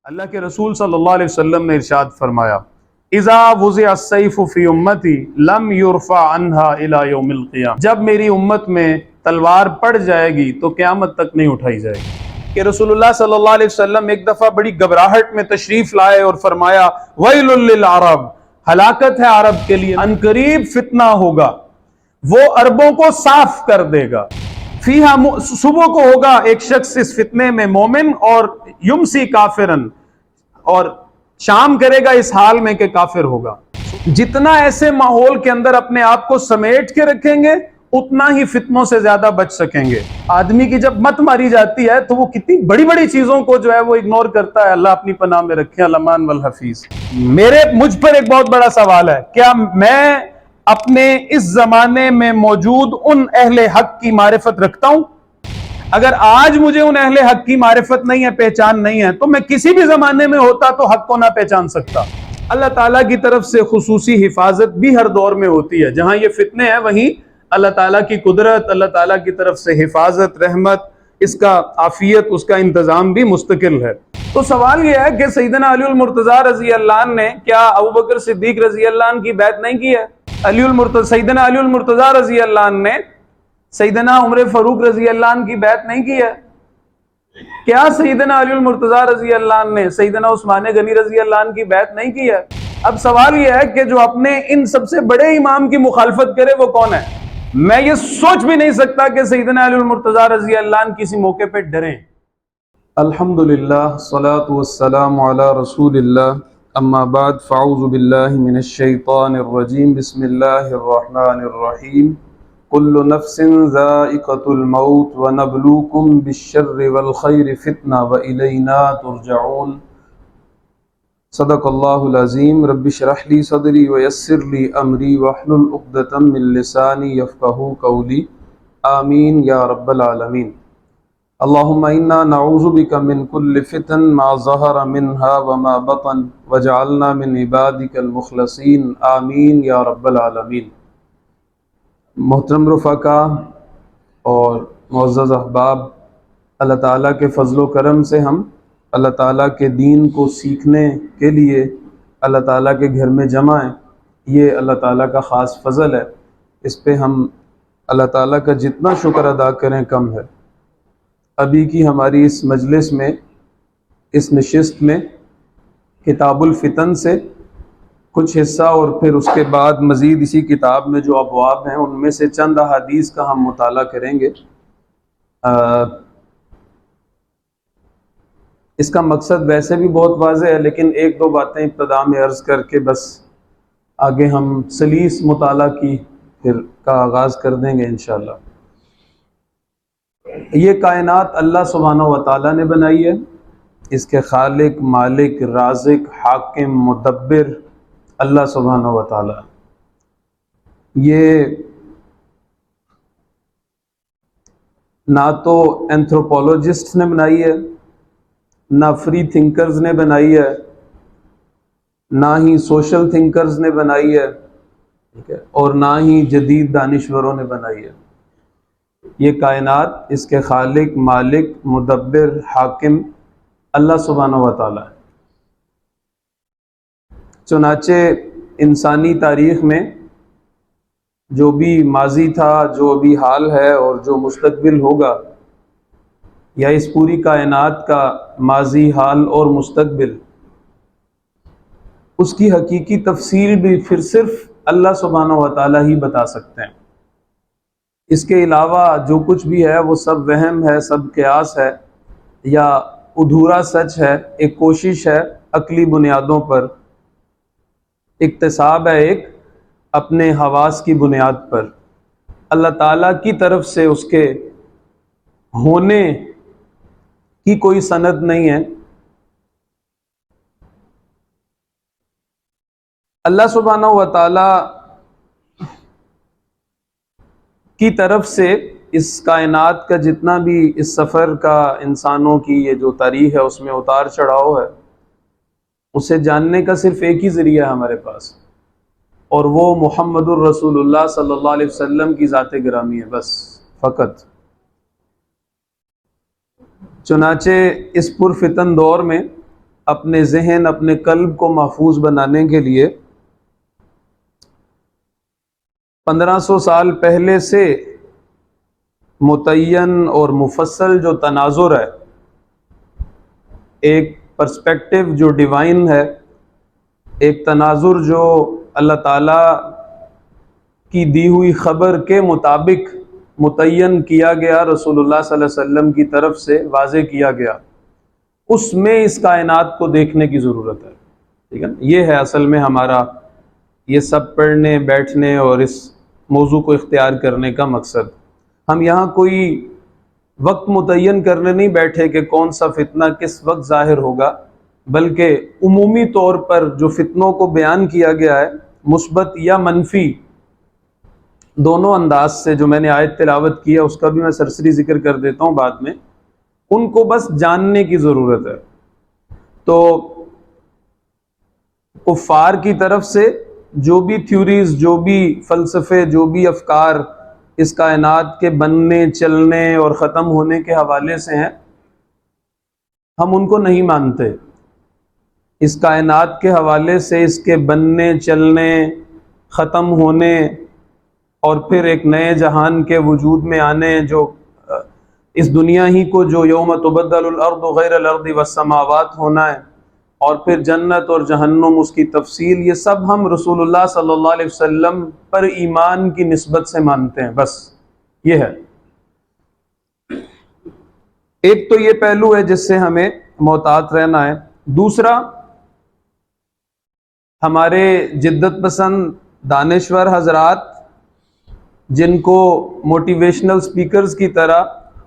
اللہ کے رسول صلی اللہ علیہ وسلم نے ارشاد فرمایا اذا وضع السیف فی امتی لم یرفع عنہا الی یوم القیامہ، جب میری امت میں تلوار پڑ جائے گی تو قیامت تک نہیں اٹھائی جائے گی۔ کہ رسول اللہ صلی اللہ علیہ وسلم ایک دفعہ بڑی گھبراہٹ میں تشریف لائے اور فرمایا ویل للعرب، ہلاکت ہے عرب کے لیے، عنقریب فتنہ ہوگا، وہ عربوں کو صاف کر دے گا۔ فیہا صبح کو ہوگا ایک شخص اس فتنے میں مومن اور یمسی کافرن، اور شام کرے گا اس حال میں کہ کافر ہوگا۔ جتنا ایسے ماحول کے اندر اپنے آپ کو سمیٹ کے رکھیں گے اتنا ہی فتنوں سے زیادہ بچ سکیں گے۔ آدمی کی جب مت ماری جاتی ہے تو وہ کتنی بڑی بڑی چیزوں کو جو ہے وہ اگنور کرتا ہے۔ اللہ اپنی پناہ میں رکھے، الامان والحفیظ۔ مجھ پر ایک بہت بڑا سوال ہے، کیا میں اپنے اس زمانے میں موجود ان اہل حق کی معرفت رکھتا ہوں؟ اگر آج مجھے ان اہل حق کی معرفت نہیں ہے، پہچان نہیں ہے، تو میں کسی بھی زمانے میں ہوتا تو حق کو نہ پہچان سکتا۔ اللہ تعالیٰ کی طرف سے خصوصی حفاظت بھی ہر دور میں ہوتی ہے۔ جہاں یہ فتنے ہیں وہیں اللہ تعالیٰ کی قدرت، اللہ تعالیٰ کی طرف سے حفاظت، رحمت، اس کا عافیت، اس کا انتظام بھی مستقل ہے۔ تو سوال یہ ہے کہ سیدنا علی المرتضیٰ رضی اللہ عنہ نے کیا ابوبکر صدیق رضی اللہ عنہ کی بیعت نہیں کی ہے؟ سیدنا علی المرتضیٰ رضی اللہ عنہ نے سیدنا عمر فاروق رضی اللہ عنہ کی بیعت نہیں کی ہے؟ کیا سیدنا علی المرتضیٰ رضی اللہ عنہ نے سیدنا عثمان غنی رضی اللہ عنہ کی بیعت نہیں کی ہے؟ اب سوال یہ ہے کہ جو اپنے ان سب سے بڑے امام کی مخالفت کرے وہ کون ہے؟ میں یہ سوچ بھی نہیں سکتا کہ سیدنا علی المرتضیٰ رضی اللہ عنہ کسی موقع پہ ڈریں۔ الحمدللہ، الصلاة والسلام علی رسول اللہ، اما بعد فاعوذ باللہ من الشیطان الرجیم، بسم اللہ الرحمن الرحیم۔ کل نفس ذائقۃ الموت ونبلوکم بالشر والخیر فتنہ والینا ترجعون۔ صدق اللہ العظیم۔ رب اشرح لی صدری ویسر لی امری واحلل عقدۃ من لسانی یفقہوا قولی، آمین یا رب العالمین۔ اللہم انا نعوذ بک من کل فتن ما ظہر منہا وما بطن وجعلنا من عبادک المخلصین، آمین یا رب العالمین۔ محترم رفقاء اور معزز احباب، اللہ تعالیٰ کے فضل و کرم سے ہم اللہ تعالیٰ کے دین کو سیکھنے کے لیے اللہ تعالیٰ کے گھر میں جمع ہیں۔ یہ اللہ تعالیٰ کا خاص فضل ہے، اس پہ ہم اللہ تعالیٰ کا جتنا شکر ادا کریں کم ہے۔ ابھی کی ہماری اس مجلس میں، اس نشست میں کتاب الفتن سے کچھ حصہ اور پھر اس کے بعد مزید اسی کتاب میں جو ابواب ہیں ان میں سے چند احادیث کا ہم مطالعہ کریں گے۔ اس کا مقصد ویسے بھی بہت واضح ہے، لیکن ایک دو باتیں ابتدا میں عرض کر کے بس آگے ہم سلیس مطالعہ کی کا آغاز کر دیں گے انشاءاللہ۔ یہ کائنات اللہ سبحانہ و تعالیٰ نے بنائی ہے، اس کے خالق، مالک، رازق، حاکم، مدبر اللہ سبحانہ و تعالیٰ۔ یہ نہ تو اینتھروپولوجسٹ نے بنائی ہے، نہ فری تھنکرز نے بنائی ہے، نہ ہی سوشل تھنکرز نے بنائی ہے، ٹھیک ہے، اور نہ ہی جدید دانشوروں نے بنائی ہے۔ یہ کائنات اس کے خالق، مالک، مدبر، حاکم اللہ سبحانہ و تعالیٰ ہے۔ چنانچہ انسانی تاریخ میں جو بھی ماضی تھا، جو بھی حال ہے اور جو مستقبل ہوگا، یا اس پوری کائنات کا ماضی، حال اور مستقبل، اس کی حقیقی تفصیل بھی پھر صرف اللہ سبحانہ و تعالیٰ ہی بتا سکتے ہیں۔ اس کے علاوہ جو کچھ بھی ہے وہ سب وہم ہے، سب قیاس ہے، یا ادھورا سچ ہے، ایک کوشش ہے عقلی بنیادوں پر، اکتساب ہے ایک اپنے حواس کی بنیاد پر، اللہ تعالیٰ کی طرف سے اس کے ہونے کی کوئی سند نہیں ہے۔ اللہ سبحانہ و تعالیٰ کی طرف سے اس کائنات کا جتنا بھی اس سفر کا انسانوں کی یہ جو تاریخ ہے اس میں اتار چڑھاؤ ہے، اسے جاننے کا صرف ایک ہی ذریعہ ہے ہمارے پاس، اور وہ محمد الرسول اللہ صلی اللہ علیہ وسلم کی ذات گرامی ہے، بس فقط۔ چنانچہ اس پرفتن دور میں اپنے ذہن اپنے قلب کو محفوظ بنانے کے لیے 1500 سال پہلے سے متعین اور مفصل جو تناظر ہے، ایک پرسپیکٹو جو ڈیوائن ہے، ایک تناظر جو اللہ تعالیٰ کی دی ہوئی خبر کے مطابق متعین کیا گیا، رسول اللہ صلی اللہ علیہ وسلم کی طرف سے واضح کیا گیا، اس میں اس کائنات کو دیکھنے کی ضرورت ہے. ٹھیک ہے نا؟ یہ ہے اصل میں ہمارا یہ سب پڑھنے بیٹھنے اور اس موضوع کو اختیار کرنے کا مقصد. ہم یہاں کوئی وقت متعین کرنے نہیں بیٹھے کہ کون سا فتنہ کس وقت ظاہر ہوگا، بلکہ عمومی طور پر جو فتنوں کو بیان کیا گیا ہے، مثبت یا منفی دونوں انداز سے، جو میں نے آیت تلاوت کی ہے اس کا بھی میں سرسری ذکر کر دیتا ہوں بعد میں، ان کو بس جاننے کی ضرورت ہے. تو کفار کی طرف سے جو بھی تھیوریز، جو بھی فلسفے، جو بھی افکار اس کائنات کے بننے چلنے اور ختم ہونے کے حوالے سے ہیں، ہم ان کو نہیں مانتے. اس کائنات کے حوالے سے، اس کے بننے چلنے، ختم ہونے اور پھر ایک نئے جہان کے وجود میں آنے، جو اس دنیا ہی کو جو یوم تبدل الارض غیر الارض والسماوات ہونا ہے، اور پھر جنت اور جہنم، اس کی تفصیل، یہ سب ہم رسول اللہ صلی اللہ علیہ وسلم پر ایمان کی نسبت سے مانتے ہیں. بس یہ ہے. ایک تو یہ پہلو ہے جس سے ہمیں محتاط رہنا ہے. دوسرا، ہمارے جدت پسند دانشور حضرات جن کو موٹیویشنل سپیکرز کی طرح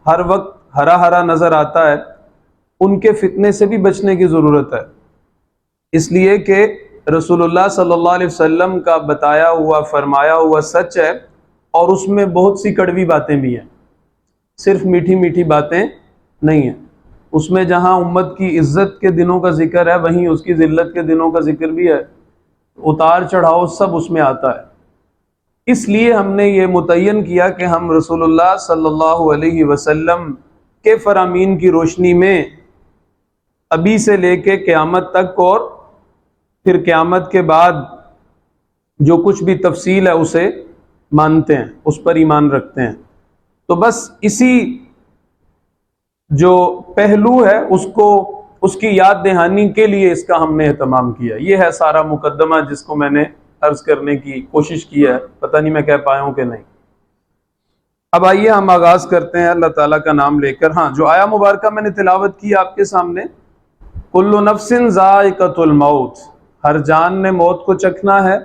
ہر وقت ہرا ہرا نظر آتا ہے، ان کے فتنے سے بھی بچنے کی ضرورت ہے. اس لیے کہ رسول اللہ صلی اللہ علیہ وسلم کا بتایا ہوا فرمایا ہوا سچ ہے، اور اس میں بہت سی کڑوی باتیں بھی ہیں، صرف میٹھی میٹھی باتیں نہیں ہیں. اس میں جہاں امت کی عزت کے دنوں کا ذکر ہے، وہیں اس کی ذلت کے دنوں کا ذکر بھی ہے. اتار چڑھاؤ سب اس میں آتا ہے. اس لیے ہم نے یہ متعین کیا کہ ہم رسول اللہ صلی اللہ علیہ وسلم کے فرامین کی روشنی میں ابھی سے لے کے قیامت تک، اور پھر قیامت کے بعد جو کچھ بھی تفصیل ہے اسے مانتے ہیں، اس پر ایمان رکھتے ہیں. تو بس اسی جو پہلو ہے اس کی یاد دہانی کے لیے اس کا ہم نے اہتمام کیا. یہ ہے سارا مقدمہ جس کو میں نے عرض کرنے کی کوشش کی ہے. پتہ نہیں میں کہہ پایا ہوں کہ نہیں. اب آئیے ہم آغاز کرتے ہیں اللہ تعالیٰ کا نام لے کر. ہاں، جو آیا مبارکہ میں نے تلاوت کی آپ کے سامنے، کل نفس ذائقۃ الموت، ہر جان نے موت کو چکھنا ہے.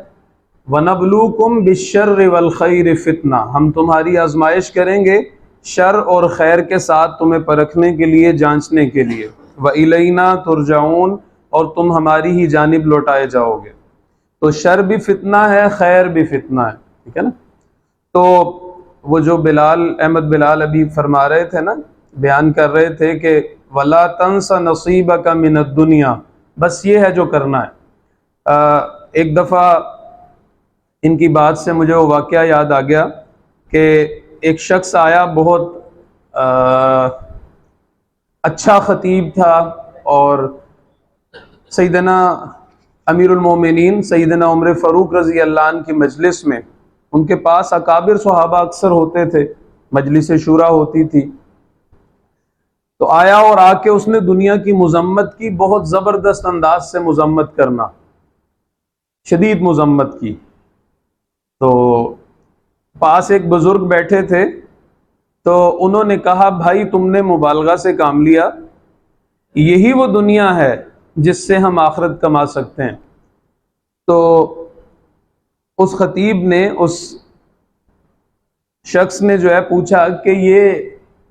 وَنَبْلُوكُمْ بِالشَّرِّ وَالْخَيْرِ فِتْنَةً، ہم تمہاری آزمائش کریں گے شر اور خیر کے ساتھ، تمہیں پرکھنے کے لیے، جانچنے کے لیے. وَإِلَيْنَا تُرْجَعُونَ، اور تم ہماری ہی جانب لوٹائے جاؤ گے. تو شر بھی فتنہ ہے، خیر بھی فتنہ ہے. ٹھیک ہے نا؟ تو وہ جو احمد بلال ابھی فرما رہے تھے نا، بیان کر رہے تھے کہ وَلَا تَنْسَ نَصِيبَكَ مِنَ الدُّنْيَا، بس یہ ہے جو کرنا ہے. ایک دفعہ ان کی بات سے مجھے وہ واقعہ یاد آ گیا کہ ایک شخص آیا، بہت اچھا خطیب تھا، اور سیدنا امیر المومنین سیدنا عمر فاروق رضی اللہ عنہ کی مجلس میں، ان کے پاس اکابر صحابہ اکثر ہوتے تھے، مجلس شورا ہوتی تھی. تو آیا اور آ کے اس نے دنیا کی مذمت کی، بہت زبردست انداز سے مذمت کرنا، شدید مذمت کی. تو پاس ایک بزرگ بیٹھے تھے، تو انہوں نے کہا بھائی تم نے مبالغہ سے کام لیا، یہی وہ دنیا ہے جس سے ہم آخرت کما سکتے ہیں. تو اس خطیب نے، اس شخص نے جو ہے پوچھا کہ یہ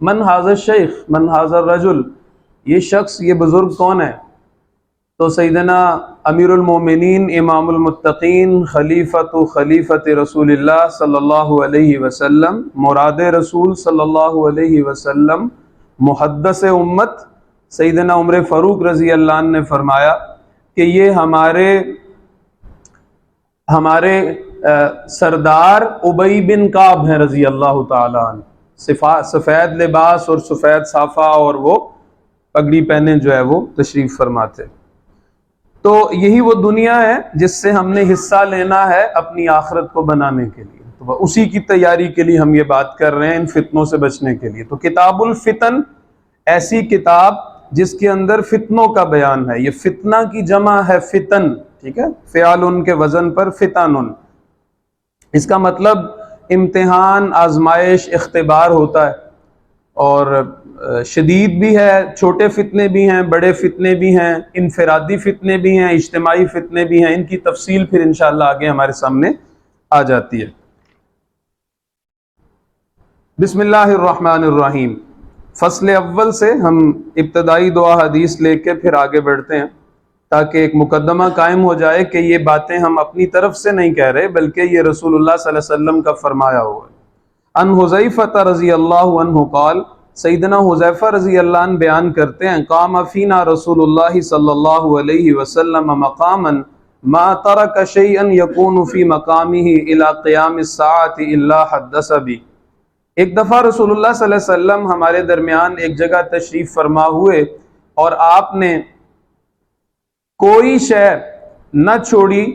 من ھذا الشیخ من ھذا الرجل، یہ شخص، یہ بزرگ کون ہے؟ تو سیدنا امیر المومنین امام المتقین خلیفۃ رسول اللہ صلی اللہ علیہ وسلم، مراد رسول صلی اللہ علیہ وسلم، محدث امت سیدنا عمر فاروق رضی اللہ عنہ نے فرمایا کہ یہ ہمارے سردار ابی بن کعب ہیں رضی اللہ تعالی عنہ. سفید لباس اور سفید صافہ اور وہ پگڑی پہنے جو ہے وہ تشریف فرماتے. تو یہی وہ دنیا ہے جس سے ہم نے حصہ لینا ہے اپنی آخرت کو بنانے کے لیے، تو اسی کی تیاری کے لیے ہم یہ بات کر رہے ہیں، ان فتنوں سے بچنے کے لیے۔ تو کتاب الفتن ایسی کتاب جس کے اندر فتنوں کا بیان ہے، یہ فتنہ کی جمع ہے فتن، ٹھیک ہے، فعال کے وزن پر فتن، اس کا مطلب امتحان، آزمائش، اختبار ہوتا ہے، اور شدید بھی ہے، چھوٹے فتنے بھی ہیں، بڑے فتنے بھی ہیں، انفرادی فتنے بھی ہیں، اجتماعی فتنے بھی ہیں، ان کی تفصیل پھر انشاءاللہ آگے ہمارے سامنے آ جاتی ہے۔ بسم اللہ الرحمن الرحیم، فصل اول سے ہم ابتدائی دعا حدیث لے کے پھر آگے بڑھتے ہیں، تاکہ ایک مقدمہ قائم ہو جائے کہ یہ باتیں ہم اپنی طرف سے نہیں کہہ رہے، بلکہ یہ رسول اللہ صلی اللہ علیہ وسلم کا فرمایا ہوا ہے۔ ان حذیفہ رضی اللہ عنہ قال، سیدنا حذیفہ رضی اللہ عنہ بیان کرتے ہیں، قام فینا رسول اللہ صلی اللہ علیہ وسلم مقاما ما ترک شیئا یکون فی مقامہ الی قیام الساعۃ الا حدث بی۔ ایک دفعہ رسول اللہ صلی اللہ علیہ وسلم ہمارے درمیان ایک جگہ تشریف فرما ہوئے، اور آپ نے کوئی شے نہ چھوڑی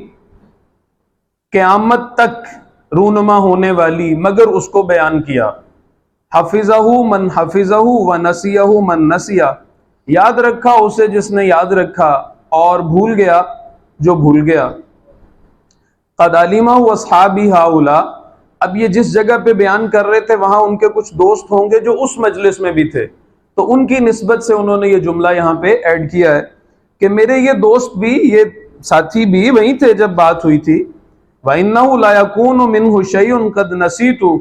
قیامت تک رونما ہونے والی مگر اس کو بیان کیا۔ حفظہ من حفظہ ونسیہ من نسیہ، یاد رکھا اسے جس نے یاد رکھا، اور بھول گیا جو بھول گیا۔ قد علمہ اصحابی ہؤلاء، اب یہ جس جگہ پہ بیان کر رہے تھے وہاں ان کے کچھ دوست ہوں گے جو اس مجلس میں بھی تھے، تو ان کی نسبت سے انہوں نے یہ جملہ یہاں پہ ایڈ کیا ہے کہ میرے یہ دوست بھی، یہ ساتھی بھی وہیں تھے جب بات ہوئی تھی۔ وَإِنَّهُ لَا يَكُونُ مِنْهُ شَيْءٌ قَدْ نَسِيتُ،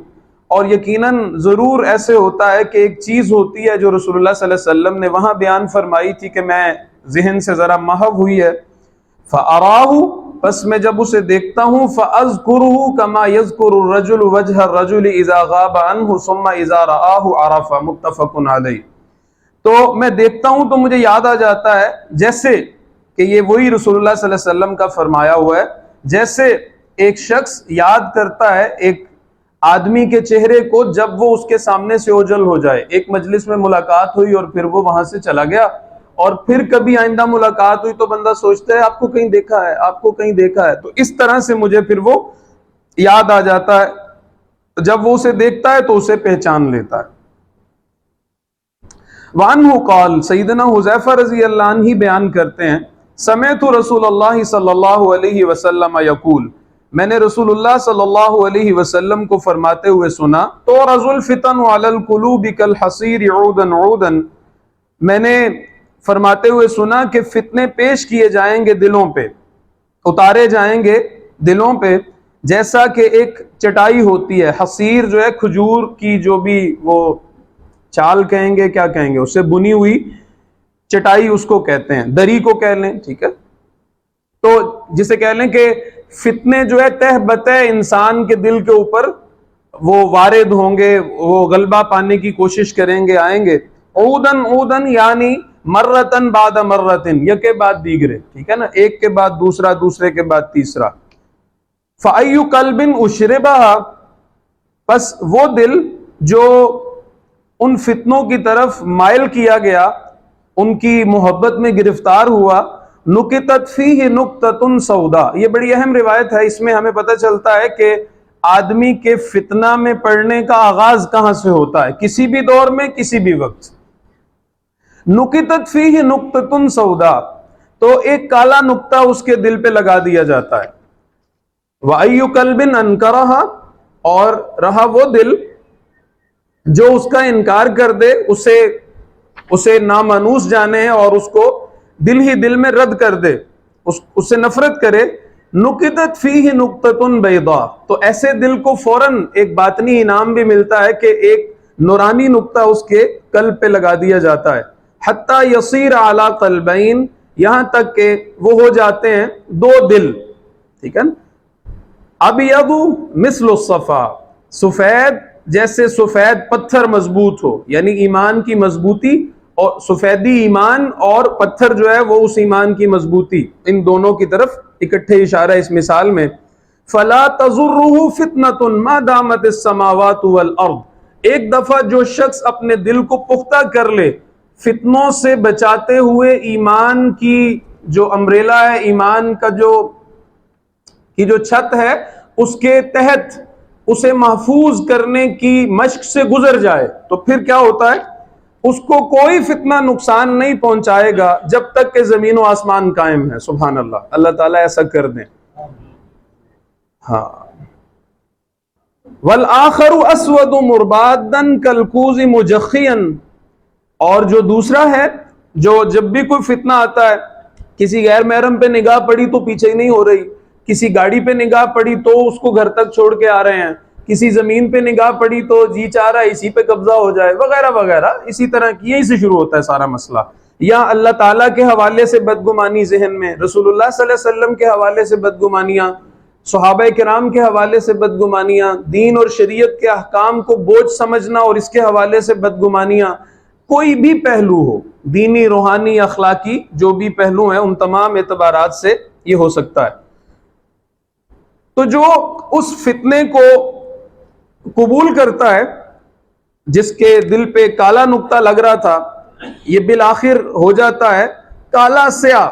اور یقیناً ضرور ایسے ہوتا ہے کہ ایک چیز ہوتی ہے جو رسول اللہ صلی اللہ علیہ وسلم نے وہاں بیان فرمائی تھی کہ میں ذہن سے ذرا محو ہوئی ہے۔ فَأَرَاهُ، پس میں جب اسے دیکھتا ہوں، فَأَذْكُرُهُ كَمَا يَذْكُرُ الرَّجُلُ وَجْهَ الرَّجُلِ إِذَا غَابَ عَنْهُ ثُمَّ إِذَا رَآهُ عَرَفَ، متفق علیہ۔ تو میں دیکھتا ہوں تو مجھے یاد آ جاتا ہے، جیسے کہ یہ وہی رسول اللہ صلی اللہ علیہ وسلم کا فرمایا ہوا ہے، جیسے ایک شخص یاد کرتا ہے ایک آدمی کے چہرے کو جب وہ اس کے سامنے سے اوجھل ہو جائے، ایک مجلس میں ملاقات ہوئی اور پھر وہ وہاں سے چلا گیا، اور پھر کبھی آئندہ ملاقات ہوئی تو بندہ سوچتا ہے آپ کو کہیں دیکھا ہے، آپ کو کہیں دیکھا ہے، تو اس طرح سے مجھے پھر وہ یاد آ جاتا ہے، جب وہ اسے دیکھتا ہے تو اسے پہچان لیتا ہے۔ وعنہ قال، سیدنا حذیفہ رضی اللہ عنہ ہی بیان کرتے ہیں، سمعت رسول اللہ صلی اللہ علیہ وسلم یقول، میں نے رسول اللہ صلی اللہ علیہ وسلم کو فرماتے ہوئے سنا، تعرض الفتن علی القلوب کالحصیر عودا عودا، میں نے فرماتے ہوئے سنا کہ فتنے پیش کیے جائیں گے دلوں پہ، اتارے جائیں گے دلوں پہ، جیسا کہ ایک چٹائی ہوتی ہے، حصیر جو ہے کھجور کی جو بھی وہ چال کہیں گے، کیا کہیں گے اسے، بنی ہوئی چٹائی اس کو کہتے ہیں، دری کو کہہ لیں، ٹھیک ہے، تو جسے کہہ لیں کہ فتنے جو ہے تہ بتہ انسان کے دل کے اوپر وہ وارد ہوں گے، وہ غلبہ پانے کی کوشش کریں گے، آئیں گے، عودن عودن یعنی مرتن بعد مرتن، یکے بعد دیگرے، ٹھیک ہے نا، ایک کے بعد دوسرا، دوسرے کے بعد تیسرا۔ فَأَيُّ قَلْبٍ أُشْرِبَهَا، پس وہ دل جو ان فتنوں کی طرف مائل کیا گیا، ان کی محبت میں گرفتار ہوا، نُکِتَتْ فِيهِ نُقْطَةٌ سَوْدَاء، یہ بڑی اہم روایت ہے، اس میں ہمیں پتہ چلتا ہے کہ آدمی کے فتنہ میں پڑنے کا آغاز کہاں سے ہوتا ہے، کسی بھی دور میں، کسی بھی وقت۔ نُکِتَتْ فِيهِ نُقْطَةٌ سَوْدَاء، تو ایک کالا نقطہ اس کے دل پہ لگا دیا جاتا ہے۔ وَأَيُّ قَلْبٍ أَنْكَرَهَا، اور رہا وہ دل جو اس کا انکار کر دے، اسے نامانوس جانے اور اس کو دل ہی دل میں رد کر دے، اس سے نفرت کرے، نُکِتَتْ فِيهِ نُقْطَةٌ بَيْضَاء، تو ایسے دل کو فوراً ایک باطنی انعام بھی ملتا ہے کہ ایک نورانی نقطہ اس کے قلب پہ لگا دیا جاتا ہے، حتیٰ یصیر علی قلبین، یہاں تک کہ وہ ہو جاتے ہیں دو دل، ٹھیک ہے نا، ابیض مثل الصفا، سفید جیسے سفید پتھر مضبوط ہو، یعنی ایمان کی مضبوطی، اور سفیدی ایمان اور پتھر جو ہے وہ اس ایمان کی مضبوطی، ان دونوں کی طرف اکٹھے اشارہ اس مثال میں۔ فلا تضرہ فتنۃ ما دامت السماوات والارض، ایک دفعہ جو شخص اپنے دل کو پختہ کر لے فتنوں سے بچاتے ہوئے ایمان کی جو امبریلا ہے ایمان کا جو چھت ہے اس کے تحت اسے محفوظ کرنے کی مشق سے گزر جائے تو پھر کیا ہوتا ہے؟ اس کو کوئی فتنہ نقصان نہیں پہنچائے گا جب تک کہ زمین و آسمان قائم ہے. سبحان اللہ. اللہ تعالیٰ ایسا کر دیں. ہاں. والآخر اسود مربادا کالکوز مجخیا، اور جو دوسرا ہے جو جب بھی کوئی فتنہ آتا ہے، کسی غیر محرم پہ نگاہ پڑی تو پیچھے ہی نہیں ہو رہی، کسی گاڑی پہ نگاہ پڑی تو اس کو گھر تک چھوڑ کے آ رہے ہیں، کسی زمین پہ نگاہ پڑی تو جی چاہ رہا ہے اسی پہ قبضہ ہو جائے وغیرہ وغیرہ. اسی طرح کی یہیں سے شروع ہوتا ہے سارا مسئلہ. یا اللہ تعالیٰ کے حوالے سے بدگمانی ذہن میں، رسول اللہ صلی اللہ علیہ وسلم کے حوالے سے بدگمانیاں، صحابہ کرام کے حوالے سے بدگمانیاں، دین اور شریعت کے احکام کو بوجھ سمجھنا اور اس کے حوالے سے بدگمانیاں، کوئی بھی پہلو ہو، دینی، روحانی، اخلاقی، جو بھی پہلو ہیں ان تمام اعتبارات سے یہ ہو سکتا ہے. تو جو اس فتنے کو قبول کرتا ہے، جس کے دل پہ کالا نقطہ لگ رہا تھا، یہ بالآخر ہو جاتا ہے کالا سیاہ،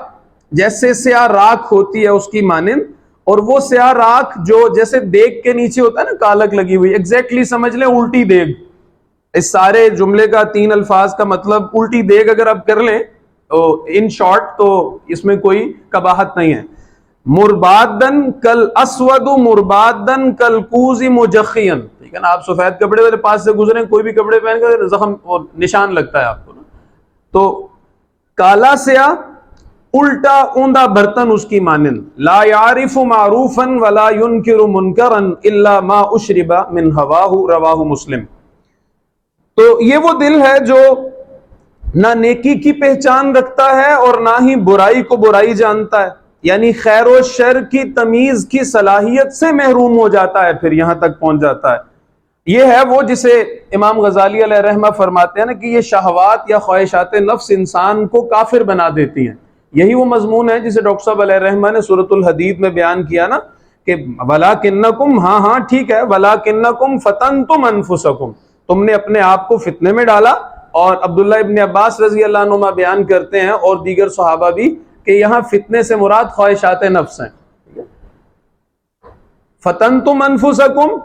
جیسے سیاہ راکھ ہوتی ہے اس کی مانند، اور وہ سیاہ راکھ جو جیسے دیگ کے نیچے ہوتا ہے نا کالک لگی ہوئی، ایگزیکٹلی سمجھ لیں الٹی دیگ. اس سارے جملے کا 3 الفاظ کا مطلب الٹی دیگ اگر آپ کر لیں ان شارٹ تو اس میں کوئی قباحت نہیں ہے. مربادن کل اسود مربادن کل کوز مجخین، ٹھیک ہے نا. آپ سفید کپڑے والے پاس سے گزرے، کوئی بھی کپڑے پہن کر زخم اور نشان لگتا ہے آپ کو نا. تو کالا سیاہ، الٹا اوندا برتن اس کی مانند. لا یعرف معروفا ولا ينکر منکرا الا ما اشرب من ہواہ، رواہ مسلم. تو یہ وہ دل ہے جو نہ نیکی کی پہچان رکھتا ہے اور نہ ہی برائی کو برائی جانتا ہے، یعنی خیر و شر کی تمیز کی صلاحیت سے محروم ہو جاتا ہے، پھر یہاں تک پہنچ جاتا ہے. یہ ہے وہ جسے امام غزالی علیہ رحمہ فرماتے ہیں نا کہ یہ شہوات یا خواہشات نفس انسان کو کافر بنا دیتی ہیں. یہی وہ مضمون ہے جسے ڈاکٹر صاحب علیہ رحمہ نے سورۃ الحدید میں بیان کیا نا کہ وَلَٰكِنَّكُمْ، ہاں ٹھیک ہے، وَلَٰكِنَّكُمْ فَتَنْتُمْ أَنفُسَكُمْ، تم نے اپنے آپ کو فتنے میں ڈالا. اور عبداللہ ابن عباس رضی اللہ عنہما بیان کرتے ہیں اور دیگر صحابہ بھی کہ یہاں فتنے سے مراد خواہشات نفس ہیں. فتنتم انفسکم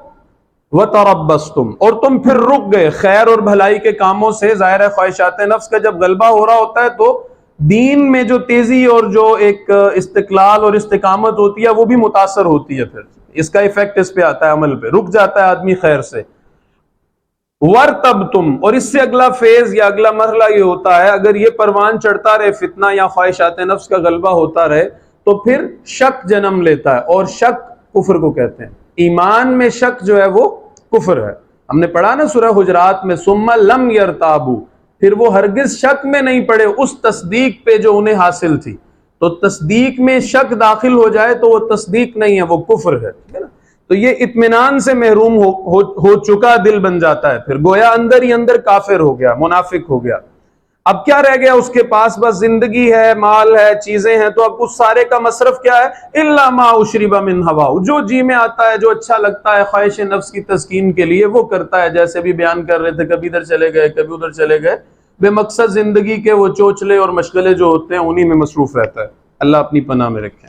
وتربصتم، اور تم پھر رک گئے خیر اور بھلائی کے کاموں سے. ظاہر ہے خواہشات نفس کا جب غلبہ ہو رہا ہوتا ہے تو دین میں جو تیزی اور جو ایک استقلال اور استقامت ہوتی ہے وہ بھی متاثر ہوتی ہے، پھر اس کا ایفیکٹ اس پہ آتا ہے، عمل پہ رک جاتا ہے آدمی خیر سے. وَارْتَبْتُمْ، اور اس سے اگلا فیز یا اگلا مرحلہ یہ ہوتا ہے اگر یہ پروان چڑھتا رہے فتنہ یا خواہشات نفس کا غلبہ ہوتا رہے تو پھر شک جنم لیتا ہے، اور شک کفر کو کہتے ہیں. ایمان میں شک جو ہے وہ کفر ہے. ہم نے پڑھا نا سورہ حجرات میں ثم لم يرتابوا، پھر وہ ہرگز شک میں نہیں پڑے اس تصدیق پہ جو انہیں حاصل تھی. تو تصدیق میں شک داخل ہو جائے تو وہ تصدیق نہیں ہے، وہ کفر ہے، ٹھیک ہے نا. تو یہ اطمینان سے محروم ہو چکا دل بن جاتا ہے، پھر گویا اندر ہی اندر کافر ہو گیا، منافق ہو گیا. اب کیا رہ گیا اس کے پاس؟ بس زندگی ہے، مال ہے، چیزیں ہیں. تو اب اس سارے کا مصرف کیا ہے؟ الا ما اشرب من ہوا، جو جی میں آتا ہے، جو اچھا لگتا ہے خواہش نفس کی تسکین کے لیے وہ کرتا ہے. جیسے بھی بیان کر رہے تھے، کبھی ادھر چلے گئے کبھی ادھر چلے گئے، بے مقصد زندگی کے وہ چوچلے اور مشغلے جو ہوتے ہیں انہی میں مصروف رہتا ہے. اللہ اپنی پناہ میں رکھے.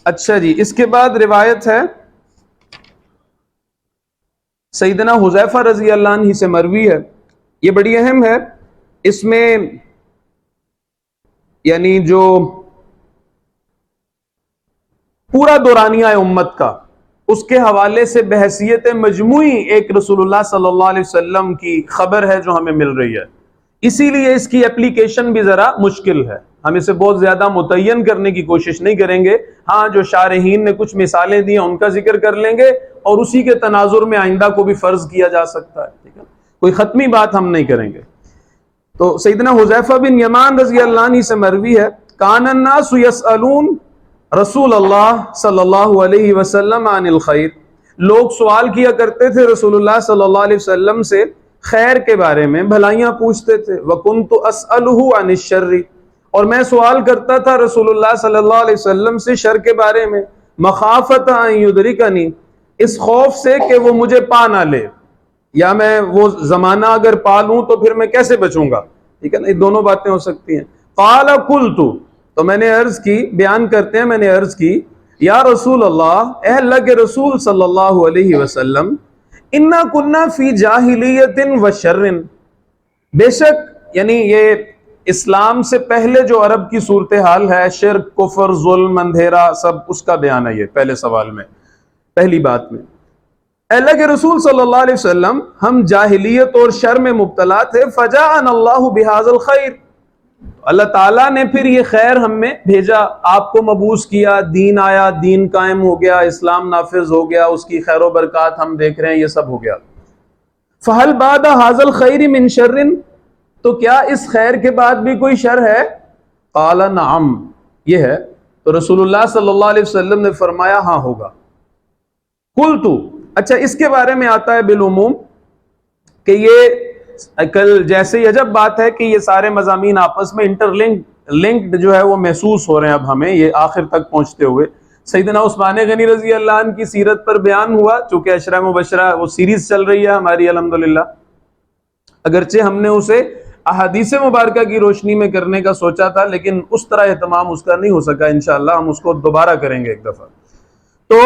اچھا جی، اس کے بعد روایت ہے سیدنا حذیفہ رضی اللہ عنہ سے مروی ہے، یہ بڑی اہم ہے. اس میں یعنی جو پورا دورانیہ امت کا اس کے حوالے سے بحیثیت مجموعی ایک رسول اللہ صلی اللہ علیہ وسلم کی خبر ہے جو ہمیں مل رہی ہے. اسی لیے اس کی اپلیکیشن بھی ذرا مشکل ہے، ہم اسے بہت زیادہ متعین کرنے کی کوشش نہیں کریں گے. ہاں جو شارحین نے کچھ مثالیں دی ہیں ان کا ذکر کر لیں گے، اور اسی کے تناظر میں آئندہ کو بھی فرض کیا جا سکتا ہے، ٹھیک ہے، کوئی ختمی بات ہم نہیں کریں گے. تو سیدنا حذیفہ بن یمان رضی اللہ عنہ سے مروی ہے، کان الناس یسألون رسول اللہ صلی اللہ علیہ وسلم عن الخیر، لوگ سوال کیا کرتے تھے رسول اللہ صلی اللہ علیہ وسلم سے خیر کے بارے میں، بھلائیاں پوچھتے تھے. وَكُنْتُ أَسْأَلُهُ عَنِ الشَّرِّ، اور میں سوال کرتا تھا رسول اللہ صلی اللہ علیہ وسلم سے شر کے بارے میں. مخافۃ ان یدرکنی، اس خوف سے کہ وہ مجھے پا نہ لے. یا میں وہ زمانہ اگر پالوں تو پھر میں کیسے بچوں گا؟ ٹھیک ہے نا، یہ دونوں باتیں ہو سکتی ہیں. قال قلت، تو میں نے عرض کی، بیان کرتے ہیں میں نے عرض کی، یا رسول اللہ، اے اللہ کے رسول صلی اللہ علیہ وسلم، انا کنا فی جاہلیت و شر، بے شک یعنی یہ اسلام سے پہلے جو عرب کی صورتحال ہے، شرک، کفر، ظلم، اندھیرا، سب اس کا بیان ہے یہ پہلے سوال میں، پہلی بات میں. اے اللہ کے رسول صلی اللہ علیہ وسلم، ہم جاہلیت اور شر میں مبتلا تھے، فجاءنا اللہ بہذا الخیر، اللہ تعالیٰ نے پھر یہ خیر ہم میں بھیجا، آپ کو مبعوث کیا، دین آیا، دین قائم ہو گیا، اسلام نافذ ہو گیا، اس کی خیر و برکات ہم دیکھ رہے ہیں، یہ سب ہو گیا. فہل بعد ھذا الخیر من شر، تو کیا اس خیر کے بعد بھی کوئی شر ہے؟ قال نعم، یہ ہے. تو رسول اللہ صلی اللہ علیہ وسلم نے فرمایا ہاں ہوگا. قلت، اچھا اس کے بارے میں آتا ہے بالعموم کہ یہ کل جیسے ہی عجب بات ہے کہ یہ سارے مضامین آپس میں لنکڈ جو ہے وہ محسوس ہو رہے ہیں اب ہمیں یہ آخر تک پہنچتے ہوئے. سیدنا عثمان غنی رضی اللہ عنہ کی سیرت پر بیان ہوا، چونکہ عشرہ مبشرہ وہ سیریز چل رہی ہے ہماری الحمدللہ، اگرچہ ہم نے اسے احادیث مبارکہ کی روشنی میں کرنے کا سوچا تھا، لیکن اس طرح اہتمام اس کا نہیں ہو سکا. انشاءاللہ ہم اس کو دوبارہ کریں گے ایک دفعہ. تو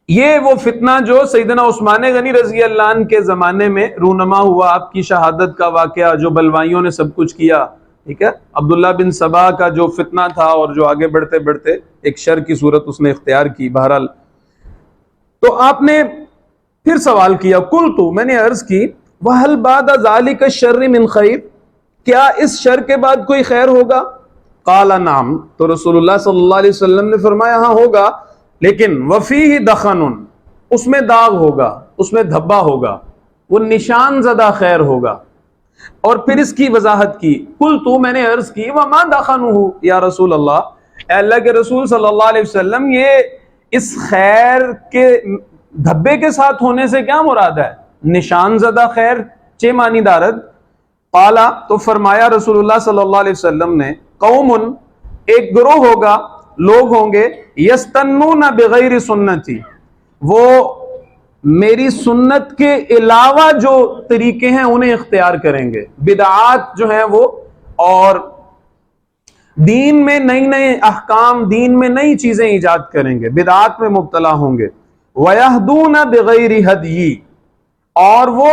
یہ وہ فتنہ جو سیدنا عثمان غنی رضی اللہ عنہ کے زمانے میں رونما ہوا، آپ کی شہادت کا واقعہ، جو بلوائیوں نے سب کچھ کیا، ٹھیک ہے، عبداللہ بن سبا کا جو فتنہ تھا اور جو آگے بڑھتے بڑھتے ایک شر کی صورت اس نے اختیار کی. بہرحال تو آپ نے پھر سوال کیا، قلت، میں نے عرض کی، وَهَلْ بَعْدَ ذَلِكَ الشَّرِّ مِنْ خَيْرٍ، کیا اس شر کے بعد کوئی خیر ہوگا؟ قال نعم، تو رسول اللہ صلی اللہ علیہ وسلم نے فرمایا ہاں ہوگا، لیکن وفیہ دخن، اس میں داغ ہوگا، اس میں دھبا ہوگا، وہ نشان زدہ خیر ہوگا. اور پھر اس کی وضاحت کی. قلت، میں نے عرض کی، وما دخنہ یا رسول اللہ، اے اللہ کے رسول صلی اللہ علیہ وسلم، یہ اس خیر کے دھبے کے ساتھ ہونے سے کیا مراد ہے؟ نشان زدہ خیر چے معنی دارد. قالا، تو فرمایا رسول اللہ صلی اللہ علیہ وسلم نے، قوم، ایک گروہ ہوگا، لوگ ہوں گے، یستنون بغیر سنتی، وہ میری سنت کے علاوہ جو طریقے ہیں انہیں اختیار کریں گے، بدعات جو ہیں وہ، اور دین میں نئی نئی احکام، دین میں نئی چیزیں ایجاد کریں گے، بدعات میں مبتلا ہوں گے. وَيَهْدُونَ بِغَيْرِ هَدْيِ، اور وہ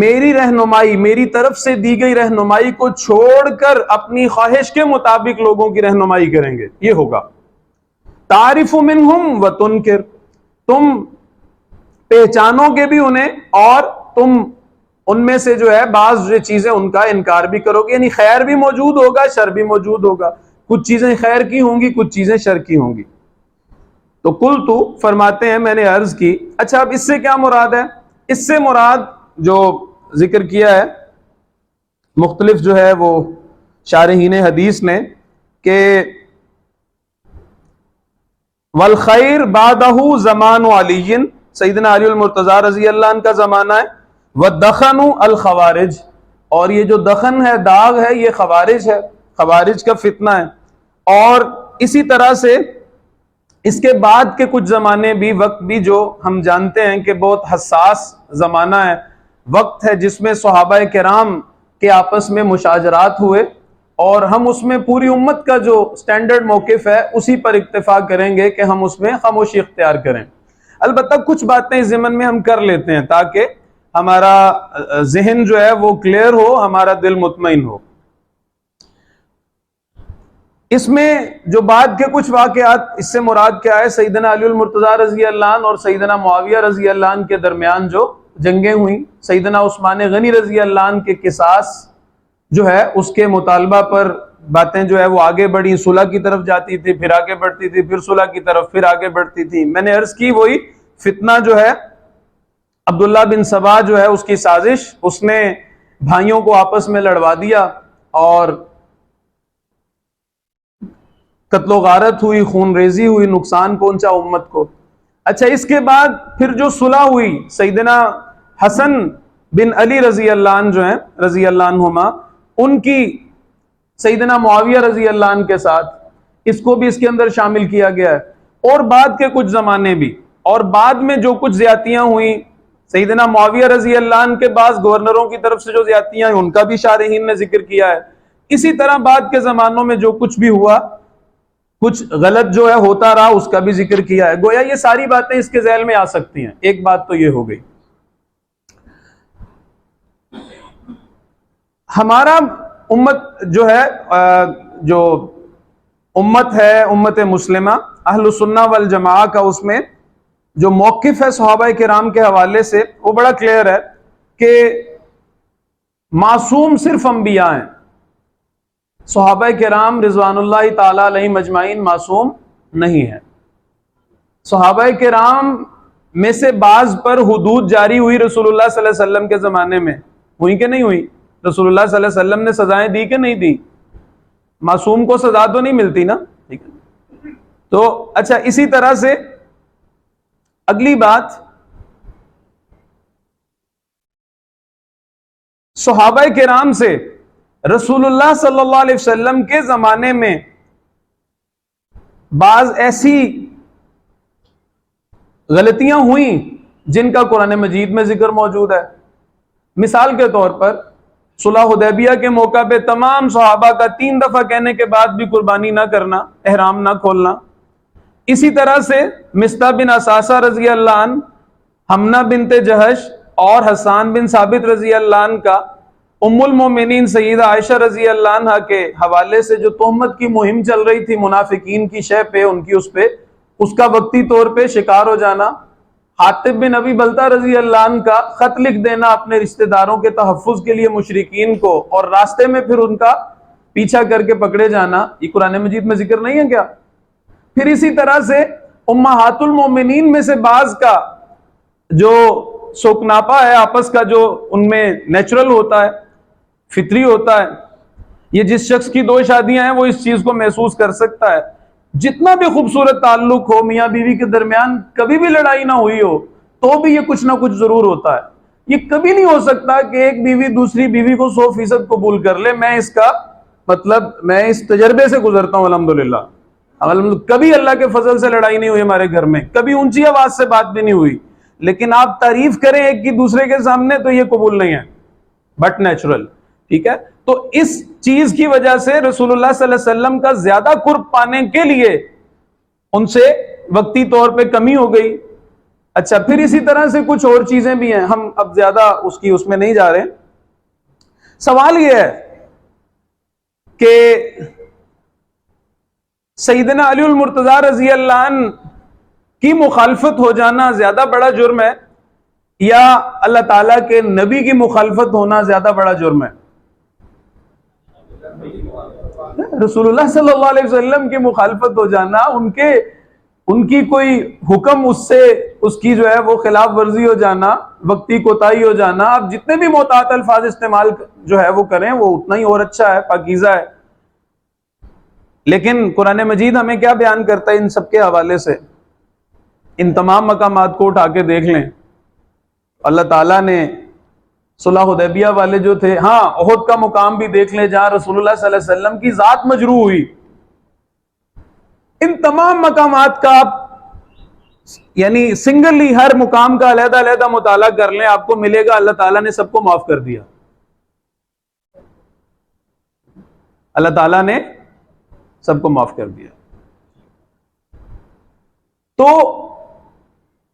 میری رہنمائی، میری طرف سے دی گئی رہنمائی کو چھوڑ کر اپنی خواہش کے مطابق لوگوں کی رہنمائی کریں گے. یہ ہوگا. تعرف منہم وتنکر، تم پہچانو گے بھی انہیں اور تم ان میں سے جو ہے بعض جو چیزیں ان کا انکار بھی کرو گے، یعنی خیر بھی موجود ہوگا، شر بھی موجود ہوگا، کچھ چیزیں خیر کی ہوں گی، کچھ چیزیں شر کی ہوں گی. تو قلت، فرماتے ہیں میں نے عرض کی، اچھا اب اس سے کیا مراد ہے؟ اس سے مراد جو ذکر کیا ہے مختلف جو ہے وہ شارحین حدیث نے کہ والخیر بعدہ زمان علی، سیدنا علی المرتضی رضی اللہ عنہ کا زمانہ ہے، والدخن الخوارج، اور یہ جو دخن ہے، داغ ہے، یہ خوارج ہے، خوارج کا فتنہ ہے. اور اسی طرح سے اس کے بعد کے کچھ زمانے بھی، وقت بھی، جو ہم جانتے ہیں کہ بہت حساس زمانہ ہے، وقت ہے جس میں صحابہ کرام کے آپس میں مشاجرات ہوئے، اور ہم اس میں پوری امت کا جو سٹینڈرڈ موقف ہے اسی پر اکتفا کریں گے کہ ہم اس میں خاموشی اختیار کریں. البتہ کچھ باتیں ضمن میں ہم کر لیتے ہیں تاکہ ہمارا ذہن جو ہے وہ کلیئر ہو، ہمارا دل مطمئن ہو. اس میں جو بعد کے کچھ واقعات، اس سے مراد کیا ہے؟ سیدنا علی المرتضی رضی اللہ عنہ اور سیدنا معاویہ رضی اللہ عنہ کے درمیان جو جنگیں ہوئیں، سیدنا عثمان غنی رضی اللہ عنہ کے قصاص جو ہے اس کے مطالبہ پر باتیں جو ہے وہ آگے بڑھی، صلح کی طرف جاتی تھی، پھر آگے بڑھتی تھی، پھر صلح کی طرف، پھر آگے بڑھتی تھی. میں نے عرض کی وہی فتنہ جو ہے عبداللہ بن سبا جو ہے اس کی سازش، اس نے بھائیوں کو آپس میں لڑوا دیا اور قتل و غارت ہوئی، خون ریزی ہوئی، نقصان پہنچا امت کو. اچھا اس کے بعد پھر جو صلح ہوئی، سیدنا حسن بن علی رضی اللہ عنہ جو ہیں رضی اللہ عنہما، ان کی سیدنا معاویہ رضی اللہ عنہ کے ساتھ، اس کو بھی اس کے اندر شامل کیا گیا ہے. اور بعد کے کچھ زمانے بھی، اور بعد میں جو کچھ زیادتیاں ہوئیں سیدنا معاویہ رضی اللہ عنہ کے بعض گورنروں کی طرف سے جو زیادتیاں ہیں ان کا بھی شارحین نے ذکر کیا ہے. اسی طرح بعد کے زمانوں میں جو کچھ بھی ہوا، کچھ غلط جو ہے ہوتا رہا، اس کا بھی ذکر کیا ہے. گویا یہ ساری باتیں اس کے ذیل میں آ سکتی ہیں. ایک بات تو یہ ہو گئی. ہمارا امت جو ہے، جو امت ہے، امت مسلمہ اہل سنہ والجماعہ کا، اس میں جو موقف ہے صحابہ کرام کے حوالے سے وہ بڑا کلیئر ہے کہ معصوم صرف انبیاء ہیں. صحابہ کرام رضوان اللہ تعالی علیہم اجمعین معصوم نہیں ہیں. صحابہ کرام میں سے بعض پر حدود جاری ہوئی رسول اللہ صلی اللہ علیہ وسلم کے زمانے میں، ہوئی کہ نہیں ہوئی؟ رسول اللہ صلی اللہ علیہ وسلم نے سزائیں دی کہ نہیں دی؟ معصوم کو سزا تو نہیں ملتی نا. ٹھیک ہے. تو اچھا، اسی طرح سے اگلی بات، صحابہ کرام سے رسول اللہ صلی اللہ علیہ وسلم کے زمانے میں بعض ایسی غلطیاں ہوئیں جن کا قرآن مجید میں ذکر موجود ہے. مثال کے طور پر صلح حدیبیہ کے موقع پہ تمام صحابہ کا 3 دفعہ کہنے کے بعد بھی قربانی نہ کرنا، احرام نہ کھولنا. اسی طرح سے مصطح بن اساسہ رضی اللہ عنہ، حمنہ بنت جہش اور حسان بن ثابت رضی اللہ عنہ کا ام المومنین سیدہ عائشہ رضی اللہ عنہ کے حوالے سے جو تہمت کی مہم چل رہی تھی منافقین کی شے پہ، ان کی اس کا وقتی طور پہ شکار ہو جانا. حاطب بن ابی بلتہ رضی اللہ عنہ کا خط لکھ دینا اپنے رشتہ داروں کے تحفظ کے لیے مشرکین کو، اور راستے میں پھر ان کا پیچھا کر کے پکڑے جانا. یہ قرآن مجید میں ذکر نہیں ہے کیا؟ پھر اسی طرح سے امہات المومنین میں سے بعض کا جو سوکناپا ہے آپس کا، جو ان میں نیچرل ہوتا ہے، فطری ہوتا ہے. یہ جس شخص کی 2 شادیاں ہیں وہ اس چیز کو محسوس کر سکتا ہے. جتنا بھی خوبصورت تعلق ہو میاں بیوی کے درمیان، کبھی بھی لڑائی نہ ہوئی ہو تو بھی یہ کچھ نہ کچھ ضرور ہوتا ہے. یہ کبھی نہیں ہو سکتا کہ ایک بیوی دوسری بیوی کو 100% قبول کر لے. میں اس تجربے سے گزرتا ہوں الحمدللہ. کبھی اللہ کے فضل سے لڑائی نہیں ہوئی ہمارے گھر میں، کبھی اونچی آواز سے بات بھی نہیں ہوئی. لیکن آپ تعریف کریں ایک کی دوسرے کے سامنے تو یہ قبول نہیں ہے، بٹ نیچرل. ٹھیک ہے. تو اس چیز کی وجہ سے رسول اللہ صلی اللہ علیہ وسلم کا زیادہ قرب پانے کے لیے ان سے وقتی طور پہ کمی ہو گئی. اچھا، پھر اسی طرح سے کچھ اور چیزیں بھی ہیں، ہم اب زیادہ اس میں نہیں جا رہے. سوال یہ ہے کہ سیدنا علی المرتضیٰ رضی اللہ عنہ کی مخالفت ہو جانا زیادہ بڑا جرم ہے یا اللہ تعالیٰ کے نبی کی مخالفت ہونا زیادہ بڑا جرم ہے؟ رسول اللہ صلی اللہ علیہ وسلم کی مخالفت ہو جانا، ان کی کوئی حکم اس کی جو ہے وہ خلاف ورزی ہو جانا، وقتی کوتاہی ہو جانا، آپ جتنے بھی محتاط الفاظ استعمال جو ہے وہ کریں وہ اتنا ہی اور اچھا ہے، پاکیزہ ہے. لیکن قرآن مجید ہمیں کیا بیان کرتا ہے ان سب کے حوالے سے؟ ان تمام مقامات کو اٹھا کے دیکھ لیں. اللہ تعالیٰ نے صلح حدیبیہ والے جو تھے، ہاں احد کا مقام بھی دیکھ لیں جہاں رسول اللہ صلی اللہ علیہ وسلم کی ذات مجروح ہوئی. ان تمام مقامات کا آپ یعنی سنگلی ہر مقام کا علیحدہ علیحدہ مطالعہ کر لیں، آپ کو ملے گا اللہ تعالیٰ نے سب کو معاف کر دیا. اللہ تعالیٰ نے سب کو معاف کر دیا. تو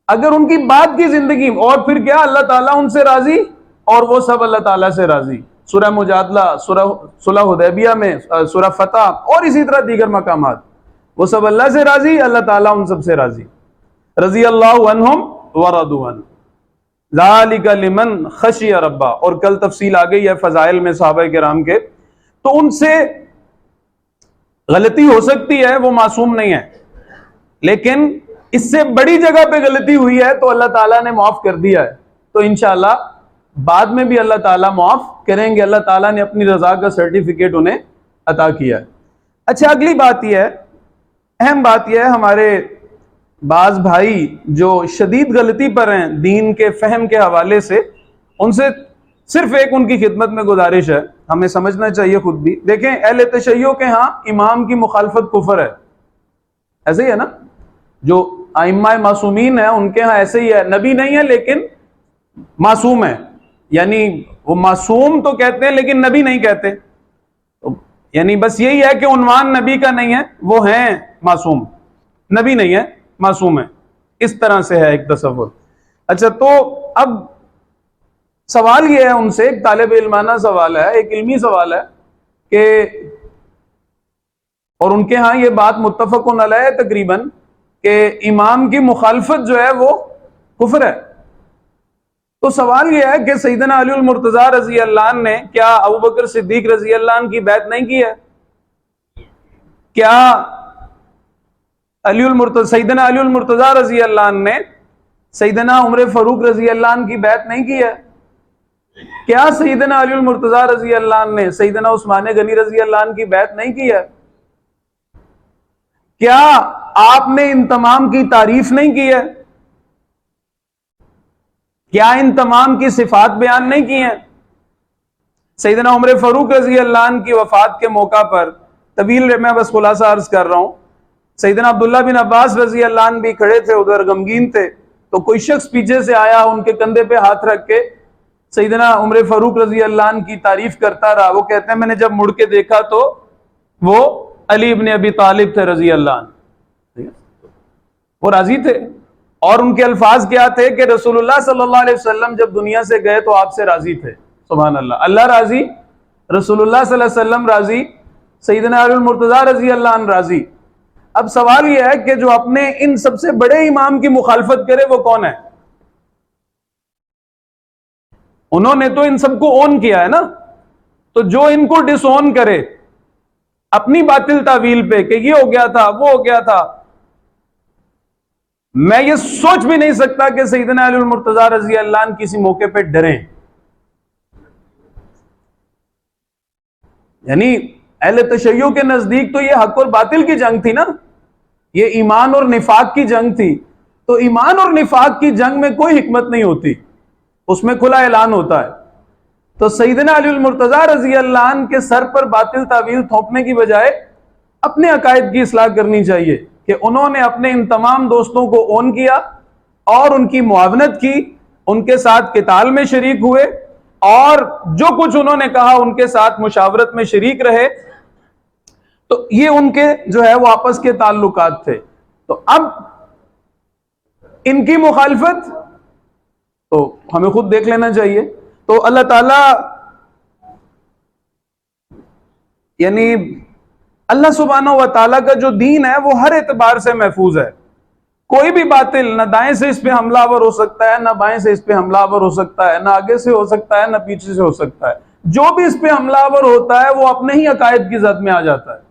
اگر ان کی بعد کی زندگی اور پھر کیا اللہ تعالیٰ ان سے راضی اور وہ سب اللہ تعالیٰ سے راضی. سورہ مجادلہ، سورہ صلح حدیبیہ میں، سورہ فتح اور اسی طرح دیگر مقامات، وہ سب اللہ سے راضی، اللہ تعالیٰ ان سب سے راضی. رضی اللہ عنہم ورضوا عنہ ذالک لمن خشی ربہ. اور کل تفصیل آ گئی ہے فضائل میں صحابہ کرام کے. تو ان سے غلطی ہو سکتی ہے، وہ معصوم نہیں ہے، لیکن اس سے بڑی جگہ پہ غلطی ہوئی ہے تو اللہ تعالیٰ نے معاف کر دیا ہے. تو انشاءاللہ بعد میں بھی اللہ تعالیٰ معاف کریں گے. اللہ تعالیٰ نے اپنی رضا کا سرٹیفکیٹ انہیں عطا کیا ہے. اچھا، اگلی بات یہ ہے، اہم بات یہ ہے، ہمارے بعض بھائی جو شدید غلطی پر ہیں دین کے فہم کے حوالے سے، ان سے صرف ایک ان کی خدمت میں گزارش ہے، ہمیں سمجھنا چاہیے خود بھی. دیکھیں، اہل تشیع کے ہاں امام کی مخالفت کفر ہے، ایسے ہی ہے نا؟ جو ائمہ معصومین ہیں ان کے ہاں ایسے ہی ہے، نبی نہیں ہے لیکن معصوم ہے، یعنی وہ معصوم تو کہتے ہیں لیکن نبی نہیں کہتے، یعنی بس یہی ہے کہ عنوان نبی کا نہیں ہے، وہ ہیں معصوم، نبی نہیں ہے معصوم ہے، اس طرح سے ہے ایک تصور۔ اچھا، تو اب سوال یہ ہے ان سے، ایک طالب علمانہ سوال ہے، ایک علمی سوال ہے کہ، اور ان کے ہاں یہ بات متفق علیہ ہے تقریباً، کہ امام کی مخالفت جو ہے وہ کفر ہے۔ تو سوال یہ ہے کہ سیدنا علی المرتضیٰ رضی اللہ عنہ نے کیا ابوبکر صدیق رضی اللہ عنہ کی بیعت نہیں کی ہے؟ کیا سیدنا علی المرتضیٰ رضی اللہ عنہ نے سیدنا عمر فاروق رضی اللہ عنہ کی بیعت نہیں کی ہے؟ کیا سیدنا علی المرتضیٰ رضی اللہ عنہ نے سیدنا عثمان غنی رضی اللہ عنہ کی بیعت نہیں کی ہے؟ کیا آپ نے ان تمام کی تعریف نہیں کی ہے؟ کیا ان تمام کی صفات بیان نہیں کی ہیں؟ سیدنا عمر فاروق رضی اللہ عنہ کی وفات کے موقع پر، طویل میں بس خلاصہ عرض کر رہا ہوں، سیدنا عبداللہ بن عباس رضی اللہ عنہ بھی کھڑے تھے ادھر، غمگین تھے، تو کوئی شخص پیچھے سے آیا، ان کے کندھے پہ ہاتھ رکھ کے سیدنا عمر فاروق رضی اللہ عنہ کی تعریف کرتا رہا۔ وہ کہتے ہیں میں نے جب مڑ کے دیکھا تو وہ علی ابن ابی طالب تھے رضی اللہ عنہ، وہ راضی تھے، اور ان کے الفاظ کیا تھے کہ رسول اللہ صلی اللہ علیہ وسلم جب دنیا سے گئے تو آپ سے راضی تھے۔ سبحان اللہ، اللہ راضی، رسول اللہ صلی اللہ علیہ وسلم راضی، سیدنا علی المرتضیٰ رضی اللہ عنہ راضی۔ اب سوال یہ ہے کہ جو اپنے ان سب سے بڑے امام کی مخالفت کرے وہ کون ہے؟ انہوں نے تو ان سب کو اون کیا ہے نا، تو جو ان کو ڈس اون کرے اپنی باطل تعویل پہ کہ یہ ہو گیا تھا وہ ہو گیا تھا، میں یہ سوچ بھی نہیں سکتا کہ سیدنا علی المرتضیٰ رضی اللہ عنہ کسی موقع پہ ڈریں۔ یعنی اہل تشیع کے نزدیک تو یہ حق اور باطل کی جنگ تھی نا، یہ ایمان اور نفاق کی جنگ تھی، تو ایمان اور نفاق کی جنگ میں کوئی حکمت نہیں ہوتی، اس میں کھلا اعلان ہوتا ہے۔ تو سیدنا علی المرتضیٰ رضی اللہ عنہ کے سر پر باطل تعویل تھوپنے کی بجائے اپنے عقائد کی اصلاح کرنی چاہیے، کہ انہوں نے اپنے ان تمام دوستوں کو اون کیا اور ان کی معاونت کی، ان کے ساتھ قتال میں شریک ہوئے، اور جو کچھ انہوں نے کہا ان کے ساتھ مشاورت میں شریک رہے، تو یہ ان کے جو ہے وہ آپس کے تعلقات تھے۔ تو اب ان کی مخالفت تو ہمیں خود دیکھ لینا چاہیے۔ تو اللہ تعالیٰ، یعنی اللہ سبحانہ و تعالیٰ کا جو دین ہے وہ ہر اعتبار سے محفوظ ہے، کوئی بھی باطل نہ دائیں سے اس پہ حملہ آور ہو سکتا ہے، نہ بائیں سے اس پہ حملہ آور ہو سکتا ہے، نہ آگے سے ہو سکتا ہے، نہ پیچھے سے ہو سکتا ہے، جو بھی اس پہ حملہ آور ہوتا ہے وہ اپنے ہی عقائد کی زد میں آ جاتا ہے۔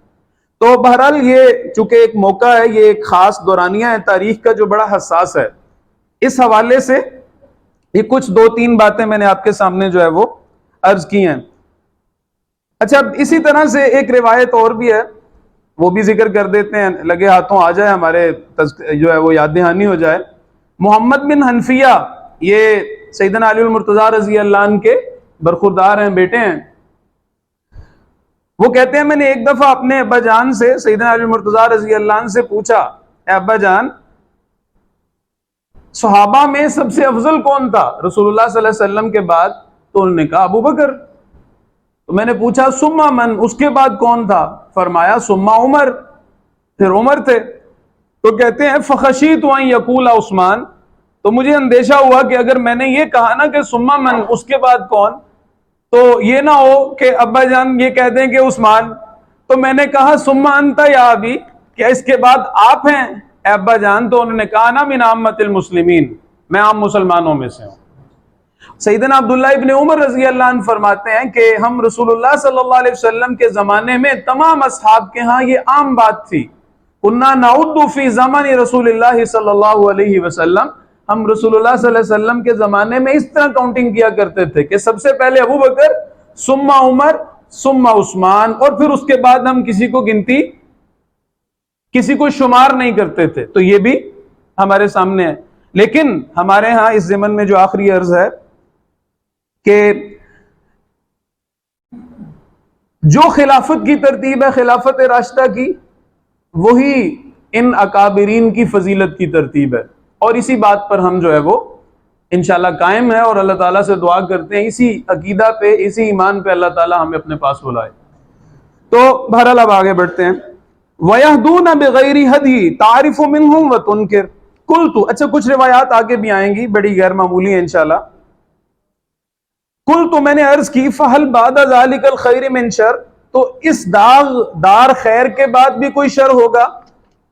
تو بہرحال یہ چونکہ ایک موقع ہے، یہ ایک خاص دورانیہ ہے تاریخ کا جو بڑا حساس ہے، اس حوالے سے یہ کچھ دو تین باتیں میں نے آپ کے سامنے جو ہے وہ عرض کی ہیں۔ اچھا، اسی طرح سے ایک روایت اور بھی ہے، وہ بھی ذکر کر دیتے ہیں، لگے ہاتھوں آ جائے، ہمارے جو ہے وہ یاد دہانی ہو جائے۔ محمد بن حنفیہ، یہ سیدنا علی المرتضیٰ رضی اللہ عنہ کے برخوردار ہیں، بیٹے ہیں۔ وہ کہتے ہیں میں نے ایک دفعہ اپنے ابا جان سے، سیدنا علی المرتضیٰ رضی اللہ عنہ سے پوچھا، اے ابا جان، صحابہ میں سب سے افضل کون تھا رسول اللہ صلی اللہ علیہ وسلم کے بعد؟ تو انہوں نے کہا ابو بکر۔ تو میں نے پوچھا ثم من، اس کے بعد کون تھا؟ فرمایا ثم عمر، پھر عمر تھے۔ تو کہتے ہیں فخشیت ان یقول عثمان، تو مجھے اندیشہ ہوا کہ اگر میں نے یہ کہا نا کہ ثم من، اس کے بعد کون، تو یہ نہ ہو کہ ابا جان یہ کہہ دیں کہ عثمان، تو میں نے کہا ثم انت یا ابی، کیا اس کے بعد آپ ہیں اے ابا جان؟ تو انہوں نے کہا نا من عامۃ المسلمین، میں عام مسلمانوں میں سے ہوں۔ سیدنا عبداللہ ابن عمر رضی اللہ عنہ فرماتے ہیں کہ ہم رسول اللہ صلی اللہ علیہ وسلم کے زمانے میں تمام اصحاب کے ہاں یہ عام بات تھی، کنا نعد فی زمن رسول اللہ صلی اللہ علیہ وسلم، ہم رسول اللہ صلی اللہ علیہ وسلم کے زمانے میں اس طرح کاؤنٹنگ کیا کرتے تھے کہ سب سے پہلے ابو بکر، ثم عمر، ثم عثمان، اور پھر اس کے بعد ہم کسی کو گنتی، کسی کو شمار نہیں کرتے تھے۔ تو یہ بھی ہمارے سامنے ہے۔ لیکن ہمارے ہاں اس ضمن میں جو آخری عرض ہے کہ جو خلافت کی ترتیب ہے خلافت راشدہ کی، وہی ان اکابرین کی فضیلت کی ترتیب ہے، اور اسی بات پر ہم جو ہے وہ انشاءاللہ قائم ہے، اور اللہ تعالیٰ سے دعا کرتے ہیں اسی عقیدہ پہ، اسی ایمان پہ اللہ تعالیٰ ہمیں اپنے پاس بلائے۔ تو بہرحال اب آگے بڑھتے ہیں۔ وَيَهْدُونَ بِغَيْرِ هَدْيِ تَعْرِفُ مِنْهُمْ وَتُنْكِرُ قُلْتُ، اچھا کچھ روایات آگے بھی آئیں گی، بڑی غیر معمولی ہیں انشاءاللہ۔ قُلْتُ، میں نے عرض کی، فَهَلْ بَعْدَ ذَلِكَ الْخَيْرِ مِنْ شَرٍ، تو اس داغدار خیر کے بعد بھی کوئی شر ہوگا؟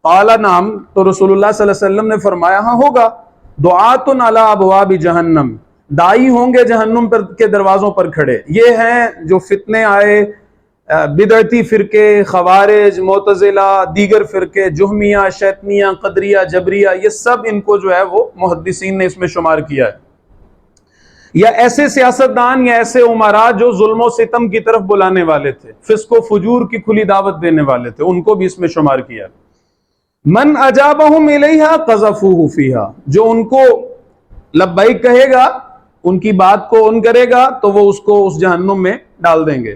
قَالَ نَعَمْ، تو رسول اللہ صلی اللہ علیہ وسلم نے فرمایا ہاں ہوگا۔ دعاتٌ علی ابواب جہنم، دائی ہوں گے جہنم پر کے دروازوں پر کھڑے۔ یہ ہیں جو فتنے آئے، بدعتی فرقے، خوارج، معتزلہ، دیگر فرقے، جہمیہ، شیطنیہ، قدریہ، جبریہ، یہ سب ان کو جو ہے وہ محدثین نے اس میں شمار کیا ہے۔ یا ایسے سیاستدان یا ایسے امراء جو ظلم و ستم کی طرف بلانے والے تھے، فسق و فجور کی کھلی دعوت دینے والے تھے، ان کو بھی اس میں شمار کیا ہے۔ من اجابہم الیہا قذفوہ فیہا، جو ان کو لبیک کہے گا، ان کی بات کو ان کرے گا، تو وہ اس کو اس جہنم میں ڈال دیں گے۔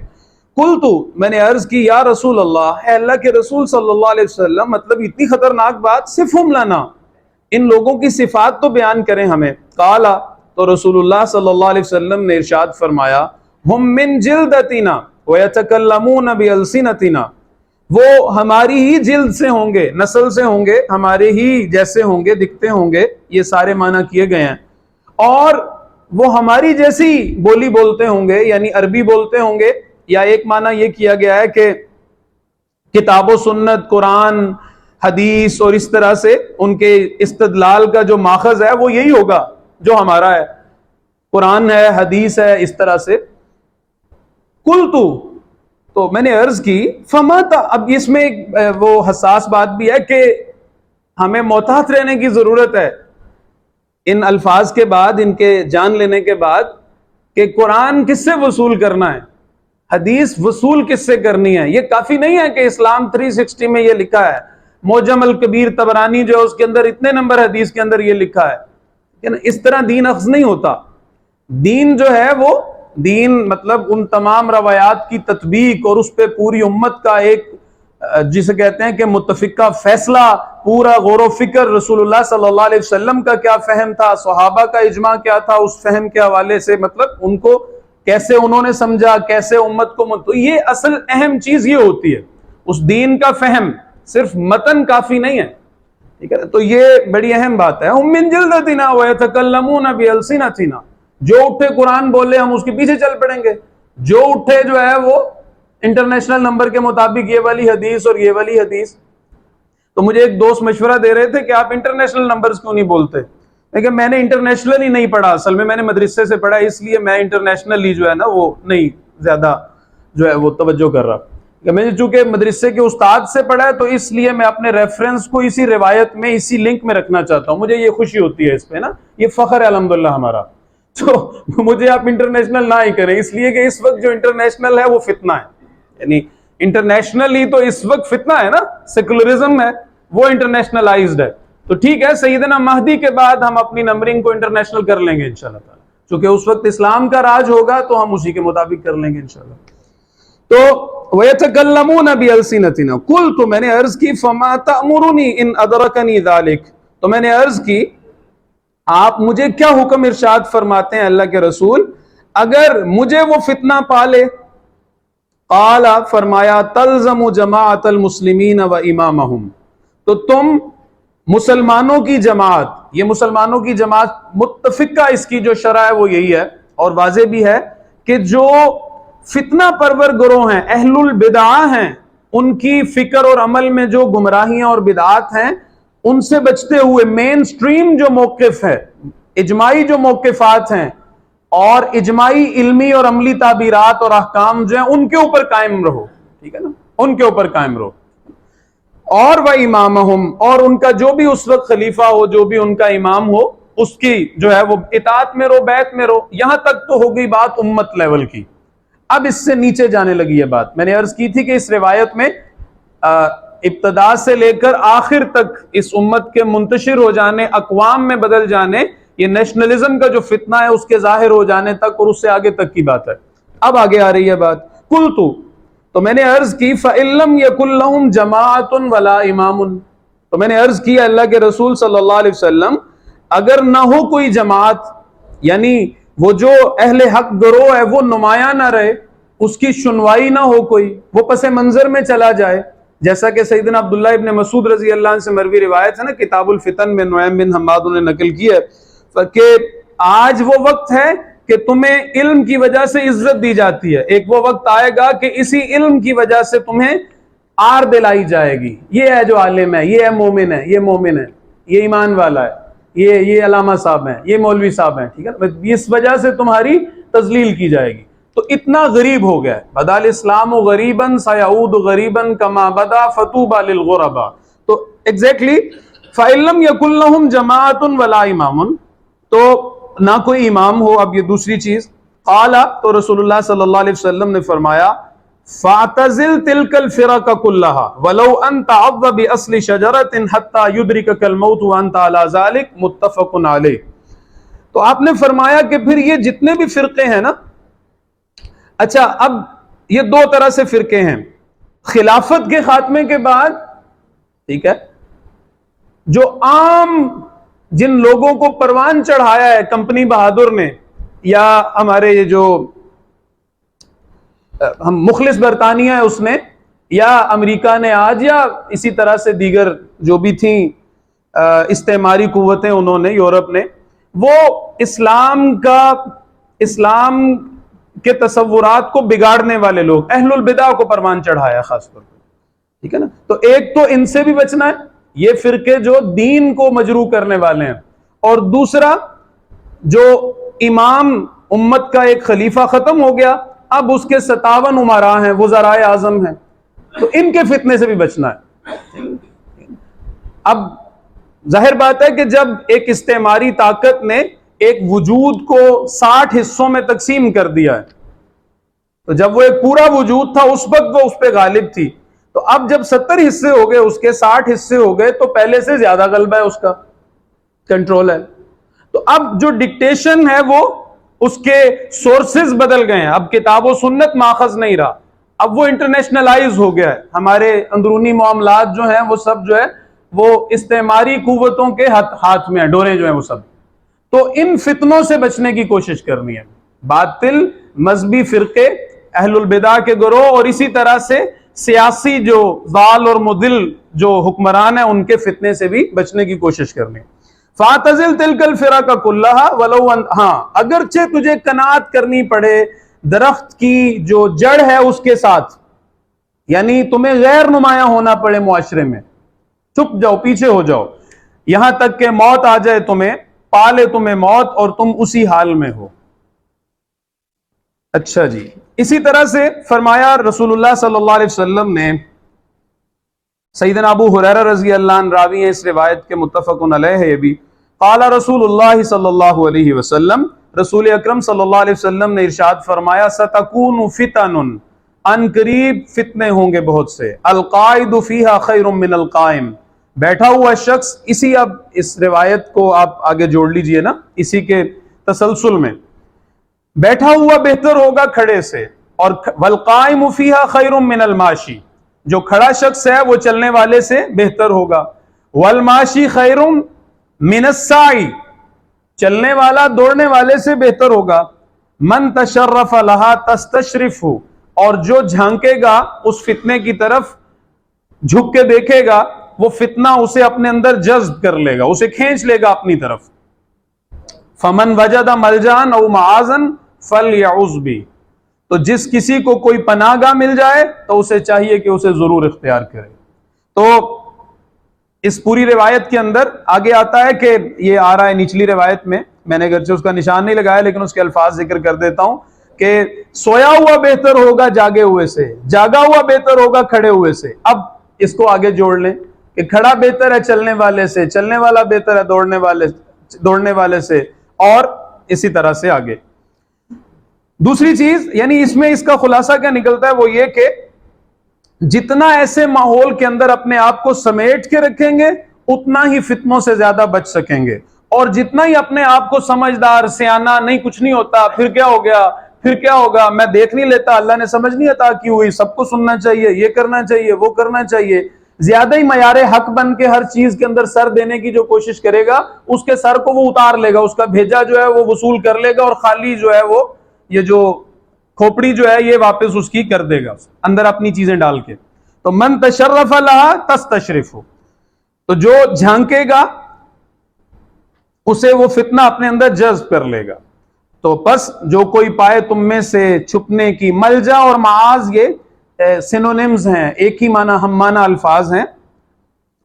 قلتو، میں نے عرض کی، یا رسول اللہ، اے اللہ کے رسول صلی اللہ علیہ وسلم، مطلب اتنی خطرناک بات، صفہم لنا، ان لوگوں کی صفات تو بیان کریں ہمیں۔ قالا، تو رسول اللہ صلی اللہ علیہ وسلم نے ارشاد فرمایا، ہم من جلدتنا ویتکلمون بالسنتنا، وہ ہماری ہی جلد سے ہوں گے، نسل سے ہوں گے، ہمارے ہی جیسے ہوں گے، دکھتے ہوں گے، یہ سارے معنی کیے گئے ہیں، اور وہ ہماری جیسی بولی بولتے ہوں گے، یعنی عربی بولتے ہوں گے، یا ایک معنی یہ کیا گیا ہے کہ کتاب و سنت، قرآن، حدیث، اور اس طرح سے ان کے استدلال کا جو ماخذ ہے وہ یہی ہوگا جو ہمارا ہے، قرآن ہے، حدیث ہے، اس طرح سے۔ قلتو، تو میں نے عرض کی، فما تا، اب اس میں ایک وہ حساس بات بھی ہے کہ ہمیں محتاط رہنے کی ضرورت ہے ان الفاظ کے بعد، ان کے جان لینے کے بعد، کہ قرآن کس سے وصول کرنا ہے، حدیث وصول کس سے کرنی ہے۔ یہ کافی نہیں ہے کہ اسلام 360 میں یہ لکھا ہے، معجم الکبیر طبرانی جو ہے اس کے اندر اتنے نمبر حدیث کے اندر یہ لکھا ہے، اس طرح دین اخذ نہیں ہوتا۔ دین جو ہے وہ دین مطلب ان تمام روایات کی تطبیق، اور اس پہ پوری امت کا ایک جسے کہتے ہیں کہ متفقہ فیصلہ، پورا غور و فکر، رسول اللہ صلی اللہ علیہ وسلم کا کیا فہم تھا، صحابہ کا اجماع کیا تھا، اس فہم کے حوالے سے مطلب ان کو کیسے انہوں نے سمجھا، کیسے امت کو تو یہ اصل اہم چیز یہ ہوتی ہے، اس دین کا فہم، صرف متن کافی نہیں ہے، ٹھیک ہے۔ تو یہ بڑی اہم بات ہے۔ ہم من جلدتنا ویتکلمون بالسنتنا، جو اٹھے قرآن بولے ہم اس کے پیچھے چل پڑیں گے، جو اٹھے جو ہے وہ انٹرنیشنل نمبر کے مطابق یہ والی حدیث اور یہ والی حدیث۔ تو مجھے ایک دوست مشورہ دے رہے تھے کہ آپ انٹرنیشنل نمبرز کیوں نہیں بولتے، لیکن میں نے انٹرنیشنل ہی نہیں پڑھا، اصل میں نے مدرسے سے پڑھا، اس لیے میں انٹرنیشنل ہی جو ہے نا وہ نہیں زیادہ جو ہے وہ توجہ کر رہا۔ میں نے چونکہ مدرسے کے استاد سے پڑھا ہے تو اس لیے میں اپنے ریفرنس کو اسی روایت میں، اسی لنک میں رکھنا چاہتا ہوں، مجھے یہ خوشی ہوتی ہے اس پہ نا، یہ فخر ہے الحمدللہ ہمارا۔ تو مجھے آپ انٹرنیشنل نہ ہی کریں، اس لیے کہ اس وقت جو انٹرنیشنل ہے وہ فتنہ ہے، یعنی انٹرنیشنل ہی تو اس وقت فتنہ ہے نا، سیکولرزم ہے، وہ انٹرنیشنلائزڈ ہے۔ تو ٹھیک ہے، سیدنا مہدی کے بعد ہم اپنی نمبرنگ کو انٹرنیشنل کر لیں گے انشاءاللہ تعالی، چونکہ اس وقت اسلام کا راج ہوگا تو ہم اسی کے مطابق کر لیں گے انشاءاللہ۔ تو وَيَتَكَلَّمُونَ بِأَلْسِنَتِنَا، قُلْتُ، میں نے عرض کی، فَمَا تَأْمُرُنِي إِنْ أَدْرَكَنِي ذَلِكَ، تو میں نے عرض کی آپ مجھے کیا حکم ارشاد فرماتے ہیں اللہ کے رسول اگر مجھے وہ فتنہ پالے؟ قال، فرمایا، تلزم جماعت المسلمین و امامہم، تو تم مسلمانوں کی جماعت، یہ مسلمانوں کی جماعت متفقہ اس کی جو شرح ہے وہ یہی ہے، اور واضح بھی ہے کہ جو فتنہ پرور گروہ ہیں، اہل البدعہ ہیں، ان کی فکر اور عمل میں جو گمراہیاں اور بدعات ہیں ان سے بچتے ہوئے مین سٹریم جو موقف ہے، اجماعی جو موقفات ہیں اور اجماعی علمی اور عملی تعبیرات اور احکام جو ہیں ان کے اوپر قائم رہو، ٹھیک ہے نا، ان کے اوپر قائم رہو۔ اور وہ امامہم، اور ان کا جو بھی اس وقت خلیفہ ہو، جو بھی ان کا امام ہو، اس کی جو ہے وہ اطاعت میں رہو، بیعت میں رہو۔ یہاں تک تو ہو گئی بات امت لیول کی، اب اس سے نیچے جانے لگی یہ بات۔ میں نے عرض کی تھی کہ اس روایت میں ابتدا سے لے کر آخر تک اس امت کے منتشر ہو جانے، اقوام میں بدل جانے، یہ نیشنلزم کا جو فتنہ ہے اس کے ظاہر ہو جانے تک اور اس سے آگے تک کی بات ہے۔ اب آگے آ رہی ہے بات، قلتو، تو میں نے عرض کی، فَإِن لَّمْ يَكُن لَّهُمْ جَمَاعَةٌ وَلَا إِمَامٌ، تو میں نے عرض کی اللہ کے رسول صلی اللہ علیہ وسلم اگر نہ ہو کوئی جماعت یعنی وہ جو اہل حق گروہ ہے وہ نمایاں نہ رہے، اس کی سنوائی نہ ہو، کوئی وہ پس منظر میں چلا جائے، جیسا کہ سیدنا عبداللہ ابن مسعود رضی اللہ عنہ سے مروی روایت ہے نا، کتاب الفتن میں نعیم بن حماد نے نقل کی ہے کہ آج وہ وقت ہے کہ تمہیں علم کی وجہ سے عزت دی جاتی ہے، ایک وہ وقت آئے گا کہ اسی علم کی وجہ سے تمہیں آر دلائی جائے گی، یہ ہے جو عالم ہے، یہ ہے مومن ہے، یہ مومن ہے، یہ ایمان والا ہے، یہ علامہ صاحب ہیں، یہ مولوی صاحب ہیں، ٹھیک ہے، اس وجہ سے تمہاری تذلیل کی جائے گی۔ تو اتنا غریب ہو گیا ہے، بدا الاسلام غریبا سیعود غریبا کما بدا فتوبى للغرباء۔ تو ایگزیکٹلی فَإِن لَمْ يَكُن لَهُمْ جَمَاعَةٌ وَلَا إِمَامٌ، تو نہ کوئی امام ہو۔ اب یہ دوسری چیز، قال، تو رسول اللہ صلی اللہ علیہ وسلم نے فرمایا فَاعْتَزِلْ تِلْكَ الْفِرَقَ كُلَّهَا وَلَوْ أَنْ تَعَضَّ بِأَصْلِ شَجَرَةٍ حَتَّى يُدْرِكَكَ الْمَوْتُ وَأَنْتَ عَلَى ذَلِكَ مُتَّفَقٌ عَلَيْهِ۔ تو آپ نے فرمایا کہ پھر یہ جتنے بھی فرقے ہیں نا، اچھا اب یہ دو طرح سے فرقے ہیں، خلافت کے خاتمے کے بعد، ٹھیک ہے، جو عام جن لوگوں کو پروان چڑھایا ہے کمپنی بہادر نے، یا ہمارے یہ جو ہم مخلص برطانیہ ہے اس نے، یا امریکہ نے آج، یا اسی طرح سے دیگر جو بھی تھیں استعماری قوتیں انہوں نے، یورپ نے، وہ اسلام کے تصورات کو بگاڑنے والے لوگ، اہل البدع کو پروان چڑھایا خاص طور پر، ٹھیک ہے نا۔ تو ایک تو ان سے بھی بچنا ہے، یہ فرقے جو دین کو مجروح کرنے والے ہیں، اور دوسرا جو امام امت کا ایک خلیفہ ختم ہو گیا، اب اس کے 57 امراء ہیں، وزرائے اعظم ہیں، تو ان کے فتنے سے بھی بچنا ہے۔ اب ظاہر بات ہے کہ جب ایک استعماری طاقت نے ایک وجود کو 60 حصوں میں تقسیم کر دیا ہے، تو جب وہ ایک پورا وجود تھا اس وقت وہ اس پہ غالب تھی، تو اب جب 70 حصے ہو گئے، اس کے 60 حصے ہو گئے، تو پہلے سے زیادہ غلبہ ہے، اس کا کنٹرول ہے۔ تو اب جو ڈکٹیشن ہے وہ اس کے سورسز بدل گئے ہیں، اب کتاب و سنت ماخذ نہیں رہا، اب وہ انٹرنیشنلائز ہو گیا ہے، ہمارے اندرونی معاملات جو ہیں وہ سب جو ہے وہ استعماری قوتوں کے ہاتھ میں ہیں، ڈوریں جو ہیں وہ سب۔ تو ان فتنوں سے بچنے کی کوشش کرنی ہے، باطل مذہبی فرقے، اہل البدع کے گروہ، اور اسی طرح سے سیاسی جو ضال اور مضل جو حکمران ہیں ان کے فتنے سے بھی بچنے کی کوشش کرنی ہے۔ فَاعْتَزِلْ تِلْكَ الْفِرَقَ كُلَّهَا وَلَوْ ہاں اگرچہ تجھے قناعت کرنی پڑے درخت کی جو جڑ ہے اس کے ساتھ، یعنی تمہیں غیر نمایاں ہونا پڑے معاشرے میں، چپ جاؤ، پیچھے ہو جاؤ، یہاں تک کہ موت آ جائے تمہیں، پالے تمہیں موت اور تم اسی حال میں ہو۔ اچھا جی، اسی طرح سے فرمایا رسول اللہ صلی اللہ علیہ وسلم نے، سیدنا ابو ہریرہ رضی اللہ عنہ راوی ہیں اس روایت کے، متفق علیہ ہے یہ بھی، قال رسول اللہ صلی اللہ علیہ وسلم، رسول اکرم صلی اللہ علیہ وسلم نے ارشاد فرمایا ستکون فتن، ان قریب فتنے ہوں گے بہت سے، القائد فیہا خیر من القائم، بیٹھا ہوا شخص، اسی اب اس روایت کو آپ آگے جوڑ لیجئے نا، اسی کے تسلسل میں، بیٹھا ہوا بہتر ہوگا کھڑے سے، اور والقائم فیہا خیر من الماشی، جو کھڑا شخص ہے وہ چلنے والے سے بہتر ہوگا، والماشی خیر من السائی، چلنے والا دوڑنے والے سے بہتر ہوگا، من تشرف لہا تستشرف، اور جو جھانکے گا اس فتنے کی طرف، جھک کے دیکھے گا، وہ فتنہ اسے اپنے اندر جذب کر لے گا، اسے کھینچ لے گا اپنی طرف۔ فمن وجد ملجان او معاذن فلیعوذ بی، تو جس کسی کو کوئی پناہ گاہ مل جائے تو اسے چاہیے کہ اسے ضرور اختیار کرے۔ تو اس پوری روایت کے اندر آگے آتا ہے کہ یہ آ رہا ہے نچلی روایت میں نے اگرچہ اس کا نشان نہیں لگایا لیکن اس کے الفاظ ذکر کر دیتا ہوں کہ سویا ہوا بہتر ہوگا جاگے ہوئے سے، جاگا ہوا بہتر ہوگا کھڑے ہوئے سے۔ اب اس کو آگے جوڑ لیں کہ کھڑا بہتر ہے چلنے والے سے، چلنے والا بہتر ہے دوڑنے والے سے، اور اسی طرح سے آگے۔ دوسری چیز، یعنی اس میں اس کا خلاصہ کیا نکلتا ہے، وہ یہ کہ جتنا ایسے ماحول کے اندر اپنے آپ کو سمیٹ کے رکھیں گے اتنا ہی فتنوں سے زیادہ بچ سکیں گے، اور جتنا ہی اپنے آپ کو سمجھدار، سیانہ، نہیں کچھ نہیں ہوتا، پھر کیا ہو گیا، پھر کیا ہوگا، میں دیکھ نہیں لیتا، اللہ نے سمجھ نہیں عطا کی ہوئی، سب کو سننا چاہیے، یہ کرنا چاہیے، وہ کرنا چاہیے، زیادہ ہی معیار حق بن کے ہر چیز کے اندر سر دینے کی جو کوشش کرے گا، اس کے سر کو وہ اتار لے گا، اس کا بھیجا جو ہے وہ وصول کر لے گا، اور خالی جو ہے وہ یہ جو کھوپڑی جو ہے یہ واپس اس کی کر دے گا اندر اپنی چیزیں ڈال کے۔ تو من تشرف لہا تستشرف، تو جو جھانکے گا اسے وہ فتنہ اپنے اندر جذب کر لے گا۔ تو پس جو کوئی پائے تم میں سے چھپنے کی، ملجا اور معاذ یہ سینونیمز ہیں، ایک ہی معنی ہم معنی الفاظ ہیں،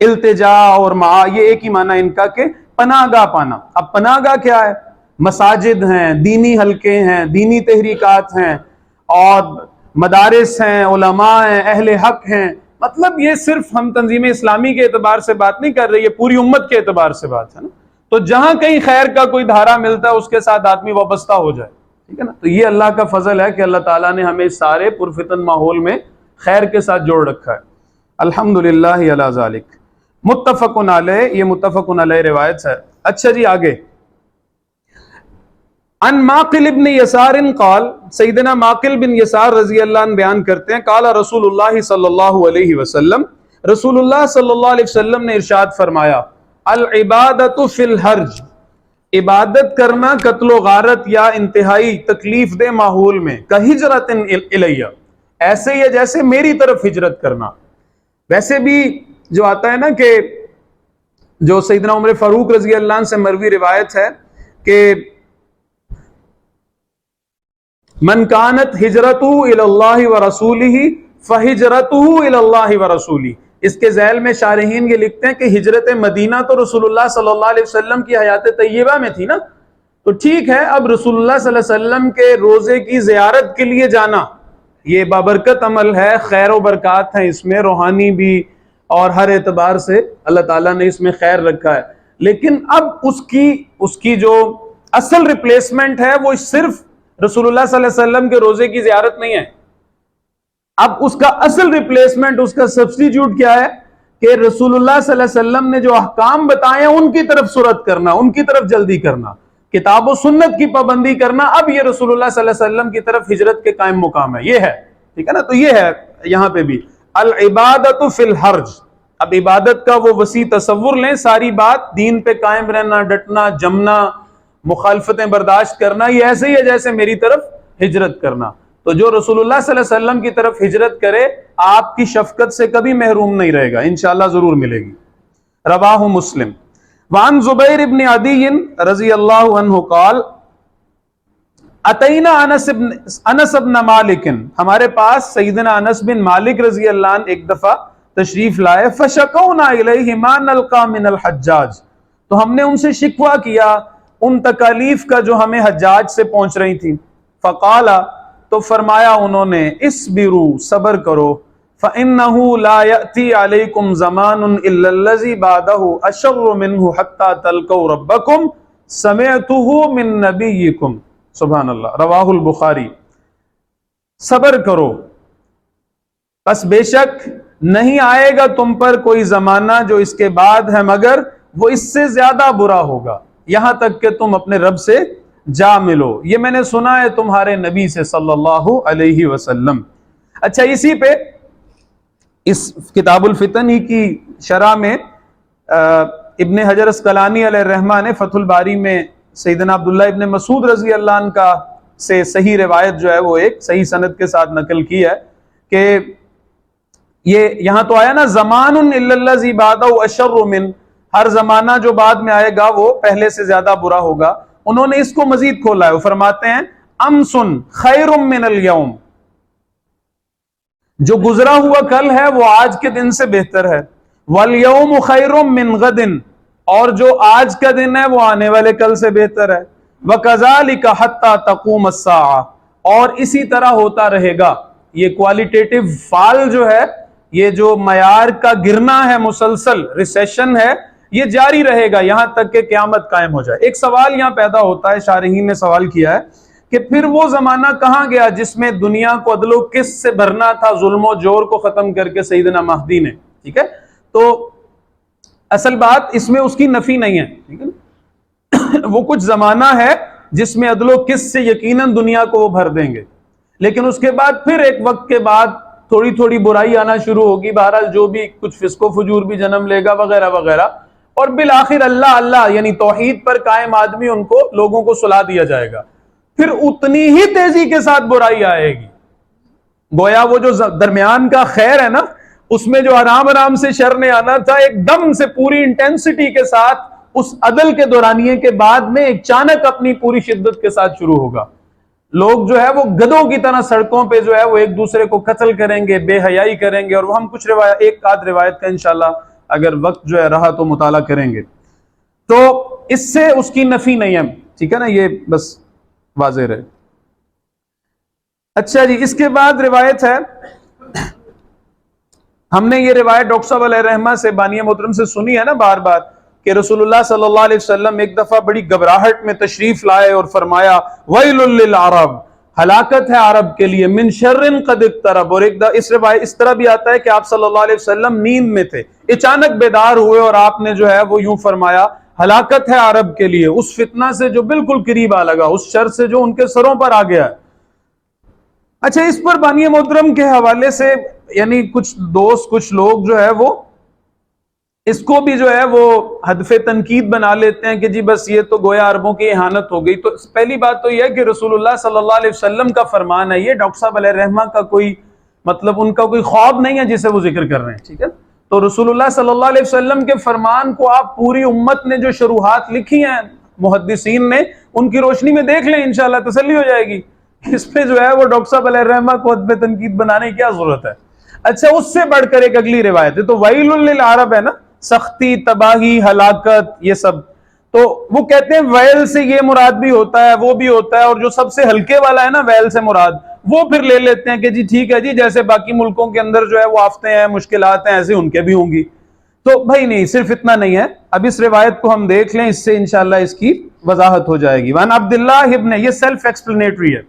التجا اور معا یہ ایک ہی معنی ان کا کہ پناہ گاہ پانا۔ اب پناہ گاہ کیا ہے؟ مساجد ہیں، دینی حلقے ہیں، دینی تحریکات ہیں، اور مدارس ہیں، علماء ہیں، اہل حق ہیں۔ مطلب یہ صرف ہم تنظیم اسلامی کے اعتبار سے بات نہیں کر رہے، یہ پوری امت کے اعتبار سے بات ہے نا۔ تو جہاں کہیں خیر کا کوئی دھارا ملتا ہے اس کے ساتھ آدمی وابستہ ہو جائے، ٹھیک ہے نا۔ تو یہ اللہ کا فضل ہے کہ اللہ تعالیٰ نے ہمیں سارے پرفتن ماحول میں خیر کے ساتھ جوڑ رکھا ہے، الحمدللہ علی ذالک۔ متفق علیہ، یہ متفق علیہ روایت ہے۔ اچھا جی آگے، ان معقل ابن یسار قال، سیدنا معقل بن یسار رضی اللہ عنہ بیان کرتے ہیں، قال رسول اللہ صلی اللہ علیہ وسلم، رسول اللہ صلی اللہ علیہ وسلم نے ارشاد فرمایا، العبادت فی الحرج، عبادت کرنا قتل و غارت یا انتہائی تکلیف دہ ماحول میں، کہجرت الیہ، ایسے ہی ہے جیسے میری طرف ہجرت کرنا۔ ویسے بھی جو آتا ہے نا کہ جو سیدنا عمر فاروق رضی اللہ عنہ سے مروی روایت ہے کہ من کانت ہجرتہ الی اللہ ورسولہ فہجرتہ الی اللہ ورسولہ، اس کے ذیل میں شارحین یہ لکھتے ہیں کہ ہجرت مدینہ تو رسول اللہ صلی اللہ علیہ وسلم کی حیات طیبہ میں تھی نا، تو ٹھیک ہے، اب رسول اللہ صلی اللہ علیہ وسلم کے روزے کی زیارت کے لیے جانا یہ بابرکت عمل ہے، خیر و برکات ہیں اس میں، روحانی بھی اور ہر اعتبار سے اللہ تعالیٰ نے اس میں خیر رکھا ہے۔ لیکن اب اس کی جو اصل ریپلیسمنٹ ہے وہ صرف رسول اللہ صلی اللہ علیہ وسلم کے روزے کی زیارت نہیں ہے، اب اس کا اصل ریپلیسمنٹ، اس کا سبسٹیٹیوٹ کیا ہے کہ رسول اللہ صلی اللہ علیہ وسلم نے جو احکام بتائے ہیں ان کی طرف سرعت کرنا، ان کی طرف جلدی کرنا، کتاب و سنت کی پابندی کرنا، اب یہ رسول اللہ صلی اللہ علیہ وسلم کی طرف ہجرت کے قائم مقام ہے، یہ ہے، ٹھیک ہے نا۔ تو یہ ہے یہاں پہ بھی العبادت فی الحرج، اب عبادت کا وہ وسیع تصور لیں، ساری بات دین پہ قائم رہنا، ڈٹنا، جمنا، مخالفتیں برداشت کرنا، یہ ایسے ہی ہے جیسے میری طرف ہجرت کرنا۔ تو جو رسول اللہ صلی اللہ علیہ وسلم کی طرف ہجرت کرے آپ کی شفقت سے کبھی محروم نہیں رہے گا، انشاءاللہ ضرور ملے گی۔ رواہ مسلم۔ وعن زبیر ابن عدی رضی اللہ عنہ قال، اتینا انس بن مالک، ہمارے پاس سیدنا انس بن مالک رضی اللہ عنہ ایک دفعہ تشریف لائے، فشکونا الیہ ما نلقى من الحجاج، تو ہم نے ان سے شکوہ کیا ان تکالیف کا جو ہمیں حجاج سے پہنچ رہی تھی۔ فقال، تو فرمایا انہوں نے، اصبروا، صبر کرو، فإنه لا يأتي عليكم زمان إلا الذي بعده أشر منه حتى تلقوا ربكم سمعته من نبيكم، سبحان اللہ، رواہ البخاری۔ صبر کرو، بس بے شک نہیں آئے گا تم پر کوئی زمانہ جو اس کے بعد ہے مگر وہ اس سے زیادہ برا ہوگا، یہاں تک کہ تم اپنے رب سے جا ملو، یہ میں نے سنا ہے تمہارے نبی سے صلی اللہ علیہ وسلم۔ اچھا، اسی پہ اس کتاب الفتن ہی کی شرح میں ابن حجر اسقلانی علیہ الرحمہ نے فتح الباری میں سیدنا عبداللہ ابن مسعود رضی اللہ عنہ کا سے صحیح روایت جو ہے وہ ایک صحیح سند کے ساتھ نقل کی ہے کہ یہ یہاں تو آیا نا، زمان الا الذی بعدہ اشر من، ہر زمانہ جو بعد میں آئے گا وہ پہلے سے زیادہ برا ہوگا۔ انہوں نے اس کو مزید کھولا ہے، وہ فرماتے ہیں امس خیر من الیوم، جو گزرا ہوا کل ہے وہ آج کے دن سے بہتر ہے، والیوم خیر من غد، اور جو آج کا دن ہے وہ آنے والے کل سے بہتر ہے، وکذالک حتی تقوم الساعہ، اور اسی طرح ہوتا رہے گا۔ یہ کوالیٹیٹو فال جو ہے، یہ جو معیار کا گرنا ہے، مسلسل ریسیشن ہے، یہ جاری رہے گا یہاں تک کہ قیامت قائم ہو جائے۔ ایک سوال یہاں پیدا ہوتا ہے، شارحین نے سوال کیا ہے کہ پھر وہ زمانہ کہاں گیا جس میں دنیا کو عدل و قسط سے بھرنا تھا، ظلم و جور کو ختم کر کے سیدنا مہدی نے، ٹھیک ہے؟ تو اصل بات اس میں اس کی نفی نہیں ہے، ٹھیک ہے؟ وہ کچھ زمانہ ہے جس میں عدل و قسط سے یقیناً دنیا کو وہ بھر دیں گے، لیکن اس کے بعد پھر ایک وقت کے بعد تھوڑی تھوڑی برائی آنا شروع ہوگی، بہرحال جو بھی کچھ فسق و فجور بھی جنم لے گا وغیرہ وغیرہ، اور بالآخر اللہ اللہ یعنی توحید پر قائم آدمی ان کو لوگوں کو سلا دیا جائے گا، پھر اتنی ہی تیزی کے ساتھ برائی آئے گی۔ گویا وہ جو درمیان کا خیر ہے نا، اس میں جو آرام آرام سے شر نے آنا تھا، ایک دم سے پوری انٹینسٹی کے ساتھ اس عدل کے دورانیے کے بعد میں اچانک اپنی پوری شدت کے ساتھ شروع ہوگا۔ لوگ جو ہے وہ گدھوں کی طرح سڑکوں پہ جو ہے وہ ایک دوسرے کو قتل کریں گے، بے حیائی کریں گے، اور وہ ہم کچھ روایت، ایک آدھ روایت کا انشاءاللہ اگر وقت جو ہے رہا تو مطالعہ کریں گے۔ تو اس سے اس کی نفی نہیں ہے، ٹھیک ہے نا، یہ بس واضح رہے۔ اچھا جی، اس کے بعد روایت ہے، ہم نے یہ روایت ڈاکٹر صاحب علیہ رحمہ سے بانی محترم سے سنی ہے نا بار بار، کہ رسول اللہ صلی اللہ علیہ وسلم ایک دفعہ بڑی گھبراہٹ میں تشریف لائے اور فرمایا ویل للعرب، ہلاکت ہے عرب کے لیے، من شر قد اقترب، اور ایک اس روایت اس طرح بھی آتا ہے کہ آپ صلی اللہ علیہ وسلم نیند میں تھے، اچانک بیدار ہوئے اور آپ نے جو ہے وہ یوں فرمایا ہلاکت ہے عرب کے لیے، اس فتنہ سے جو بالکل قریب آ لگا، اس شر سے جو ان کے سروں پر آ گیا ہے۔ اچھا، اس پر بانی محترم کے حوالے سے یعنی کچھ دوست، کچھ لوگ جو ہے وہ اس کو بھی جو ہے وہ ہدف تنقید بنا لیتے ہیں کہ جی بس یہ تو گویا عربوں کی اہانت ہو گئی۔ تو پہلی بات تو یہ ہے کہ رسول اللہ صلی اللہ علیہ وسلم کا فرمان ہے، یہ ڈاکٹر صاحب علیہ رحمہ کا کوئی مطلب ان کا کوئی خواب نہیں ہے جسے وہ ذکر کر رہے ہیں، ٹھیک ہے۔ تو رسول اللہ صلی اللہ علیہ وسلم کے فرمان کو آپ پوری امت نے جو شروحات لکھی ہیں محدثین نے، ان کی روشنی میں دیکھ لیں، انشاءاللہ تسلی ہو جائے گی۔ اس پہ جو ہے وہ ڈاکٹر صاحب علیہ رحمہ کو ہدف تنقید بنانے کی کیا ضرورت ہے۔ اچھا، اس سے بڑھ کر ایک اگلی روایت ہے، تو ویل للعرب ہے نا، سختی، تباہی، ہلاکت، یہ سب، تو وہ کہتے ہیں ویل سے یہ مراد بھی ہوتا ہے، وہ بھی ہوتا ہے، اور جو سب سے ہلکے والا ہے نا ویل سے مراد، وہ پھر لے لیتے ہیں کہ جی ٹھیک ہے جی، جیسے باقی ملکوں کے اندر جو ہے وہ آفتیں ہیں، مشکلات ہیں، ایسے ان کے بھی ہوں گی۔ تو بھائی نہیں، صرف اتنا نہیں ہے، اب اس روایت کو ہم دیکھ لیں، اس سے انشاءاللہ اس کی وضاحت ہو جائے گی۔ وان عبداللہ ابن، یہ سیلف ایکسپلینیٹری ہے،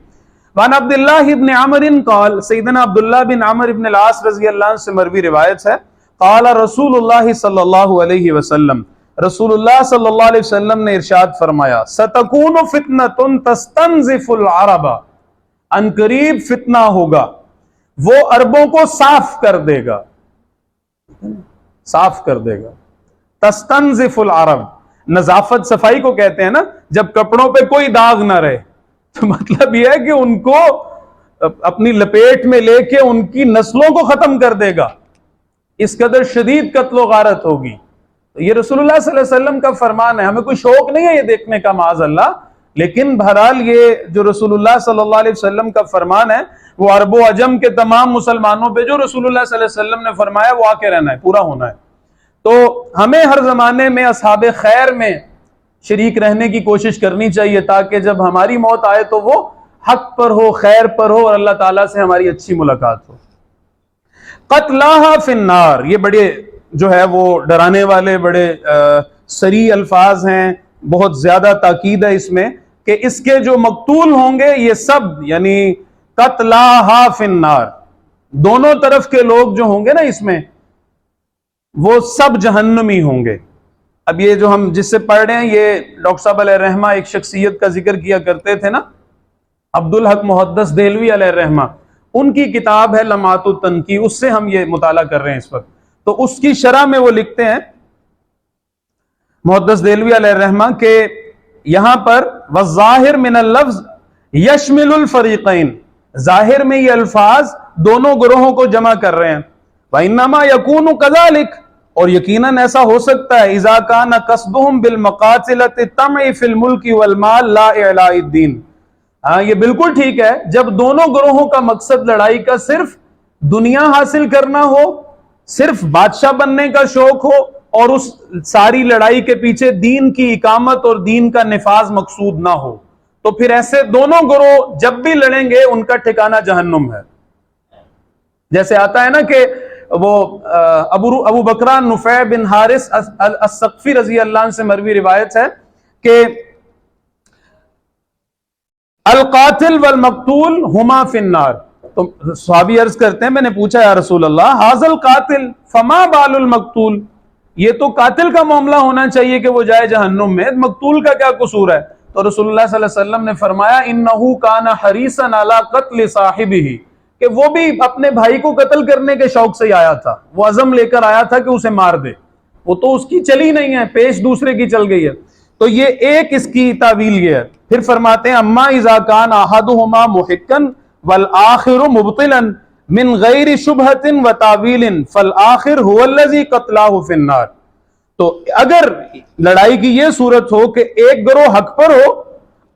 وان عبداللہ ابن عمر قال، سیدنا عبداللہ بن عمر ابن العاص رضی اللہ عنہ سے مروی روایت ہے، قال رسول اللہ صلی اللہ علیہ وسلم، رسول اللہ صلی اللہ علیہ وسلم نے ارشاد فرمایا، ستکون فتنۃ تستنزف العرب، ان قریب فتنہ ہوگا، وہ عربوں کو صاف کر دے گا، صاف کر دے گا۔ تستنزف العرب، نظافت صفائی کو کہتے ہیں نا، جب کپڑوں پہ کوئی داغ نہ رہے، تو مطلب یہ ہے کہ ان کو اپنی لپیٹ میں لے کے ان کی نسلوں کو ختم کر دے گا، اس قدر شدید قتل و غارت ہوگی۔ یہ رسول اللہ صلی اللہ علیہ وسلم کا فرمان ہے، ہمیں کوئی شوق نہیں ہے یہ دیکھنے کا معاذ اللہ، لیکن بہرحال یہ جو رسول اللہ صلی اللہ علیہ وسلم کا فرمان ہے، وہ عرب و عجم کے تمام مسلمانوں پہ جو رسول اللہ صلی اللہ علیہ وسلم نے فرمایا وہ آ کے رہنا ہے، پورا ہونا ہے۔ تو ہمیں ہر زمانے میں اصحاب خیر میں شریک رہنے کی کوشش کرنی چاہیے، تاکہ جب ہماری موت آئے تو وہ حق پر ہو، خیر پر ہو، اور اللہ تعالیٰ سے ہماری اچھی ملاقات ہو۔ قتلاہا فی النار، یہ بڑے جو ہے وہ ڈرانے والے، بڑے سری الفاظ ہیں، بہت زیادہ تاکید ہے اس میں کہ اس کے جو مقتول ہوں گے یہ سب، یعنی قتلاہا فی النار، دونوں طرف کے لوگ جو ہوں گے نا اس میں، وہ سب جہنمی ہوں گے۔ اب یہ جو ہم جس سے پڑھ رہے ہیں، یہ ڈاکٹر صاحب علیہ رحمہ ایک شخصیت کا ذکر کیا کرتے تھے نا، عبدالحق محدث دہلوی علیہ رحمہ، ان کی کتاب ہے لمعات التنقیح، اس سے ہم یہ مطالعہ کر رہے ہیں اس وقت۔ تو اس کی شرح میں وہ لکھتے ہیں محدث دہلوی علیہ رحمہ کہ یہاں پر والظاہر من اللفظ یشمل الفریقین، ظاہر میں یہ الفاظ دونوں گروہوں کو جمع کر رہے ہیں۔ وَإِنَّمَا يَكُونُ كَذَلِكَ، اور یقیناً ایسا ہو سکتا ہے، اذا كان قصدهم بالمقاتلة الطمع في الملك والمال لا اعلاء الدین، ہاں یہ بالکل ٹھیک ہے، جب دونوں گروہوں کا مقصد لڑائی کا صرف دنیا حاصل کرنا ہو، صرف بادشاہ بننے کا شوق ہو، اور اس ساری لڑائی کے پیچھے دین کی اقامت اور دین کا نفاذ مقصود نہ ہو، تو پھر ایسے دونوں گروہ جب بھی لڑیں گے ان کا ٹھکانہ جہنم ہے۔ جیسے آتا ہے نا کہ وہ ابو بکرہ نفیع بن حارث الثقفی رضی اللہ عنہ سے مروی روایت ہے کہ القاتل والمقتول ہما فی النار، تو صحابی عرض کرتے ہیں، میں نے پوچھا یا رسول اللہ ھذا القاتل فما بال المقتول، یہ تو قاتل کا معاملہ ہونا چاہیے کہ وہ جائے جہنم میں، مقتول کا کیا قصور ہے؟ تو رسول اللہ صلی اللہ علیہ وسلم نے فرمایا انہ کان حریصا علی قتل صاحبہ، کہ وہ بھی اپنے بھائی کو قتل کرنے کے شوق سے ہی آیا تھا، وہ عزم لے کر آیا تھا کہ اسے مار دے، وہ تو اس کی چلی نہیں ہے، پیش دوسرے کی چل گئی ہے. تو یہ ایک اس کی تعویل یہ ہے. پھر فرماتے ہیں اما اذا کان احدہما محقا والآخر مبطلا من غیر شبہۃ وتاویل فالآخر هو الذی قتلہ فی النار. تو اگر لڑائی کی یہ صورت ہو کہ ایک گروہ حق پر ہو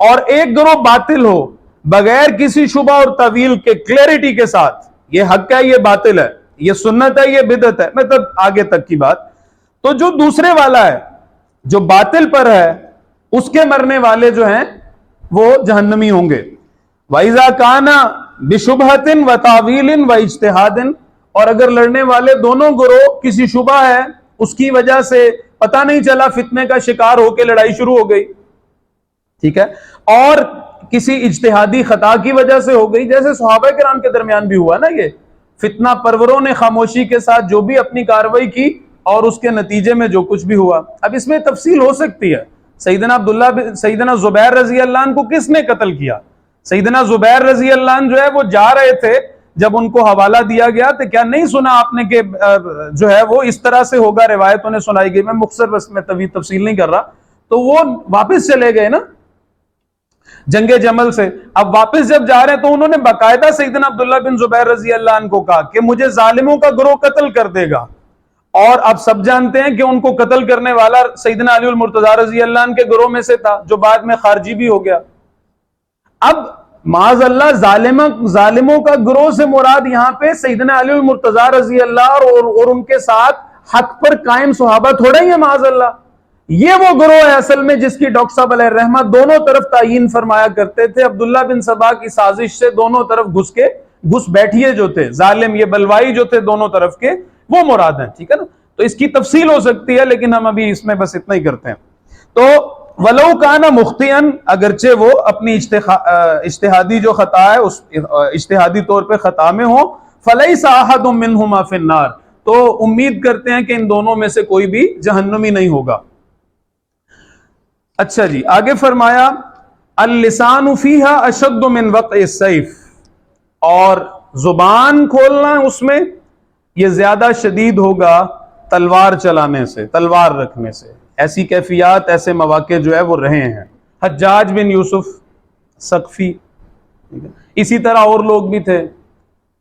اور ایک گروہ باطل ہو، بغیر کسی شبہ اور تعویل کے کلیئرٹی کے ساتھ، یہ حق ہے یہ باطل ہے، یہ سنت ہے یہ بدعت ہے، مطلب آگے تک کی بات، تو جو دوسرے والا ہے جو باطل پر ہے اس کے مرنے والے جو ہیں وہ جہنمی ہوں گے. وَإِذَا كَانَ بِشُبْهَةٍ وَتَعْوِيلٍ وَاجْتِهَادٍ، اور اگر لڑنے والے دونوں گروہ کسی شبہ ہے، اس کی وجہ سے پتہ نہیں چلا، فتنے کا شکار ہو کے لڑائی شروع ہو گئی، ٹھیک ہے، اور کسی اجتہادی خطا کی وجہ سے ہو گئی، جیسے صحابہ کرام کے درمیان بھی ہوا نا، یہ فتنہ پروروں نے خاموشی کے ساتھ جو بھی اپنی کارروائی کی اور اس کے نتیجے میں جو کچھ بھی ہوا. اب اس میں تفصیل ہو سکتی ہے. سیدنا زبیر رضی اللہ عنہ کو کس نے قتل کیا؟ سیدنا زبیر رضی اللہ عنہ جو ہے وہ جا رہے تھے، جب ان کو حوالہ دیا گیا تو کیا نہیں سنا آپ نے کہ جو ہے وہ اس طرح سے ہوگا، روایتوں نے سنائی گئی، میں مختصر بس میں تفصیل نہیں کر رہا. تو وہ واپس چلے گئے نا جنگ جمل سے. اب واپس جب جا رہے ہیں تو انہوں نے باقاعدہ سیدنا عبداللہ بن زبیر رضی اللہ عنہ کو کہا کہ مجھے ظالموں کا گروہ قتل کر دے گا. اور اب سب جانتے ہیں کہ ان کو قتل کرنے والا سیدنا علی المرتضیٰ رضی اللہ عنہ کے گروہ میں سے تھا، جو بعد میں خارجی بھی ہو گیا. اب معاذ اللہ ظالموں کا گروہ سے مراد یہاں پہ سیدنا علی المرتضیٰ رضی اللہ اور ان کے ساتھ حق پر قائم صحابہ تھوڑا ہی ہے. معاذ اللہ یہ وہ گروہ ہے اصل میں جس کی ڈاکٹر صاحب علیہ الرحمہ دونوں طرف تعیین فرمایا کرتے تھے. عبداللہ بن سبا کی سازش سے دونوں طرف گھس بیٹھیے جو تھے ظالم، یہ بلوائی جو تھے دونوں طرف کے، وہ مراد ہیں، ٹھیک ہے نا. تو اس کی تفصیل ہو سکتی ہے لیکن ہم ابھی اس میں بس اتنا ہی کرتے ہیں. تو ولو کان مخطئا، اگرچہ وہ اپنی اجتہادی جو خطا ہے اس اجتہادی طور پہ خطا میں ہو، فلیس احد منہما فی النار، تو امید کرتے ہیں کہ ان دونوں میں سے کوئی بھی جہنمی نہیں ہوگا. اچھا جی، آگے فرمایا اللسان فیہا اشد من وقع السیف، اور زبان کھولنا اس میں یہ زیادہ شدید ہوگا تلوار چلانے سے، تلوار رکھنے سے. ایسی کیفیات، ایسے مواقع جو ہے وہ رہے ہیں. حجاج بن یوسف ثقفی، اسی طرح اور لوگ بھی تھے،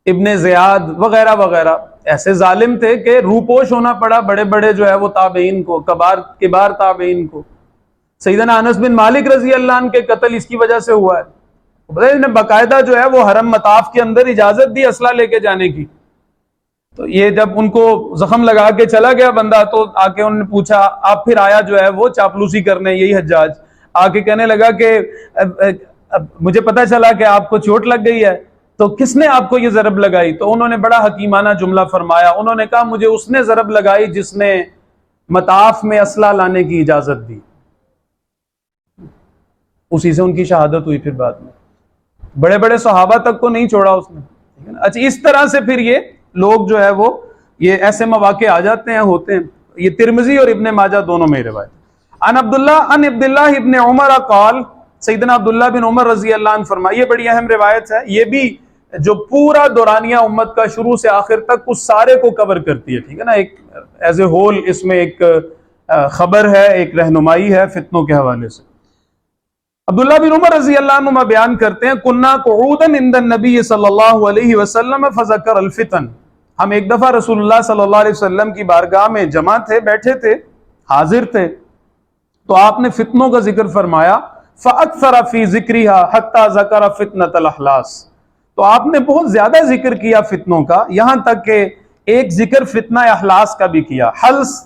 ابن زیاد وغیرہ وغیرہ، ایسے ظالم تھے کہ روپوش ہونا پڑا بڑے بڑے جو ہے وہ تابعین کو، کبار تابعین کو. سیدنا انس بن مالک رضی اللہ عنہ کے قتل اس کی وجہ سے ہوا ہے. باقاعدہ جو ہے وہ حرم مطاف کے اندر اجازت دی اسلحہ لے کے جانے کی. تو یہ جب ان کو زخم لگا کے چلا گیا بندہ، تو آ کے انہوں نے پوچھا، آپ پھر آیا جو ہے وہ چاپلوسی کرنے، یہی حجاج آ کے کہنے لگا کہ مجھے پتا چلا کہ آپ کو چوٹ لگ گئی ہے، تو کس نے آپ کو یہ ضرب لگائی؟ تو انہوں نے بڑا حکیمانہ جملہ فرمایا، انہوں نے کہا مجھے اس نے ضرب لگائی جس نے مطاف میں اسلحہ لانے کی اجازت دی. اسی سے ان کی شہادت ہوئی. پھر بعد میں بڑے بڑے صحابہ تک کو نہیں چھوڑا اس نے. اچھا، اس طرح سے پھر یہ لوگ جو ہے وہ یہ ایسے مواقع آ جاتے ہیں، ہوتے ہیں. یہ ترمذی اور ابن ماجہ دونوں میں روایت. عن عبداللہ ابن عمر قال، سیدنا عبداللہ بن عمر رضی اللہ عنہ فرمائے، یہ بڑی اہم روایت ہے، یہ بھی جو پورا دورانیہ امت کا شروع سے آخر تک اس سارے کو کور کرتی ہے، ٹھیک ہے نا. ایک ایز اے ہول اس میں ایک خبر ہے، ایک رہنمائی ہے فتنوں کے حوالے سے. عبداللہ بن عمر رضی اللہ عنہ بیان کرتے ہیں، کننا قعودا عند النبی صلی اللہ علیہ وسلم فذکر الفتن، ہم ایک دفعہ رسول اللہ صلی اللہ علیہ وسلم کی بارگاہ میں جمع تھے، بیٹھے تھے، حاضر تھے، تو آپ نے فتنوں کا ذکر فرمایا. فاکثر فی ذکرھا حتی ذکر فتنۃ الاحلاس، تو آپ نے بہت زیادہ ذکر کیا فتنوں کا، یہاں تک کہ ایک ذکر فتنہ احلاس کا بھی کیا. حلس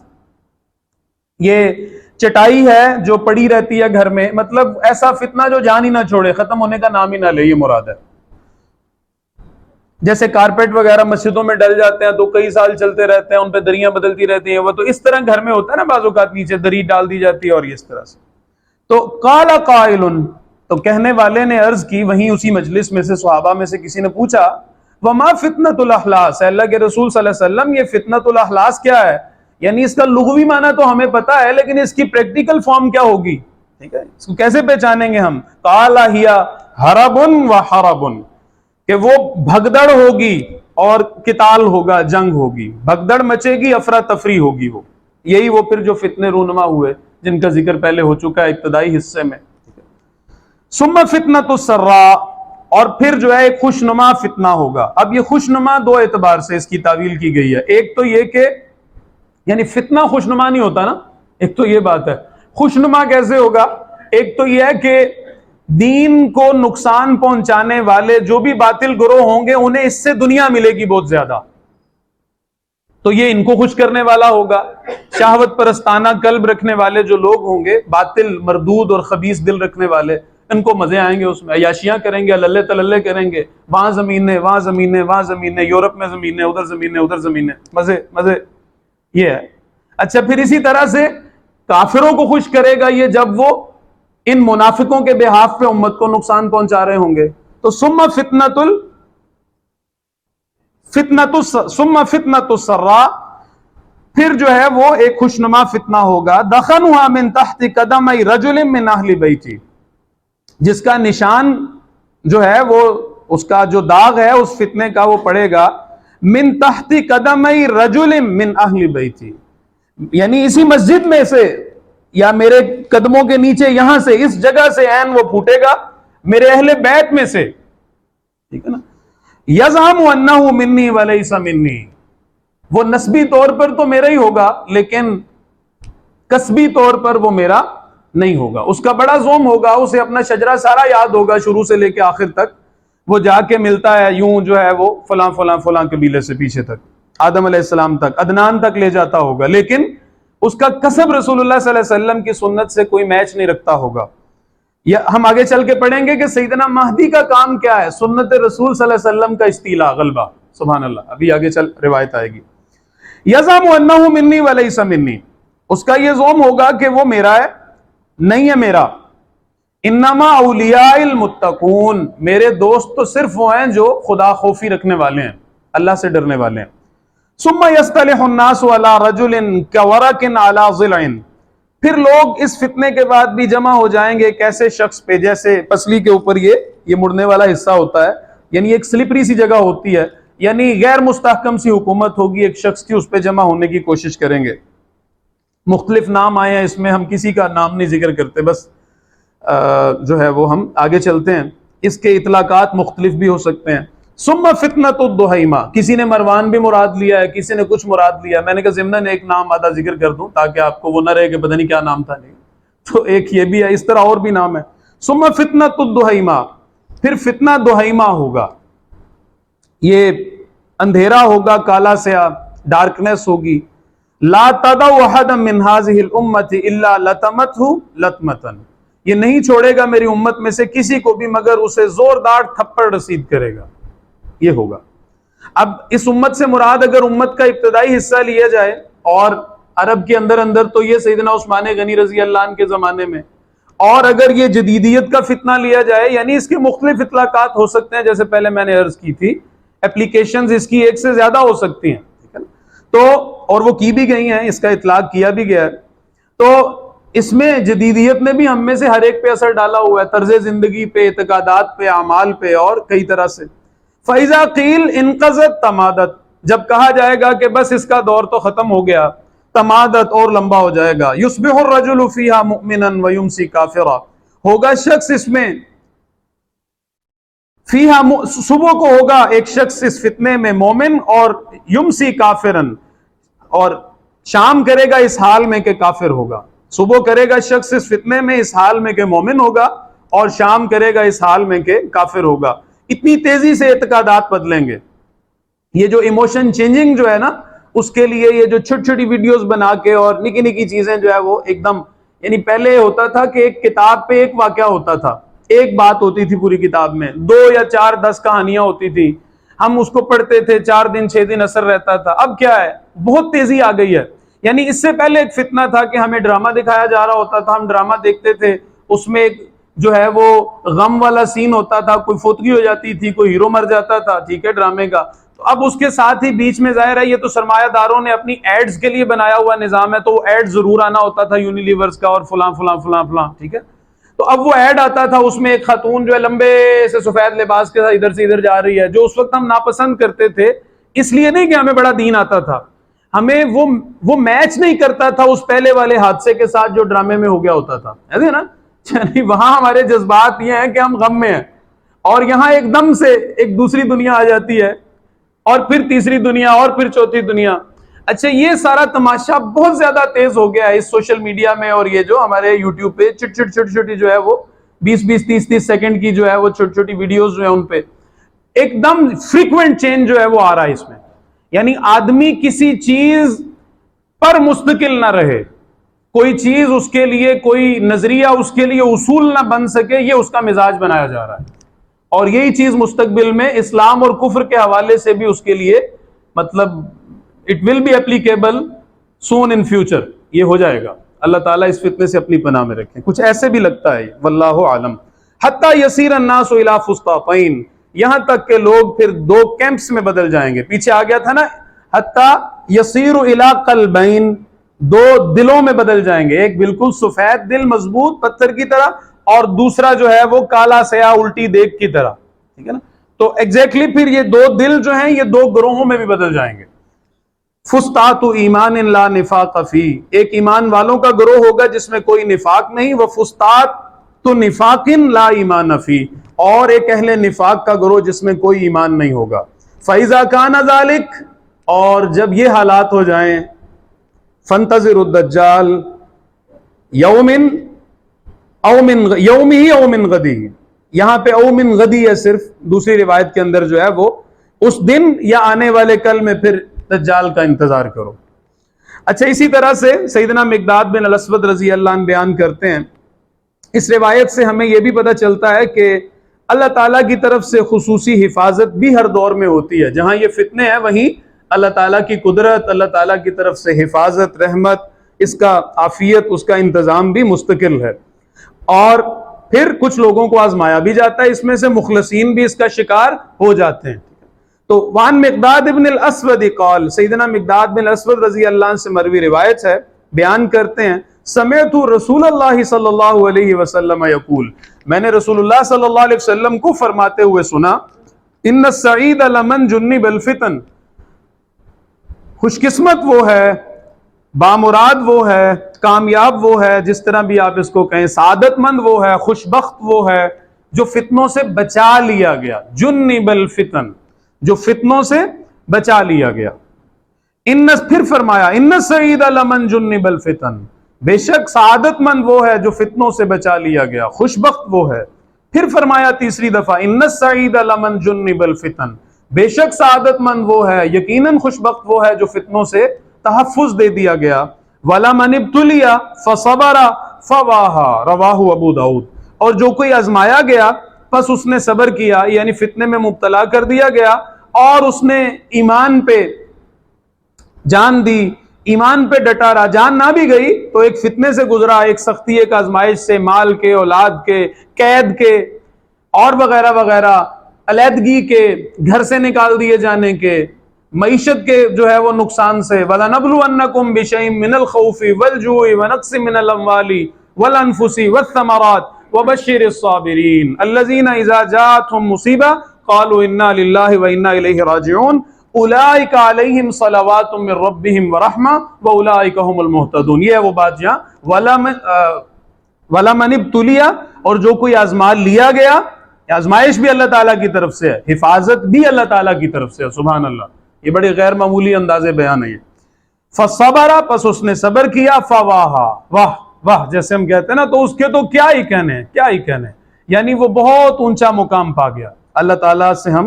یہ چٹائی ہے جو پڑی رہتی ہے گھر میں، مطلب ایسا فتنہ جو جان ہی نہ چھوڑے، ختم ہونے کا نام ہی نہ لے، یہ مراد ہے. جیسے کارپیٹ وغیرہ مسجدوں میں ڈل جاتے ہیں تو کئی سال چلتے رہتے ہیں، ان پہ دریاں بدلتی رہتی ہیں، وہ تو اس طرح گھر میں ہوتا ہے نا، بعض اوقات نیچے دری ڈال دی جاتی ہے اور اس طرح سے. تو قال قائل، تو کہنے والے نے عرض کی، وہیں اسی مجلس میں سے صحابہ میں سے کسی نے پوچھا، وما فتنۃ الاحلاس، اللہ کے رسول صلی اللہ علیہ وسلم یہ فتنۃ الاحلاس کیا ہے؟ یعنی اس کا لغوی معنی تو ہمیں پتا ہے لیکن اس کی پریکٹیکل فارم کیا ہوگی، ٹھیک ہے، اس کو کیسے پہچانیں گے ہم؟ قال ہی حرب و حرب، کہ وہ بھگدڑ ہوگی اور قتال ہوگا، جنگ ہوگی، بھگدڑ مچے گی، افراتفری ہوگی، وہ یہی وہ پھر جو فتنے رونما ہوئے جن کا ذکر پہلے ہو چکا ہے ابتدائی حصے میں۔ ثم فتنۃ السراء، اور پھر جو ہے ایک خوشنما فتنہ ہوگا۔ اب یہ خوشنما دو اعتبار سے اس کی تعویل کی گئی ہے۔ ایک تو یہ کہ یعنی فتنہ خوشنما نہیں ہوتا نا، ایک تو یہ بات ہے۔ خوشنما کیسے ہوگا؟ ایک تو یہ ہے کہ دین کو نقصان پہنچانے والے جو بھی باطل گروہ ہوں گے انہیں اس سے دنیا ملے گی بہت زیادہ، تو یہ ان کو خوش کرنے والا ہوگا۔ شہوت پرستانہ قلب رکھنے والے جو لوگ ہوں گے، باطل مردود اور خبیث دل رکھنے والے، ان کو مزے آئیں گے، اس میں عیاشیاں کریں گے، اللہ تللے کریں گے، وہاں زمینیں، وہاں زمینیں، وہاں زمینیں، یورپ میں زمینیں، ادھر زمینیں، ادھر زمینیں، مزے مزے، یہ ہے۔ اچھا، پھر اسی طرح سے کافروں کو خوش کرے گا یہ جب وہ ان منافقوں کے بہاف پہ امت کو نقصان پہنچا رہے ہوں گے۔ تو ثم فتنۃ السراء، پھر جو ہے وہ ایک خوشنما فتنہ ہوگا، دخنھا من تحت قدمی رجل من اہل بیتی، جس کا نشان جو ہے وہ اس کا جو داغ ہے اس فتنے کا وہ پڑے گا من تحت قدمی رجل من اہل بیتی، یعنی اسی مسجد میں سے یا میرے قدموں کے نیچے یہاں سے اس جگہ سے عین وہ پھوٹے گا میرے اہل بیت میں سے، ٹھیک ہے نا۔ یزعم انہ منی ولیس منی، وہ نسبی طور پر تو میرا ہی ہوگا لیکن کسبی طور پر وہ میرا نہیں ہوگا۔ اس کا بڑا زوم ہوگا، اسے اپنا شجرہ سارا یاد ہوگا شروع سے لے کے آخر تک، وہ جا کے ملتا ہے یوں جو ہے وہ فلاں فلاں فلاں قبیلے سے پیچھے تک، آدم علیہ السلام تک، عدنان تک لے جاتا ہوگا، لیکن اس کا کسب رسول اللہ صلی اللہ علیہ وسلم کی سنت سے کوئی میچ نہیں رکھتا ہوگا۔ یا ہم آگے چل کے پڑھیں گے کہ سیدنا مہدی کا کام کیا ہے، سنت رسول صلی اللہ علیہ وسلم کا استیلا، غلبہ، سبحان اللہ، ابھی آگے چل روایت آئے گی۔ یزعم انہ منی ولیس منی، اس کا یہ زوم ہوگا کہ وہ میرا ہے نہیں ہے میرا۔ انما اولیاء المتقون، میرے دوست تو صرف وہ ہیں جو خدا خوفی رکھنے والے ہیں، اللہ سے ڈرنے والے ہیں۔ ثم يصطلح الناس على رجل كورق على ضلع، پھر لوگ اس فتنے کے بعد بھی جمع ہو جائیں گے ایک ایسے شخص پہ جیسے پسلی کے اوپر یہ مڑنے والا حصہ ہوتا ہے، یعنی ایک سلپری سی جگہ ہوتی ہے، یعنی غیر مستحکم سی حکومت ہوگی ایک شخص کی، اس پہ جمع ہونے کی کوشش کریں گے۔ مختلف نام آئے ہیں اس میں، ہم کسی کا نام نہیں ذکر کرتے، بس جو ہے وہ ہم آگے چلتے ہیں، اس کے اطلاقات مختلف بھی ہو سکتے ہیں۔ ثم فتنۃ الدہیمہ، کسی نے مروان بھی مراد لیا ہے، کسی نے کچھ مراد لیا ہے، میں نے کہا ضمناً ایک نام آدھا ذکر کر دوں تاکہ آپ کو وہ نہ رہے کہ پتہ نہیں کیا نام تھا، نہیں تو ایک یہ بھی ہے، اس طرح اور بھی نام ہے۔ ثم فتنۃ الدہیمہ، پھر فتنہ دہیمہ ہوگا، یہ اندھیرا ہوگا، کالا سیاہ، ڈارکنیس ہوگی۔ لا تدع احدا من هذه الامه الا لطمته لطمۃ، یہ نہیں چھوڑے گا میری امت میں سے کسی کو بھی مگر اسے زوردار تھپڑ رسید کرے گا، یہ ہوگا۔ اب اس امت سے مراد اگر امت کا ابتدائی حصہ لیا جائے اور عرب کے اندر تو یہ سیدنا عثمان غنی رضی اللہ عنہ کے زمانے میں، اور اگر یہ جدیدیت کا فتنہ لیا جائے، یعنی اس کے مختلف اطلاقات ہو سکتے ہیں، جیسے پہلے میں نے عرض کی تھی، اپلیکیشنز اس کی ایک سے زیادہ ہو سکتی ہیں، ٹھیک ہے نا؟ تو اور وہ کی بھی گئی ہیں، اس کا اطلاق کیا بھی گیا ہے، تو اس میں جدیدیت نے بھی ہم میں سے ہر ایک پہ اثر ڈالا ہوا ہے، طرز زندگی پہ، اعتقادات پہ، اعمال پہ، اور کئی طرح سے۔ فَإِذَا قِيلَ انقضت تمادت، جب کہا جائے گا کہ بس اس کا دور تو ختم ہو گیا، تمادت اور لمبا ہو جائے گا۔ يُصْبِحُ الرَّجُلُ فِيهَا مُؤْمِنًا وَيُمْسِي كَافِرًا، ہوگا شخص اس میں، صبح کو ہوگا ایک شخص اس فتنے میں مومن اور یمسی کافرن، اور شام کرے گا اس حال میں کہ کافر ہوگا۔ صبح کرے گا شخص اس فتنے میں اس حال میں کہ مومن ہوگا، اور شام کرے گا اس حال میں کہ کافر ہوگا۔ اتنی تیزی سے اعتقادات بدلیں گے۔ یہ جو ایموشن چینجنگ جو ہے نا، اس کے لیے یہ جو چھوٹی چھوٹی ویڈیوز بنا کے اور نکی نکی چیزیں جو ہے وہ ایک دم، یعنی پہلے ہوتا تھا کہ ایک کتاب پہ ایک واقعہ ہوتا تھا، ایک بات ہوتی تھی پوری کتاب میں، 2 یا 4 10 کہانیاں ہوتی تھی، ہم اس کو پڑھتے تھے، 4 دن 6 دن اثر رہتا تھا۔ اب کیا ہے، بہت تیزی آ گئی ہے۔ یعنی اس سے پہلے ایک فتنہ تھا کہ ہمیں ڈرامہ دکھایا جا رہا ہوتا تھا، ہم ڈرامہ دیکھتے تھے، اس میں ایک جو ہے وہ غم والا سین ہوتا تھا، کوئی فوتگی ہو جاتی تھی، کوئی ہیرو مر جاتا تھا، ٹھیک ہے، ڈرامے کا۔ تو اب اس کے ساتھ ہی بیچ میں ظاہر ہے یہ تو سرمایہ داروں نے اپنی ایڈز کے لیے بنایا ہوا نظام ہے، تو وہ ایڈ ضرور آنا ہوتا تھا یونیلیورز کا اور فلاں فلاں فلاں فلاں، ٹھیک ہے۔ تو اب وہ ایڈ آتا تھا، اس میں ایک خاتون جو ہے لمبے سے سفید لباس کے ساتھ ادھر سے ادھر جا رہی ہے، جو اس وقت ہم ناپسند کرتے تھے، اس لیے نہیں کہ ہمیں بڑا دین آتا تھا، ہمیں وہ میچ نہیں کرتا تھا اس پہلے والے حادثے کے ساتھ جو ڈرامے میں ہو گیا ہوتا تھا، ایسے نا، یعنی وہاں ہمارے جذبات یہ ہیں کہ ہم غم میں ہیں، اور یہاں ایک دم سے ایک دوسری دنیا آ جاتی ہے، اور پھر تیسری دنیا، اور پھر چوتھی دنیا۔ اچھا، یہ سارا تماشا بہت زیادہ تیز ہو گیا ہے اس سوشل میڈیا میں، اور یہ جو ہمارے یوٹیوب پہ چھوٹی جو ہے وہ 20-30 سیکنڈ کی جو ہے وہ چھوٹی ویڈیوز جو ہیں ان پہ ایک دم فریکوینٹ چینج جو ہے وہ آ رہا ہے اس میں، یعنی آدمی کسی چیز پر مستقل نہ رہے، کوئی چیز اس کے لیے، کوئی نظریہ اس کے لیے اصول نہ بن سکے، یہ اس کا مزاج بنایا جا رہا ہے، اور یہی چیز مستقبل میں اسلام اور کفر کے حوالے سے بھی اس کے لیے مطلب it will be applicable soon in future، یہ ہو جائے گا۔ اللہ تعالیٰ اس فتنے سے اپنی پناہ میں رکھیں، کچھ ایسے بھی لگتا ہے واللہ عالم۔ حتی یسیر الناس الی فسطاطین، یہاں تک کہ لوگ پھر دو کیمپس میں بدل جائیں گے، پیچھے آ گیا تھا نا، حتی یسیر الی قلبین، دو دلوں میں بدل جائیں گے، ایک بالکل سفید دل مضبوط پتھر کی طرح، اور دوسرا جو ہے وہ کالا سیاہ الٹی دیگ کی طرح، ٹھیک ہے نا، تو ایگزیکٹلی پھر یہ دو دل جو ہیں یہ دو گروہوں میں بھی بدل جائیں گے۔ فسطاط ایمان لا نفاق فی، ایک ایمان والوں کا گروہ ہوگا جس میں کوئی نفاق نہیں، وفسطاط نفاق لا ایمان فی، اور ایک اہل نفاق کا گروہ جس میں کوئی ایمان نہیں ہوگا۔ فاذا کان ذلک، اور جب یہ حالات ہو جائیں، فانتظر الدجال یوم او من یومہ او من غدی، یہاں پہ او من غدی ہے صرف، دوسری روایت کے اندر جو ہے وہ اس دن یا آنے والے کل میں پھر دجال کا انتظار کرو۔ اچھا، اسی طرح سے سیدنا مقداد بن الاسود رضی اللہ عنہ بیان کرتے ہیں، اس روایت سے ہمیں یہ بھی پتہ چلتا ہے کہ اللہ تعالیٰ کی طرف سے خصوصی حفاظت بھی ہر دور میں ہوتی ہے، جہاں یہ فتنے ہیں وہیں اللہ تعالیٰ کی قدرت، اللہ تعالیٰ کی طرف سے حفاظت، رحمت، اس کا عافیت، اس کا انتظام بھی مستقل ہے، اور پھر کچھ لوگوں کو آزمایا بھی جاتا ہے، اس میں سے مخلصین بھی اس کا شکار ہو جاتے ہیں۔ تو وان مقداد ابن الاسود قال، سیدنا مقداد بن الاسود رضی اللہ عنہ سے مروی روایت ہے، بیان کرتے ہیں، سمعت رسول اللہ صلی اللہ علیہ وسلم یقول، میں نے رسول اللہ صلی اللہ علیہ وسلم کو فرماتے ہوئے سنا، ان السعید لمن جنب الفتن، خوش قسمت وہ ہے، بامراد وہ ہے، کامیاب وہ ہے، جس طرح بھی آپ اس کو کہیں، سعادت مند وہ ہے، خوش بخت وہ ہے جو فتنوں سے بچا لیا گیا، جنب الفتن، جو فتنوں سے بچا لیا گیا۔ پھر فرمایا، ان السعید لمن جنب الفتن، بے شک سعادت مند وہ ہے جو فتنوں سے بچا لیا گیا، خوش بخت وہ ہے۔ پھر فرمایا تیسری دفعہ، ان السعید لمن جنب الفتن، بے شک سعادت مند وہ ہے، یقیناً خوش بخت وہ ہے جو فتنوں سے تحفظ دے دیا گیا۔ وَلَمَنِ ابْتُلِيَ فَصَبَرَ فَوَاهَا، رواہ ابو داؤد، اور جو کوئی آزمایا گیا پس اس نے صبر کیا، یعنی فتنے میں مبتلا کر دیا گیا اور اس نے ایمان پہ جان دی، ایمان پہ ڈٹا رہا، جان نہ بھی گئی تو ایک فتنے سے گزرا، ایک سختی، ایک آزمائش سے، مال کے، اولاد کے، قید کے اور وغیرہ وغیرہ، علیحدگی کے، گھر سے نکال دیے جانے کے، معیشت کے جو ہے وہ نقصان سے، وَلَنَبْلُوَنَّكُمْ بِشَيْءٍ مِّنَ الْخَوْفِ وَالْجُوعِ وَنَقْصٍ مِّنَ الْأَمْوَالِ وَالْأَنفُسِ وَالثَّمَرَاتِ وَبَشِّرِ الصَّابِرِينَ الَّذِينَ إِذَا جَاءَتْهُمْ مُصِيبَةٌ قَالُوا إِنَّا لِلَّهِ وَإِنَّا إِلَيْهِ رَاجِعُونَ أُولَٰئِكَ عَلَيْهِمْ صَلَوَاتٌ مِّن رَّبِّهِمْ وَرَحْمَةٌ وَأُولَٰئِكَ هُمُ الْمُهْتَدُونَ۔ یہ ہے وہ بات جہاں وَلَمَنِ ابْتُلِيَ، اور جو کوئی آزما لیا گیا، آزمائش بھی اللہ تعالیٰ کی طرف سے ہے، حفاظت بھی اللہ تعالیٰ کی طرف سے ہے، سبحان اللہ، یہ بڑی غیر معمولی انداز بیان ہے۔ فَصَبَرَ، پس اس نے صبر کیا، فَوَاهَا، واہ واہ جیسے ہم کہتے ہیں نا، تو اس کے تو کیا ہی کہنے، کیا ہی کہنے، یعنی وہ بہت اونچا مقام پا گیا۔ اللہ تعالیٰ سے ہم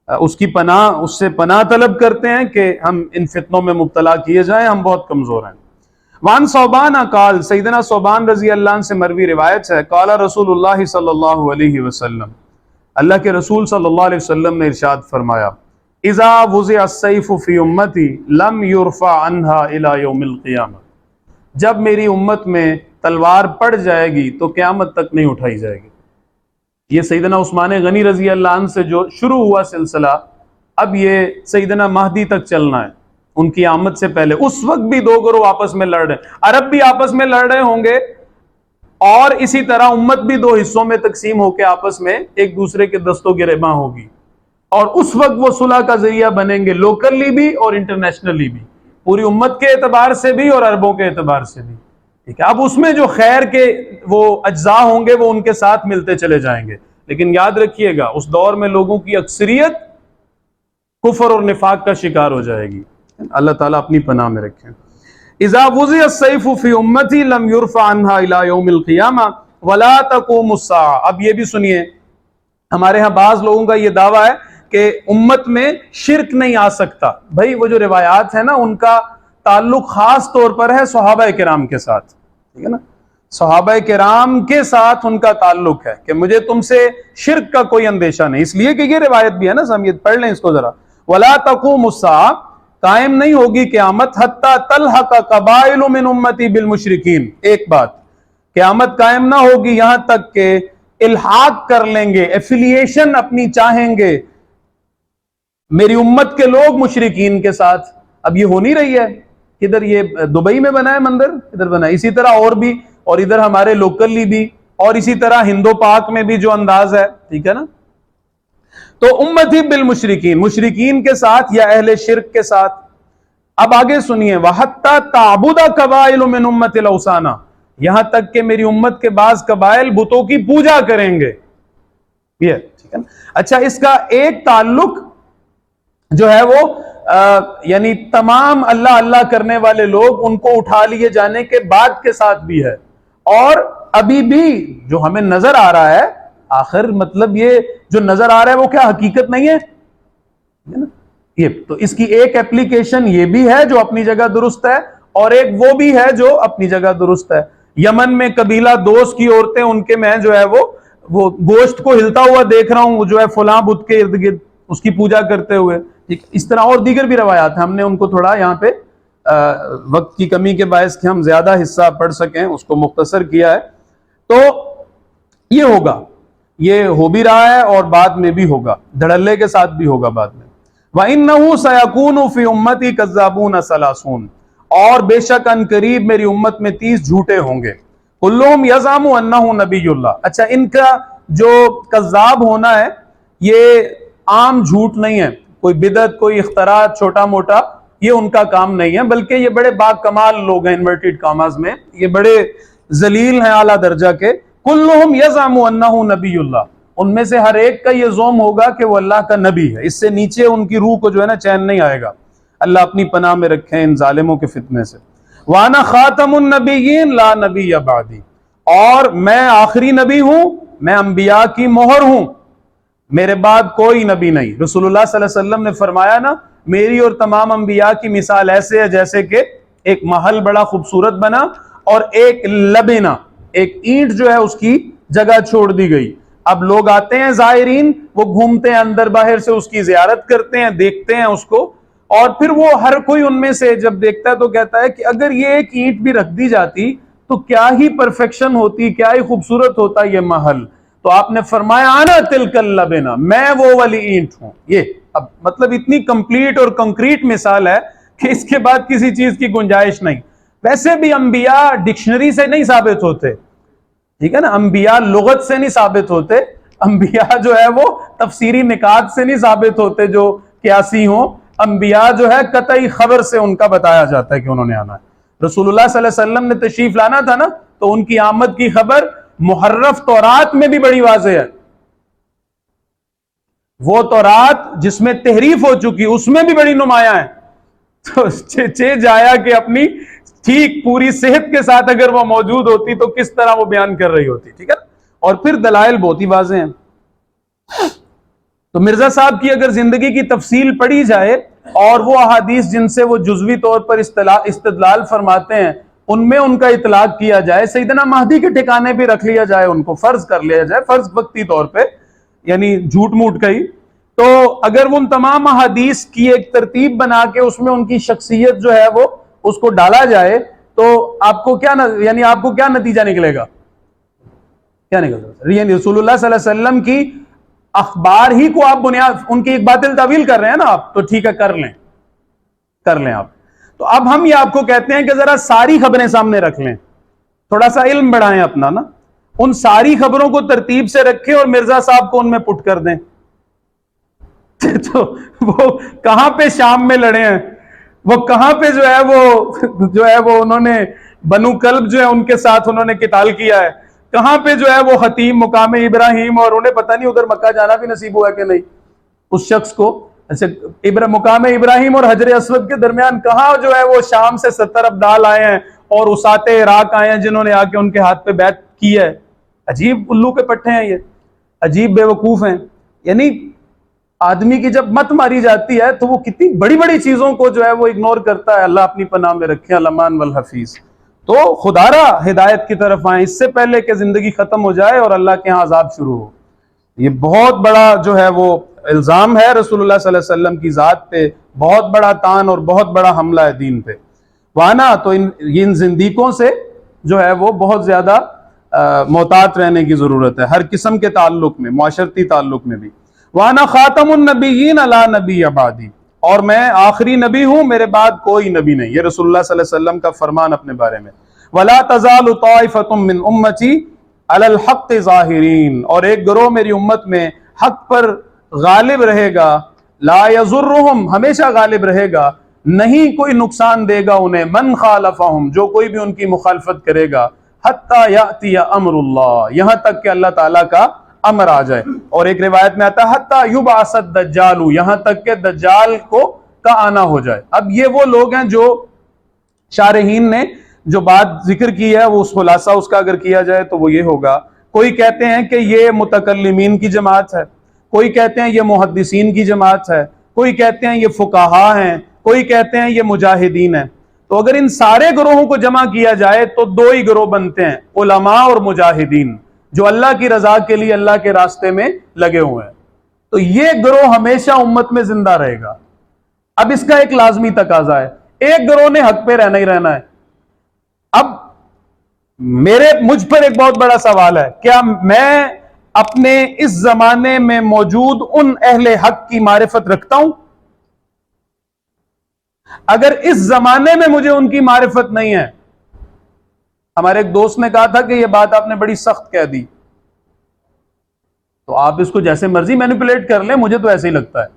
اس کی پناہ، اس سے پناہ طلب کرتے ہیں کہ ہم ان فتنوں میں مبتلا کیے جائیں، ہم بہت کمزور ہیں۔ وان ثوبان قال، سیدنا ثوبان رضی اللہ عنہ سے مروی روایت ہے، قال رسول اللہ صلی اللہ علیہ وسلم، اللہ کے رسول صلی اللہ علیہ وسلم نے ارشاد فرمایا، اذا وضع السیف فی امتی لم یرفع عنہا الی یوم القیامہ، جب میری امت میں تلوار پڑ جائے گی تو قیامت تک نہیں اٹھائی جائے گی۔ یہ سیدنا عثمان غنی رضی اللہ عنہ سے جو شروع ہوا سلسلہ، اب یہ سیدنا مہدی تک چلنا ہے، ان کی آمد سے پہلے۔ اس وقت بھی دو گروہ آپس میں لڑ رہے ہیں، عرب بھی آپس میں لڑ رہے ہوں گے، اور اسی طرح امت بھی دو حصوں میں تقسیم ہو کے آپس میں ایک دوسرے کے دستوں گریباں ہوگی، اور اس وقت وہ صلح کا ذریعہ بنیں گے، لوکلی بھی اور انٹرنیشنلی بھی، پوری امت کے اعتبار سے بھی اور عربوں کے اعتبار سے بھی، ٹھیک ہے۔ اب اس میں جو خیر کے وہ اجزاء ہوں گے وہ ان کے ساتھ ملتے چلے جائیں گے، لیکن یاد رکھیے گا اس دور میں لوگوں کی اکثریت کفر اور نفاق کا شکار ہو جائے گی۔ اللہ تعالیٰ اپنی پناہ میں رکھیں۔ اذا وضع السیف فی امتی لم یرفع عنہا الی یوم القیامہ ولا تقوم الساعہ۔ اب یہ بھی سنیے، ہمارے ہاں بعض لوگوں کا یہ دعویٰ ہے کہ امت میں شرک نہیں آ سکتا۔ بھائی وہ جو روایات ہیں نا ان کا تعلق خاص طور پر ہے صحابہ کرام کے ساتھ، ٹھیک ہے نا، صحابہ کرام کے ساتھ ان کا تعلق ہے کہ مجھے تم سے شرک کا کوئی اندیشہ نہیں، اس لیے کہ یہ روایت بھی ہے نا، سمیت پڑھ لیں اس کو ذرا۔ ولا تقوم الساعہ، قائم نہیں ہوگی قیامت، حتی تلحق قبائل من امتی بالمشرکین۔ ایک بات، قیامت قائم نہ ہوگی یہاں تک کہ الحاق کر لیں گے، ایفیلیشن اپنی چاہیں گے میری امت کے لوگ مشرکین کے ساتھ۔ اب یہ ہو نہیں رہی ہے، کدھر یہ دبئی میں بنا ہے مندر، ادھر بنا ہے، اسی طرح اور بھی، اور ادھر ہمارے لوکلی بھی، اور اسی طرح ہندو پاک میں بھی جو انداز ہے، ٹھیک ہے نا۔ تو امتی بالمشرکین، مشرکین کے ساتھ یا اہل شرک کے ساتھ۔ اب آگے سنیے، وَحَتَّى تَعْبُدَ قَبَائِلُ مِنْ أُمَّةِ الْأَوْثَانَ، یہاں تک کہ میری امت کے بعض قبائل بتوں کی پوجا کریں گے، یہ ٹھیک ہے نا۔ اچھا، اس کا ایک تعلق جو ہے وہ یعنی تمام اللہ اللہ کرنے والے لوگ ان کو اٹھا لیے جانے کے بعد کے ساتھ بھی ہے، اور ابھی بھی جو ہمیں نظر آ رہا ہے، آخر مطلب یہ جو نظر آ رہا ہے وہ کیا حقیقت نہیں ہے نا؟ یہ تو اس کی ایک ایپلیکیشن یہ بھی ہے جو اپنی جگہ درست ہے، اور ایک وہ بھی ہے جو اپنی جگہ درست ہے۔ یمن میں قبیلہ دوس کی عورتیں، ان کے میں جو ہے وہ گوشت کو ہلتا ہوا دیکھ رہا ہوں، وہ جو ہے فلاں بت کے ارد گرد اس کی پوجا کرتے ہوئے، اس طرح اور دیگر بھی روایات ہیں۔ ہم نے ان کو تھوڑا یہاں پہ وقت کی کمی کے باعث کہ ہم زیادہ حصہ پڑھ سکیں اس کو مختصر کیا ہے۔ تو یہ ہوگا، یہ ہو بھی رہا ہے اور بعد میں بھی ہوگا، دھڑلے کے ساتھ بھی ہوگا بعد میں۔ وَإِنَّهُ سَيَكُونُ فِي أُمَّتِي كَذَّابُونَ ثَلَاثُونَ، اور بے شک ان قریب میری امت میں 30 جھوٹے ہوں گے، كُلُّهُمْ يَزْعَمُ أَنَّهُ نَبِيُّ اللَّهِ۔ اچھا، ان کا جو کذاب ہونا ہے یہ عام جھوٹ نہیں ہے، کوئی بدعت، کوئی اختراع چھوٹا موٹا، یہ ان کا کام نہیں ہے، بلکہ یہ بڑے با کمال لوگ ہیں، انورٹڈ کاماز میں، یہ بڑے ذلیل ہیں اعلیٰ درجہ کے۔ کلہم یزعم انہ نبی اللہ، ان میں سے ہر ایک کا یہ زوم ہوگا کہ وہ اللہ کا نبی ہے، اس سے نیچے ان کی روح کو جو ہے نا چین نہیں آئے گا۔ اللہ اپنی پناہ میں رکھیں ان ظالموں کے فتنے سے۔ وانا خاتم النبیین لا نبی بعدی، اور میں آخری نبی ہوں، میں انبیاء کی مہر ہوں، میرے بعد کوئی نبی نہیں۔ رسول اللہ صلی اللہ علیہ وسلم نے فرمایا نا، میری اور تمام انبیاء کی مثال ایسے ہے جیسے کہ ایک محل بڑا خوبصورت بنا اور ایک لبنہ، ایک اینٹ جو ہے اس کی جگہ چھوڑ دی گئی۔ اب لوگ آتے ہیں زائرین، وہ گھومتے ہیں اندر باہر سے، اس کی زیارت کرتے ہیں، دیکھتے ہیں اس کو، اور پھر وہ ہر کوئی ان میں سے جب دیکھتا ہے تو کہتا ہے کہ اگر یہ ایک اینٹ بھی رکھ دی جاتی تو کیا ہی پرفیکشن ہوتی، کیا ہی خوبصورت ہوتا یہ محل۔ تو آپ نے فرمایا انا تلک اللبنہ، میں وہ والی اینٹ ہوں۔ یہ اب مطلب اتنی کمپلیٹ اور کنکریٹ مثال ہے کہ اس کے بعد کسی چیز کی گنجائش نہیں۔ ویسے بھی انبیاء ڈکشنری سے نہیں ثابت ہوتے، ٹھیک ہے نا، انبیاء لغت سے نہیں ثابت ہوتے، انبیاء جو ہے وہ تفسیری نکات سے نہیں ثابت ہوتے جو قیاسی ہوں، انبیاء جو ہے قطعی خبر سے ان کا بتایا جاتا ہے کہ انہوں نے آنا ہے۔ رسول اللہ صلی اللہ علیہ وسلم نے تشریف لانا تھا نا، تو ان کی آمد کی خبر محرف تورات میں بھی بڑی واضح ہے، وہ تورات جس میں تحریف ہو چکی اس میں بھی بڑی نمایاں ہے۔ تو جایا کہ اپنی ٹھیک پوری صحت کے ساتھ اگر وہ موجود ہوتی تو کس طرح وہ بیان کر رہی ہوتی، ٹھیک ہے، اور پھر دلائل بہت ہی واضح ہیں۔ تو مرزا صاحب کی اگر زندگی کی تفصیل پڑھی جائے اور وہ احادیث جن سے وہ جزوی طور پر استدلال فرماتے ہیں ان میں ان کا اطلاق کیا جائے، سیدنا مہدی کے ٹھکانے پہ رکھ لیا جائے، ان کو فرض کر لیا جائے، فرض وقتی طور پہ، یعنی جھوٹ موٹ کا ہی، تو اگر وہ ان تمام احادیث کی ایک ترتیب بنا کے اس میں ان کی شخصیت جو ہے وہ اس کو ڈالا جائے تو آپ کو کیا یعنی آپ کو کیا نتیجہ نکلے گا، کیا نکلے گا؟ یعنی رسول اللہ صلی اللہ علیہ وسلم کی اخبار ہی کو آپ بنیاد ان کی ایک باطل تعویل کر رہے ہیں نا آپ، تو ٹھیک ہے، کر لیں آپ۔ تو اب ہم یہ آپ کو کہتے ہیں کہ ذرا ساری خبریں سامنے رکھ لیں، تھوڑا سا علم بڑھائیں اپنا نا، ان ساری خبروں کو ترتیب سے رکھیں اور مرزا صاحب کو ان میں پٹ کر دیں. تو وہ کہاں پہ شام میں لڑے ہیں، وہ کہاں پہ جو ہے وہ انہوں نے بنو کلب جو ہے ان کے ساتھ انہوں نے قتال کیا ہے، کہاں پہ جو ہے وہ حتیم مقام ابراہیم، اور انہیں پتہ نہیں ادھر مکہ جانا بھی نصیب ہوا کہ نہیں اس شخص کو. اچھا، مقام ابراہیم اور حجر اسود کے درمیان کہاں جو ہے وہ شام سے 70 ابدال آئے ہیں اور اسات عراق آئے ہیں جنہوں نے آ کے ان کے ہاتھ پہ بیعت کی ہے. عجیب الو کے پٹھے ہیں یہ، عجیب بے وقوف ہیں. یعنی آدمی کی جب مت ماری جاتی ہے تو وہ کتنی بڑی بڑی چیزوں کو جو ہے وہ اگنور کرتا ہے. اللہ اپنی پناہ میں رکھے، الامان والحفیظ. تو خدا را ہدایت کی طرف آئیں اس سے پہلے کہ زندگی ختم ہو جائے اور اللہ کے ہاں عذاب شروع ہو. یہ بہت بڑا جو ہے وہ الزام ہے رسول اللہ صلی اللہ علیہ وسلم کی ذات پہ، بہت بڑا تان اور بہت بڑا حملہ ہے دین پہ. وانا تو ان زندیقوں سے جو ہے وہ بہت زیادہ محتاط رہنے کی ضرورت ہے، ہر قسم کے تعلق میں، معاشرتی تعلق میں بھی. وانا خاتم النبیین لا نبی بعدی، اور میں آخری نبی ہوں، میرے بعد کوئی نبی نہیں. یہ رسول اللہ صلی اللہ علیہ وسلم کا فرمان اپنے بارے میں. ولا تزال طائفۃ من امتی علی الحق ظاہرین، اور ایک گروہ میری امت میں حق پر غالب رہے گا. لا یضرہم، ہمیشہ غالب رہے گا، نہیں کوئی نقصان دے گا انہیں. من خالفہم، جو کوئی بھی ان کی مخالفت کرے گا. حتی یأتی امر اللہ، یہاں تک کہ اللہ تعالیٰ کا امر آ جائے. اور ایک روایت میں آتا ہے حتی یبعث الدجال، یہاں تک کہ دجال کا آنا ہو جائے. اب یہ وہ لوگ ہیں جو شارحین نے جو بات ذکر کی ہے، وہ اس خلاصہ اس کا اگر کیا جائے تو وہ یہ ہوگا. کوئی کہتے ہیں کہ یہ متکلمین کی جماعت ہے، کوئی کہتے ہیں یہ محدثین کی جماعت ہے، کوئی کہتے ہیں یہ فقہا ہیں، کوئی کہتے ہیں یہ مجاہدین ہیں. تو اگر ان سارے گروہوں کو جمع کیا جائے تو دو ہی گروہ بنتے ہیں، علماء اور مجاہدین، جو اللہ کی رضا کے لیے اللہ کے راستے میں لگے ہوئے ہیں. تو یہ گروہ ہمیشہ امت میں زندہ رہے گا. اب اس کا ایک لازمی تقاضا ہے، ایک گروہ نے حق پہ رہنا ہی رہنا ہے. اب مجھ پر ایک بہت بڑا سوال ہے، کیا میں اپنے اس زمانے میں موجود ان اہل حق کی معرفت رکھتا ہوں؟ اگر اس زمانے میں مجھے ان کی معرفت نہیں ہے، ہمارے ایک دوست نے کہا تھا کہ یہ بات آپ نے بڑی سخت کہہ دی، تو آپ اس کو جیسے مرضی مینیپولیٹ کر لیں، مجھے تو ایسے ہی لگتا ہے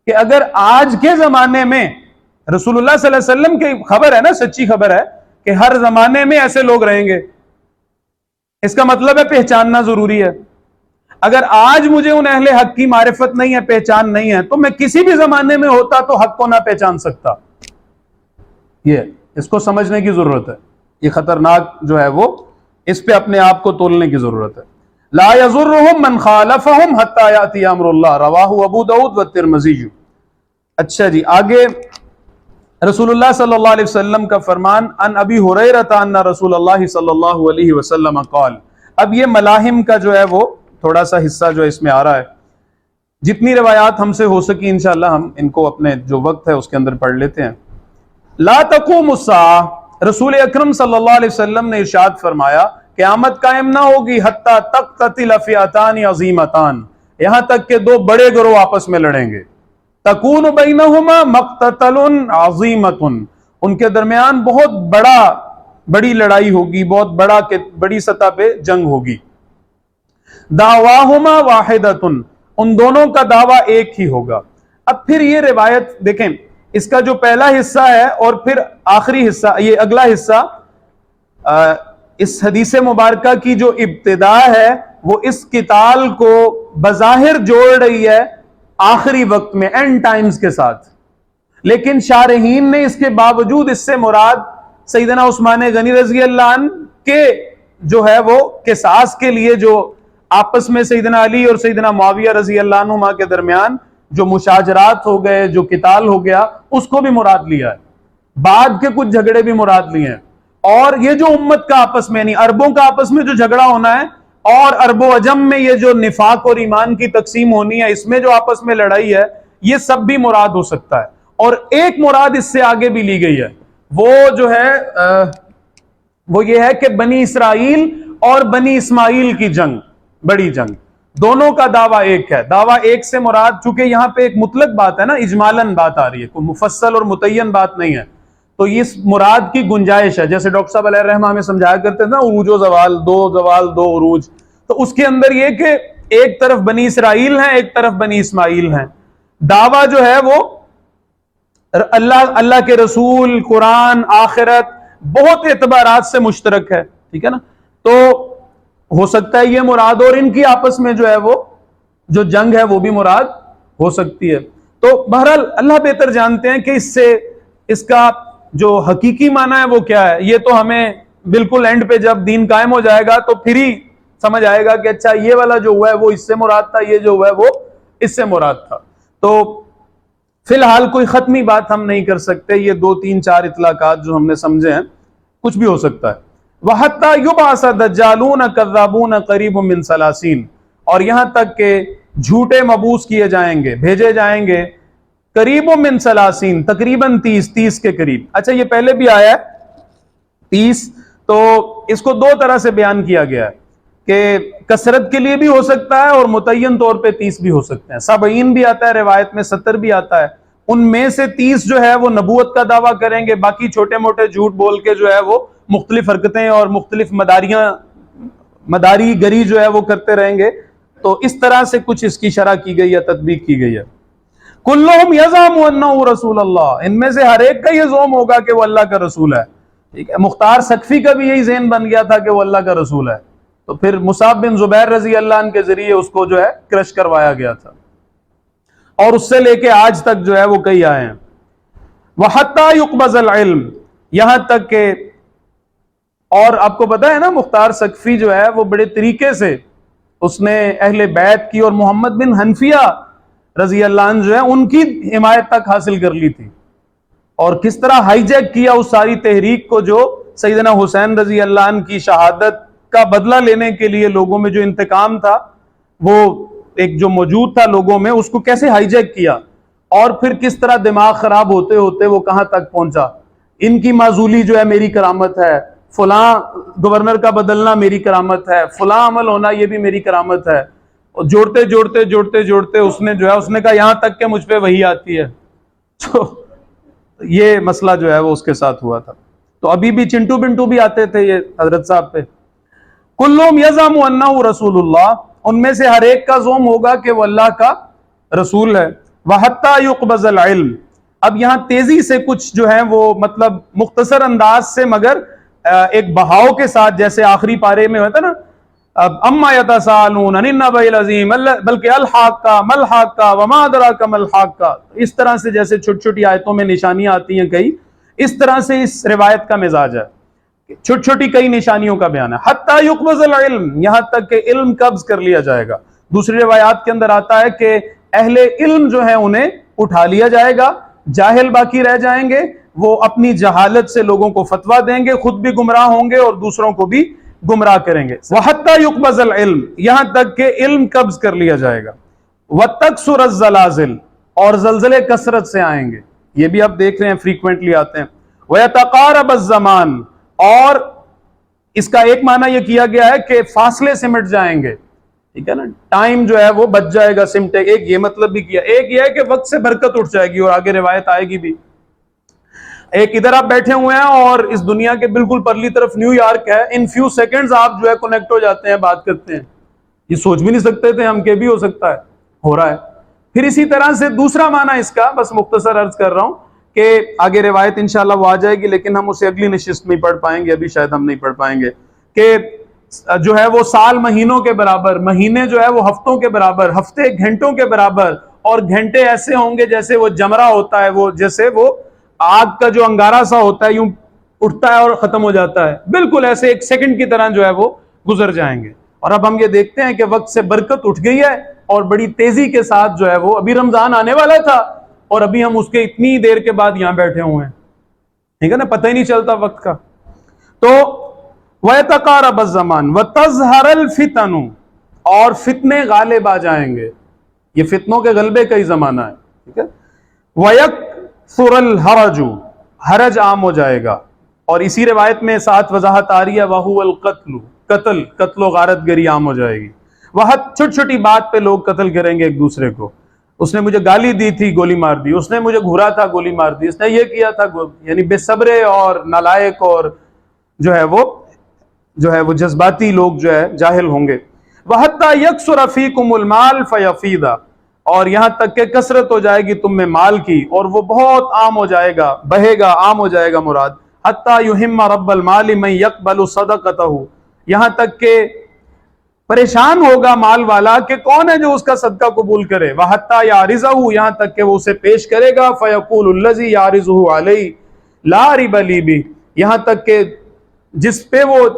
کہ اگر آج کے زمانے میں رسول اللہ صلی اللہ علیہ وسلم کی خبر ہے نا، سچی خبر ہے کہ ہر زمانے میں ایسے لوگ رہیں گے، اس کا مطلب ہے پہچاننا ضروری ہے. اگر آج مجھے ان اہل حق کی معرفت نہیں ہے، پہچان نہیں ہے، تو میں کسی بھی زمانے میں ہوتا تو حق کو نہ پہچان سکتا. یہ اس کو سمجھنے کی ضرورت ہے، یہ خطرناک جو ہے وہ اس پہ اپنے آپ کو تولنے کی ضرورت ہے. لا یضرہم من خالفہم حتی یأتی امر اللہ، رواہ ابو داؤد والترمذی. اچھا جی، آگے رسول اللہ صلی اللہ علیہ وسلم کا فرمان، ان ابی ہریرہ ان رسول اللہ صلی اللہ علیہ وسلم قال. اب یہ ملاحم کا جو ہے وہ تھوڑا سا حصہ جو اس میں آ رہا ہے، جتنی روایات ہم سے ہو سکی انشاءاللہ ہم ان کو اپنے جو وقت ہے اس کے اندر پڑھ لیتے ہیں. لا تقوم الساعہ، رسول اکرم صلی اللہ علیہ وسلم نے ارشاد فرمایا قیامت قائم نہ ہوگی حتی تقتتل فئتان عظیمتان، یہاں تک کہ دو بڑے گروہ آپس میں لڑیں گے. تکون بینہما مقتتل عظیمت، ان کے درمیان بہت بڑی لڑائی ہوگی، بہت بڑی سطح پہ جنگ ہوگی. دعواہما واحدۃ، ان دونوں کا دعویٰ ایک ہی ہوگا. اب پھر یہ روایت دیکھیں، اس کا جو پہلا حصہ ہے اور پھر آخری حصہ، یہ اگلا حصہ، اس حدیث مبارکہ کی جو ابتدا ہے وہ اس قتال کو بظاہر جوڑ رہی ہے آخری وقت میں، اینڈ ٹائمز کے ساتھ. لیکن شارحین نے اس کے باوجود اس سے مراد سیدنا عثمان غنی رضی اللہ عنہ کے جو ہے وہ قصاص کے لیے جو آپس میں سیدنا علی اور سیدنا معاویہ رضی اللہ عنہما کے درمیان جو مشاجرات ہو گئے، جو قتال ہو گیا، اس کو بھی مراد لیا ہے. بعد کے کچھ جھگڑے بھی مراد لیے ہیں. اور یہ جو امت کا آپس میں، یعنی عربوں کا آپس میں جو جھگڑا ہونا ہے، اور عرب و عجم میں یہ جو نفاق اور ایمان کی تقسیم ہونی ہے، اس میں جو آپس میں لڑائی ہے، یہ سب بھی مراد ہو سکتا ہے. اور ایک مراد اس سے آگے بھی لی گئی ہے، وہ جو ہے وہ یہ ہے کہ بنی اسرائیل اور بنی اسماعیل کی جنگ، بڑی جنگ، دونوں کا دعویٰ ایک ہے. دعویٰ ایک سے مراد، چونکہ یہاں پہ ایک مطلق بات ہے نا، اجمالاً بات آ رہی ہے، کوئی مفصل اور متعین بات نہیں ہے، تو اس مراد کی گنجائش ہے. جیسے ڈاکٹر صاحب علیہ الرحمہ ہمیں سمجھایا کرتے تھے نا عروج و زوال، دو عروج، تو اس کے اندر یہ کہ ایک طرف بنی اسرائیل ہیں، ایک طرف بنی اسماعیل ہیں. دعویٰ جو ہے وہ اللہ کے رسول، قرآن، آخرت، بہت اعتبارات سے مشترک ہے. ٹھیک ہے نا؟ تو ہو سکتا ہے یہ مراد، اور ان کی آپس میں جو ہے وہ جو جنگ ہے وہ بھی مراد ہو سکتی ہے. تو بہرحال اللہ بہتر جانتے ہیں کہ اس کا جو حقیقی معنی ہے وہ کیا ہے. یہ تو ہمیں بالکل اینڈ پہ جب دین قائم ہو جائے گا تو پھر ہی سمجھ آئے گا کہ اچھا یہ والا جو ہوا ہے وہ اس سے مراد تھا، یہ جو ہوا ہے وہ اس سے مراد تھا. تو فی الحال کوئی ختمی بات ہم نہیں کر سکتے. یہ 2 3 4 اطلاقات جو ہم نے سمجھے ہیں، کچھ بھی ہو سکتا ہے. وَحَتَّى يُبْعَثَ دَجَّالُونَ كَذَّابُونَ قَرِيبٌ مِّن ثَلَاثِينَ، اور یہاں تک کہ جھوٹے مبعوث کیے جائیں گے، بھیجے جائیں گے، قریب من 30، تقریباً 30 کے قریب. اچھا یہ پہلے بھی آیا ہے 30، تو اس کو 2 طرح سے بیان کیا گیا ہے کہ کثرت کے لیے بھی ہو سکتا ہے اور متعین طور پہ 30 بھی ہو سکتے ہیں. 70 بھی آتا ہے روایت میں، 70 بھی آتا ہے. ان میں سے 30 جو ہے وہ نبوت کا دعویٰ کریں گے، باقی چھوٹے موٹے جھوٹ بول کے جو ہے وہ مختلف حرکتیں اور مختلف مداری گری جو ہے وہ کرتے رہیں گے. تو اس طرح سے کچھ اس کی شرح کی گئی ہے، تطبیق کی گئی ہے. کلہم یزعم انہ رسول اللہ، ان میں سے ہر ایک کا یہ زعم ہوگا کہ وہ اللہ کا رسول ہے. ٹھیک ہے، مختار سقفی کا بھی یہی ذہن بن گیا تھا کہ وہ اللہ کا رسول ہے. تو پھر مصعب بن زبیر رضی اللہ عنہ کے ذریعے اس کو جو ہے کرش کروایا گیا تھا، اور اس سے لے کے آج تک جو ہے وہ کئی آئے ہیں. وَحَتَّى يُقْبَضَ الْعِلْمِ، یہاں تک کہ، اور آپ کو پتا ہے نا مختار سقفی جو ہے وہ بڑے طریقے سے اس نے اہل بیت کی اور محمد بن حنفیہ رضی اللہ عنہ جو ہے ان کی حمایت تک حاصل کر لی تھی، اور کس طرح ہائی جیک کیا اس ساری تحریک کو جو سیدنا حسین رضی اللہ عنہ کی شہادت کا بدلہ لینے کے لیے لوگوں میں جو انتقام تھا، وہ ایک جو موجود تھا لوگوں میں، اس کو کیسے ہائی جیک کیا، اور پھر کس طرح دماغ خراب ہوتے ہوتے وہ کہاں تک پہنچا. ان کی معزولی جو ہے میری کرامت ہے، فلاں گورنر کا بدلنا میری کرامت ہے، فلاں عمل ہونا یہ بھی میری کرامت ہے. اور جوڑتے اس نے جو ہے اس نے کہا یہاں تک کہ مجھ پہ وحی آتی ہے. تو یہ مسئلہ جو ہے وہ اس کے ساتھ ہوا تھا. تو ابھی بھی چنٹو بنٹو بھی آتے تھے یہ حضرت صاحب پہ. کلہم یزعم انہ رسول اللہ، ان میں سے ہر ایک کا زعم ہوگا کہ وہ اللہ کا رسول ہے. وَحَتَّى يُقْبَضَ الْعِلْمِ، اب یہاں تیزی سے کچھ جو ہیں وہ مطلب مختصر انداز سے مگر ایک بہاؤ کے ساتھ، جیسے آخری پارے میں ہوتا نا اما یتساءلون عن النبأ العظیم، بلکہ الحاقہ ملحاقہ وما ادراک ملحاقہ، اس طرح سے جیسے چھوٹی چھوٹی آیتوں میں نشانیاں آتی ہیں کئی، اس طرح سے اس روایت کا مزاج ہے، چھوٹی چھوٹی کئی نشانیوں کا بیان ہے. حتی یقبض العلم، یہاں تک کہ علم قبض کر لیا جائے گا. دوسری روایات کے اندر آتا ہے کہ اہل علم جو ہیں انہیں اٹھا لیا جائے گا، جاہل باقی رہ جائیں گے، وہ اپنی جہالت سے لوگوں کو فتویٰ دیں گے، خود بھی گمراہ ہوں گے اور دوسروں کو بھی گمراہ کریں گے. وَحَتَّى يُقْبَضَ الْعِلْمِ، یہاں تک کہ علم قبض کر لیا جائے گا. وَتَكْسُرَ الزَّلَازِلِ، اور زلزلے کثرت سے آئیں گے، یہ بھی آپ دیکھ رہے ہیں فریکوینٹلی آتے ہیں. وَيَتَقَارَبَ الزَّمَانِ، اور اس کا ایک معنی یہ کیا گیا ہے کہ فاصلے سمٹ جائیں گے. ٹھیک ہے نا، ٹائم جو ہے وہ بچ جائے گا، سمٹے. ایک یہ مطلب بھی کیا، ایک یہ ہے کہ وقت سے برکت اٹھ جائے گی، اور آگے روایت آئے گی بھی. ایک ادھر آپ بیٹھے ہوئے ہیں اور اس دنیا کے بالکل پرلی طرف نیو یارک ہے، ان فیو سیکنڈز آپ جو ہے کنیکٹ ہو جاتے ہیں، بات کرتے ہیں. یہ سوچ بھی نہیں سکتے تھے ہم کہ بھی ہو سکتا ہے، ہو رہا ہے. پھر اسی طرح سے دوسرا معنی اس کا، بس مختصر عرض کر رہا ہوں کہ آگے روایت انشاءاللہ وہ آ جائے گی، لیکن ہم اسے اگلی نشست میں پڑھ پائیں گے، ابھی شاید ہم نہیں پڑھ پائیں گے، کہ جو ہے وہ سال مہینوں کے برابر، مہینے جو ہے وہ ہفتوں کے برابر، ہفتے گھنٹوں کے برابر، اور گھنٹے ایسے ہوں گے جیسے وہ جمرہ ہوتا ہے، وہ جیسے وہ آگ کا جو انگارہ سا ہوتا ہے، یوں اٹھتا ہے اور ختم ہو جاتا ہے، بالکل ایسے ایک سیکنڈ کی طرح جو ہے وہ گزر جائیں گے. اور اب ہم یہ دیکھتے ہیں کہ وقت سے برکت اٹھ گئی ہے، اور بڑی تیزی کے ساتھ جو ہے وہ ابھی رمضان آنے والا تھا، اور ابھی ہم اس کے اتنی دیر کے بعد یہاں بیٹھے ہوئے ہیں. ٹھیک ہے نا، پتہ ہی نہیں چلتا وقت کا. تو وَيَتَقَارَبَ الزَّمَانُ وَتَظْهَرَ الْفِتَنُ، اور فتنے غالب آ جائیں گے. یہ فتنوں کے غلبے کا ہی زمانہ ہے. ٹھیک ہے. وَيَكْثُرَ الْحَرَجُ، حرج عام ہو جائے گا. اور اسی روایت میں ساتھ وضاحت آ رہی ہے وَهُوَ الْقَتْلُ، قتل و غارت گری عام ہو جائے گی. وہ چھوٹی چھوٹی بات پہ لوگ قتل کریں گے ایک دوسرے کو. اس نے مجھے گالی دی تھی، گولی مار دی، اس نے مجھے گھورا تھا، گولی مار دی، اس نے یہ کیا تھا، یعنی بے صبرے اور نالائق اور جو ہے وہ جذباتی لوگ جو ہے جاہل ہوں گے۔ وَحَتَّى يَكْثُرَ فِيكُمُ الْمَالُ فَيَفِيضَ، اور یہاں تک کہ کثرت ہو جائے گی تم میں مال کی اور وہ بہت عام ہو جائے گا، بہے گا، عام ہو جائے گا مراد۔ حَتَّى يُهِمَّ رَبَّ الْمَالِ مَنْ يَقْبَلُ صَدَقَتَهُ، یہاں تک کہ پریشان ہوگا مال والا کہ کون ہے جو اس کا صدقہ قبول کرے۔ وَحَتَّى يَعْرِضَهُ، یہاں تک کہ وہ اسے پیش کرے گا۔ فَيَقُولُ الَّذِي يَعْرِضُهُ عَلَيْهِ لَا رِبَ لِي بِهِ، یہاں تک کہ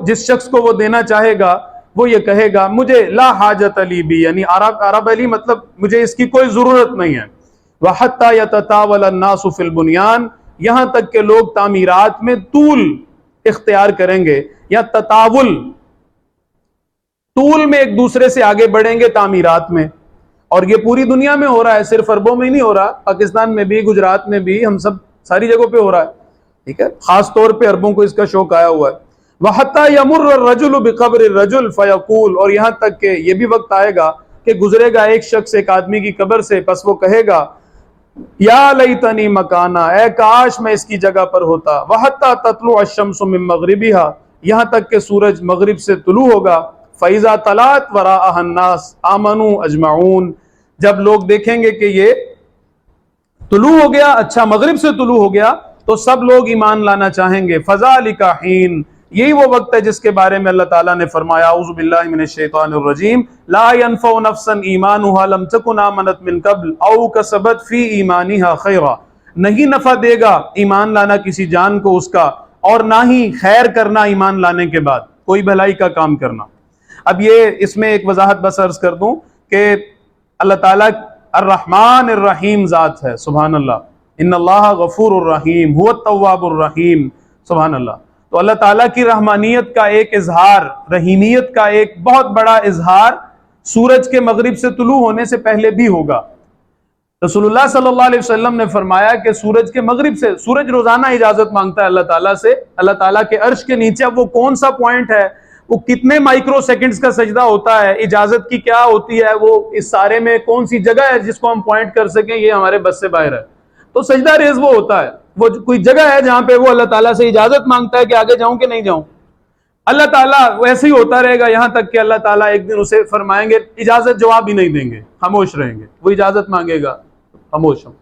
جس شخص کو وہ دینا چاہے گا وہ یہ کہے گا مجھے لا حاجت علی بھی، یعنی عرب علی مطلب مجھے اس کی کوئی ضرورت نہیں ہے۔ وَحَتَّى يَتَطَاوَلَ النَّاسُ فِي الْبُنْيَانِ، یہاں تک کہ لوگ تعمیرات میں طول اختیار کریں گے، یا طول میں ایک دوسرے سے آگے بڑھیں گے تعمیرات میں، اور یہ پوری دنیا میں ہو رہا ہے، صرف عربوں میں ہی نہیں ہو رہا، پاکستان میں بھی، گجرات میں بھی، ہم سب ساری جگہوں پہ ہو رہا ہے، ٹھیک ہے، خاص طور پہ عربوں کو اس کا شوق آیا ہوا ہے۔ وَحَتَّى يَمُرَّ الرَّجُلُ بِقَبْرِ الرَّجُلِ فَيَقُولُ، اور یہاں تک کہ یہ بھی وقت آئے گا کہ گزرے گا ایک شخص ایک آدمی کی قبر سے، پس وہ کہے گا یا لیتنی مکانا، اے کاش میں اس کی جگہ پر ہوتا۔ وَحَتَّى تَطْلُعَ الشَّمْسُ مِن مَغْرِبِهَا، یہاں تک کہ سورج مغرب سے طلوع ہوگا۔ فَإِذَا طَلَعَتْ وَرَاءَهَا النَّاسُ آمَنُوا أَجْمَعُونَ، جب لوگ دیکھیں گے کہ یہ طلوع ہو گیا، اچھا مغرب سے طلوع ہو گیا، تو سب لوگ ایمان لانا چاہیں گے۔ فَذَلِكَ حِينٌ، یہی وہ وقت ہے جس کے بارے میں اللہ تعالیٰ نے فرمایا اعوذ باللہ من الشیطان الرجیم لا ينفع نفسا ایمانها لم تکن آمنت من قبل او کسبت فی ایمانها خیرا، نہیں نفع دے گا ایمان لانا کسی جان کو اس کا، اور نہ ہی خیر کرنا ایمان لانے کے بعد، کوئی بھلائی کا کام کرنا۔ اب یہ اس میں ایک وضاحت بس عرض کر دوں کہ اللہ تعالیٰ الرحمن الرحیم ذات ہے، سبحان اللہ، ان اللہ غفور الرحیم هو التواب الرحیم، سبحان اللہ۔ تو اللہ تعالیٰ کی رحمانیت کا ایک اظہار، رحیمیت کا ایک بہت بڑا اظہار سورج کے مغرب سے طلوع ہونے سے پہلے بھی ہوگا۔ رسول اللہ صلی اللہ علیہ وسلم نے فرمایا کہ سورج کے مغرب سے، سورج روزانہ اجازت مانگتا ہے اللہ تعالیٰ سے، اللہ تعالیٰ کے عرش کے نیچے اب وہ کون سا پوائنٹ ہے، وہ کتنے مائکرو سیکنڈز کا سجدہ ہوتا ہے، اجازت کی کیا ہوتی ہے، وہ اس سارے میں کون سی جگہ ہے جس کو ہم پوائنٹ کر سکیں، یہ ہمارے بس سے باہر ہے۔ تو سجدہ ریز وہ ہوتا ہے، وہ کوئی جگہ ہے جہاں پہ وہ اللہ تعالیٰ سے اجازت مانگتا ہے کہ آگے جاؤں کہ نہیں جاؤں۔ اللہ تعالیٰ ویسے ہی ہوتا رہے گا یہاں تک کہ اللہ تعالیٰ ایک دن اسے فرمائیں گے اجازت، جواب ہی نہیں دیں گے، خاموش رہیں گے، وہ اجازت مانگے گا، خاموش ہوں۔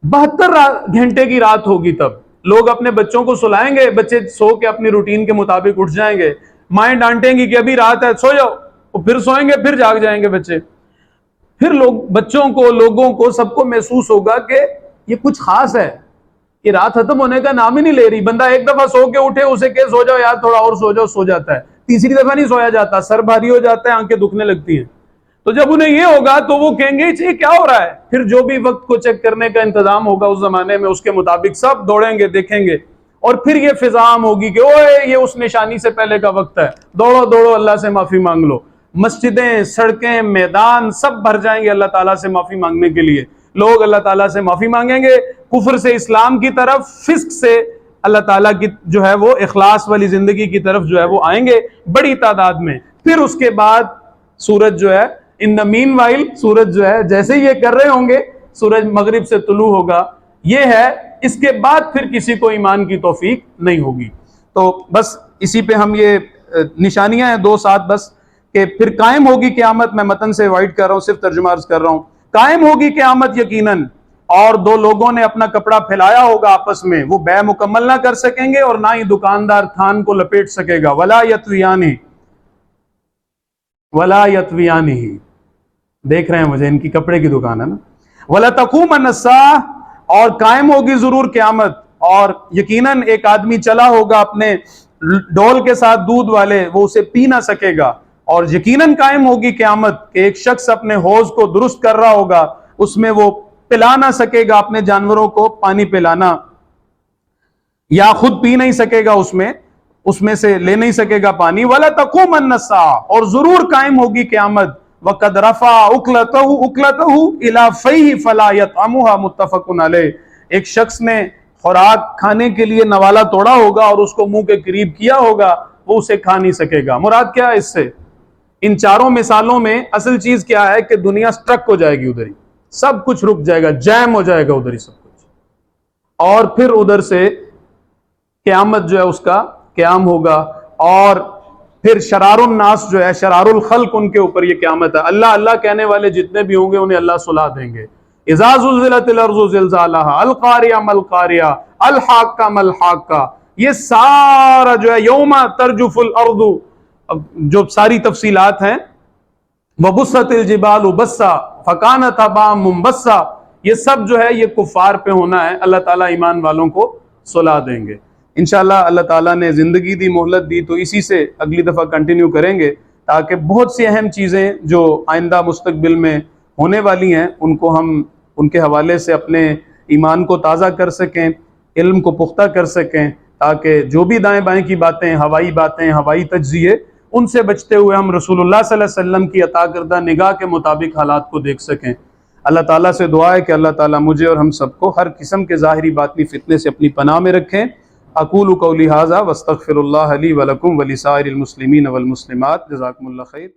72 گھنٹے کی رات ہوگی، تب لوگ اپنے بچوں کو سلائیں گے، بچے سو کے اپنی روٹین کے مطابق اٹھ جائیں گے، مائیں ڈانٹیں گی کہ ابھی رات ہے سو جاؤ، وہ پھر سوئیں گے، پھر جاگ جائیں گے بچے، پھر بچوں کو، لوگوں کو، سب کو محسوس ہوگا کہ یہ کچھ خاص ہے، یہ رات ختم ہونے کا نام ہی نہیں لے رہی۔ بندہ ایک دفعہ سو کے اٹھے، اسے کہ سو جاؤ یار تھوڑا اور سو جاؤ، سو جاتا ہے، تیسری دفعہ نہیں سویا جاتا، سر بھاری ہو جاتا ہے، آنکھیں دکھنے لگتی ہیں۔ تو جب انہیں یہ ہوگا تو وہ کہیں گے یہ کیا ہو رہا ہے، پھر جو بھی وقت کو چیک کرنے کا انتظام ہوگا اس زمانے میں، اس کے مطابق سب دوڑیں گے، دیکھیں گے، اور پھر یہ فضا عام ہوگی کہ اوے یہ اس نشانی سے پہلے کا وقت ہے، دوڑو دوڑو اللہ سے معافی مانگ لو۔ مسجدیں، سڑکیں، میدان سب بھر جائیں گے اللہ تعالیٰ سے معافی مانگنے کے لیے، لوگ اللہ تعالیٰ سے معافی مانگیں گے، کفر سے اسلام کی طرف، فسق سے اللہ تعالیٰ کی جو ہے وہ اخلاص والی زندگی کی طرف جو ہے وہ آئیں گے بڑی تعداد میں۔ پھر اس کے بعد سورج جو ہے ان دا مین وائل، سورج جو ہے جیسے یہ کر رہے ہوں گے، سورج مغرب سے طلوع ہوگا، یہ ہے، اس کے بعد پھر کسی کو ایمان کی توفیق نہیں ہوگی۔ تو بس اسی پہ ہم یہ نشانیاں ہیں 2 ساتھ بس، کہ پھر قائم ہوگی قیامت، میں متن سے وائٹ کر رہا ہوں، صرف ترجمہ عرض کر رہا ہوں، قائم ہوگی قیامت یقیناً، اور 2 لوگوں نے اپنا کپڑا پھیلایا ہوگا آپس میں، وہ بے مکمل نہ کر سکیں گے اور نہ ہی دکاندار تھان کو لپیٹ سکے گا۔ ولا یتویانہ، ولا یتویانہ، دیکھ رہے ہیں مجھے، ان کی کپڑے کی دکان ہے نا۔ ولا تقومن الساعہ، اور قائم ہوگی ضرور قیامت، اور یقیناً ایک آدمی چلا ہوگا اپنے ڈول کے ساتھ دودھ والے، وہ اسے پی نہ سکے گا، اور یقیناً قائم ہوگی قیامت کہ ایک شخص اپنے حوض کو درست کر رہا ہوگا، اس میں وہ پلا نہ سکے گا اپنے جانوروں کو پانی پلانا، یا خود پی نہیں سکے گا، اس میں سے لے نہیں سکے گا پانی۔ ولا تقومن الساعہ، اور ضرور قائم ہوگی قیامت، وقد رفع اکلتہ الی فیہ فلا یطعمها، متفق علیہ، ایک شخص نے خوراک کھانے کے لیے نوالا توڑا ہوگا اور اس کو منہ کے قریب کیا ہوگا، وہ اسے کھا نہیں سکے گا۔ مراد کیا ہے اس سے؟ ان چاروں مثالوں میں اصل چیز کیا ہے کہ دنیا سٹرک ہو جائے گی ادھر ہی، سب کچھ رک جائے گا، جیم ہو جائے گا ادھر ہی سب کچھ، اور پھر ادھر سے قیامت جو ہے اس کا قیام ہوگا، اور پھر شرار الناس جو ہے، شرار الخلق، ان کے اوپر یہ قیامت ہے۔ اللہ اللہ کہنے والے جتنے بھی ہوں گے انہیں اللہ سلا دیں گے۔ اذا زلزلت الارض زلزالها القاریہ ما القاریہ الحاقہ ما الحاقہ، یہ سارا جو ہے یوم ترجف الارض، جو ساری تفصیلات ہیں، وبست الجبال بسا فکانت هباء منبثا، یہ سب جو ہے یہ کفار پہ ہونا ہے، اللہ تعالیٰ ایمان والوں کو سلا دیں گے۔ انشاءاللہ اللہ تعالیٰ نے زندگی دی، مہلت دی، تو اسی سے اگلی دفعہ کنٹینیو کریں گے، تاکہ بہت سی اہم چیزیں جو آئندہ مستقبل میں ہونے والی ہیں ان کو ہم ان کے حوالے سے اپنے ایمان کو تازہ کر سکیں، علم کو پختہ کر سکیں، تاکہ جو بھی دائیں بائیں کی باتیں، ہوائی تجزیے، ان سے بچتے ہوئے ہم رسول اللہ صلی اللہ علیہ وسلم کی عطا کردہ نگاہ کے مطابق حالات کو دیکھ سکیں۔ اللہ تعالیٰ سے دعا ہے کہ اللہ تعالیٰ مجھے اور ہم سب کو ہر قسم کے ظاہری باطنی فتنے سے اپنی پناہ میں رکھیں۔ اقول قولی ھذا واستغفر اللہ لی ولکم ولسائر المسلمین والمسلمات، جزاکم اللہ خیر۔